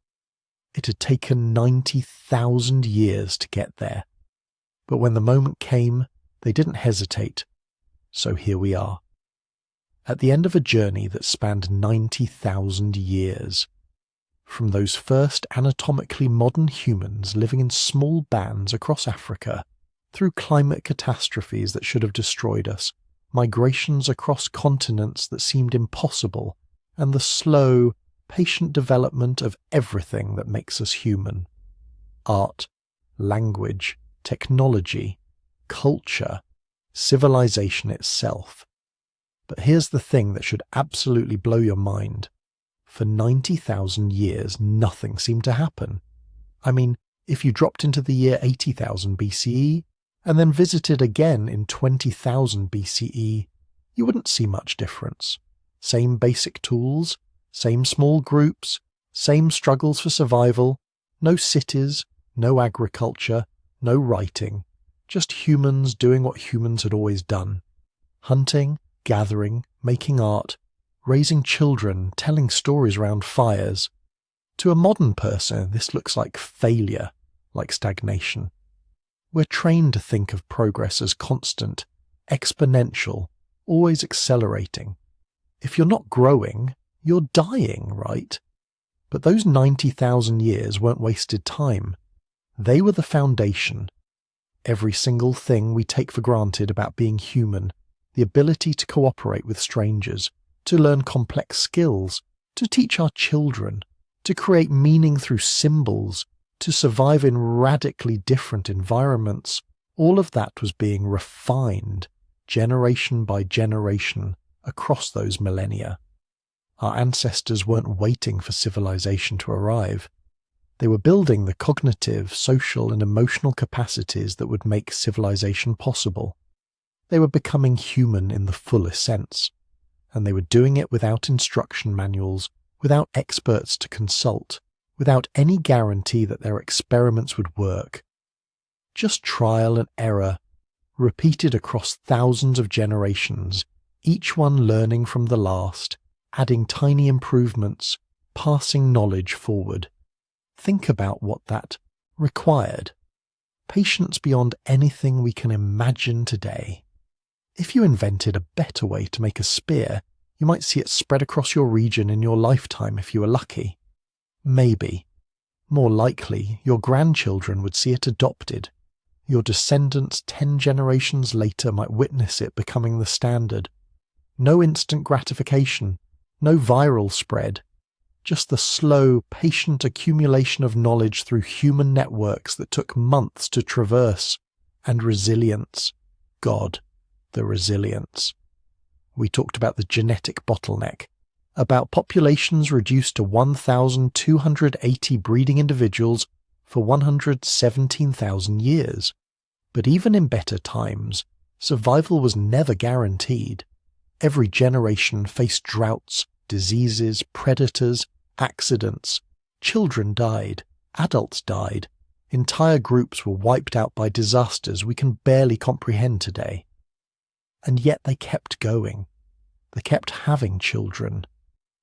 It had taken 90,000 years to get there, but when the moment came, they didn't hesitate, so here we are. At the end of a journey that spanned 90,000 years, from those first anatomically modern humans living in small bands across Africa, through climate catastrophes that should have destroyed us, migrations across continents that seemed impossible, and the slow, patient development of everything that makes us human. Art, language, technology, culture, civilization itself. But here's the thing that should absolutely blow your mind. For 90,000 years, nothing seemed to happen. I mean, if you dropped into the year 80,000 BCE, and then visited again in 20,000 BCE, you wouldn't see much difference. Same basic tools, same small groups, same struggles for survival, no cities, no agriculture, no writing, just humans doing what humans had always done. Hunting, gathering, making art, raising children, telling stories around fires. To a modern person, this looks like failure, like stagnation. We're trained to think of progress as constant, exponential, always accelerating. If you're not growing, you're dying, right? But those 90,000 years weren't wasted time. They were the foundation. Every single thing we take for granted about being human, the ability to cooperate with strangers, to learn complex skills, to teach our children, to create meaning through symbols, to survive in radically different environments, all of that was being refined, generation by generation, across those millennia. Our ancestors weren't waiting for civilization to arrive. They were building the cognitive, social, and emotional capacities that would make civilization possible. They were becoming human in the fullest sense, and they were doing it without instruction manuals, without experts to consult, without any guarantee that their experiments would work. Just trial and error, repeated across thousands of generations, each one learning from the last, adding tiny improvements, passing knowledge forward. Think about what that required. Patience beyond anything we can imagine today. If you invented a better way to make a spear, you might see it spread across your region in your lifetime if you were lucky. Maybe. More likely, your grandchildren would see it adopted. Your descendants 10 generations later might witness it becoming the standard. No instant gratification, no viral spread, just the slow, patient accumulation of knowledge through human networks that took months to traverse, and resilience. God, the resilience. We talked about the genetic bottleneck, about populations reduced to 1,280 breeding individuals for 117,000 years. But even in better times, survival was never guaranteed. Every generation faced droughts, diseases, predators, accidents. Children died, adults died. Entire groups were wiped out by disasters we can barely comprehend today. And yet they kept going. They kept having children,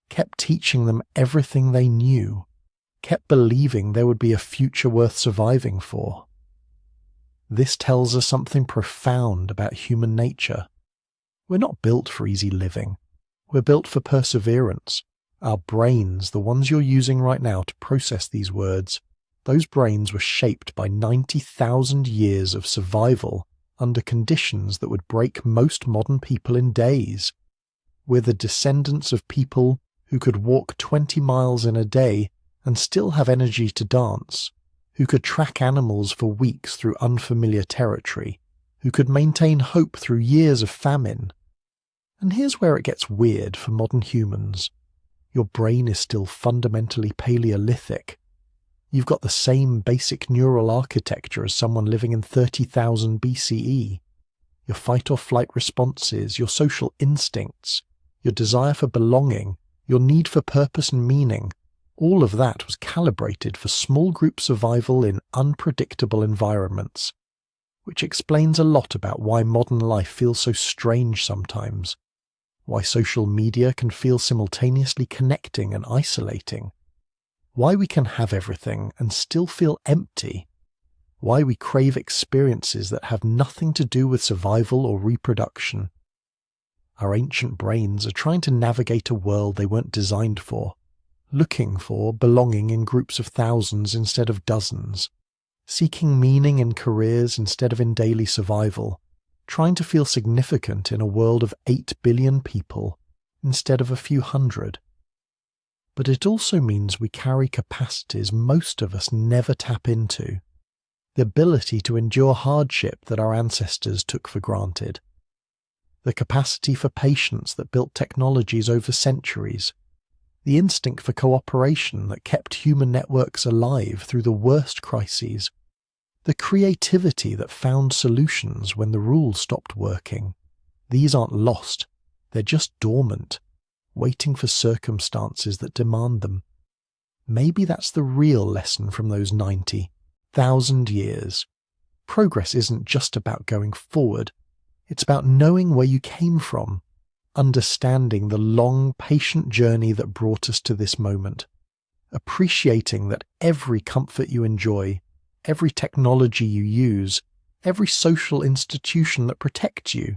kept teaching them everything they knew, kept believing there would be a future worth surviving for. This tells us something profound about human nature. We're not built for easy living. We're built for perseverance, Our brains, the ones you're using right now to process these words, those brains were shaped by 90,000 years of survival under conditions that would break most modern people in days. We're the descendants of people who could walk 20 miles in a day and still have energy to dance, who could track animals for weeks through unfamiliar territory, who could maintain hope through years of famine. And here's where it gets weird for modern humans. Your brain is still fundamentally Paleolithic. You've got the same basic neural architecture as someone living in 30,000 BCE. Your fight or flight responses, your social instincts, your desire for belonging, your need for purpose and meaning, all of that was calibrated for small group survival in unpredictable environments, which explains a lot about why modern life feels so strange sometimes, why social media can feel simultaneously connecting and isolating, why we can have everything and still feel empty, why we crave experiences that have nothing to do with survival or reproduction. Our ancient brains are trying to navigate a world they weren't designed for, looking for belonging in groups of thousands instead of dozens, seeking meaning in careers instead of in daily survival, trying to feel significant in a world of 8 billion people instead of a few hundred. But it also means we carry capacities most of us never tap into, the ability to endure hardship that our ancestors took for granted, the capacity for patience that built technologies over centuries, the instinct for cooperation that kept human networks alive through the worst crises, the creativity that found solutions when the rules stopped working. These aren't lost, they're just dormant, waiting for circumstances that demand them. Maybe that's the real lesson from those 90,000 years. Progress isn't just about going forward, it's about knowing where you came from, understanding the long, patient journey that brought us to this moment, appreciating that every comfort you enjoy, every technology you use, every social institution that protects you,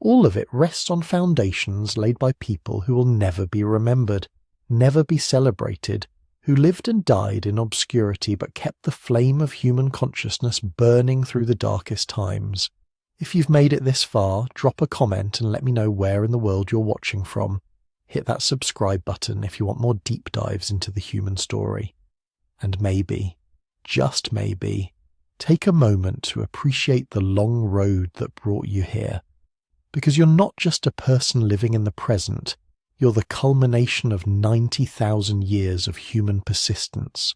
all of it rests on foundations laid by people who will never be remembered, never be celebrated, who lived and died in obscurity but kept the flame of human consciousness burning through the darkest times. If you've made it this far, drop a comment and let me know where in the world you're watching from. Hit that subscribe button if you want more deep dives into the human story. And maybe, just maybe, take a moment to appreciate the long road that brought you here. Because you're not just a person living in the present, you're the culmination of 90,000 years of human persistence,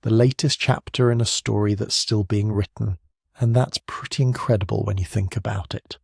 the latest chapter in a story that's still being written, and that's pretty incredible when you think about it.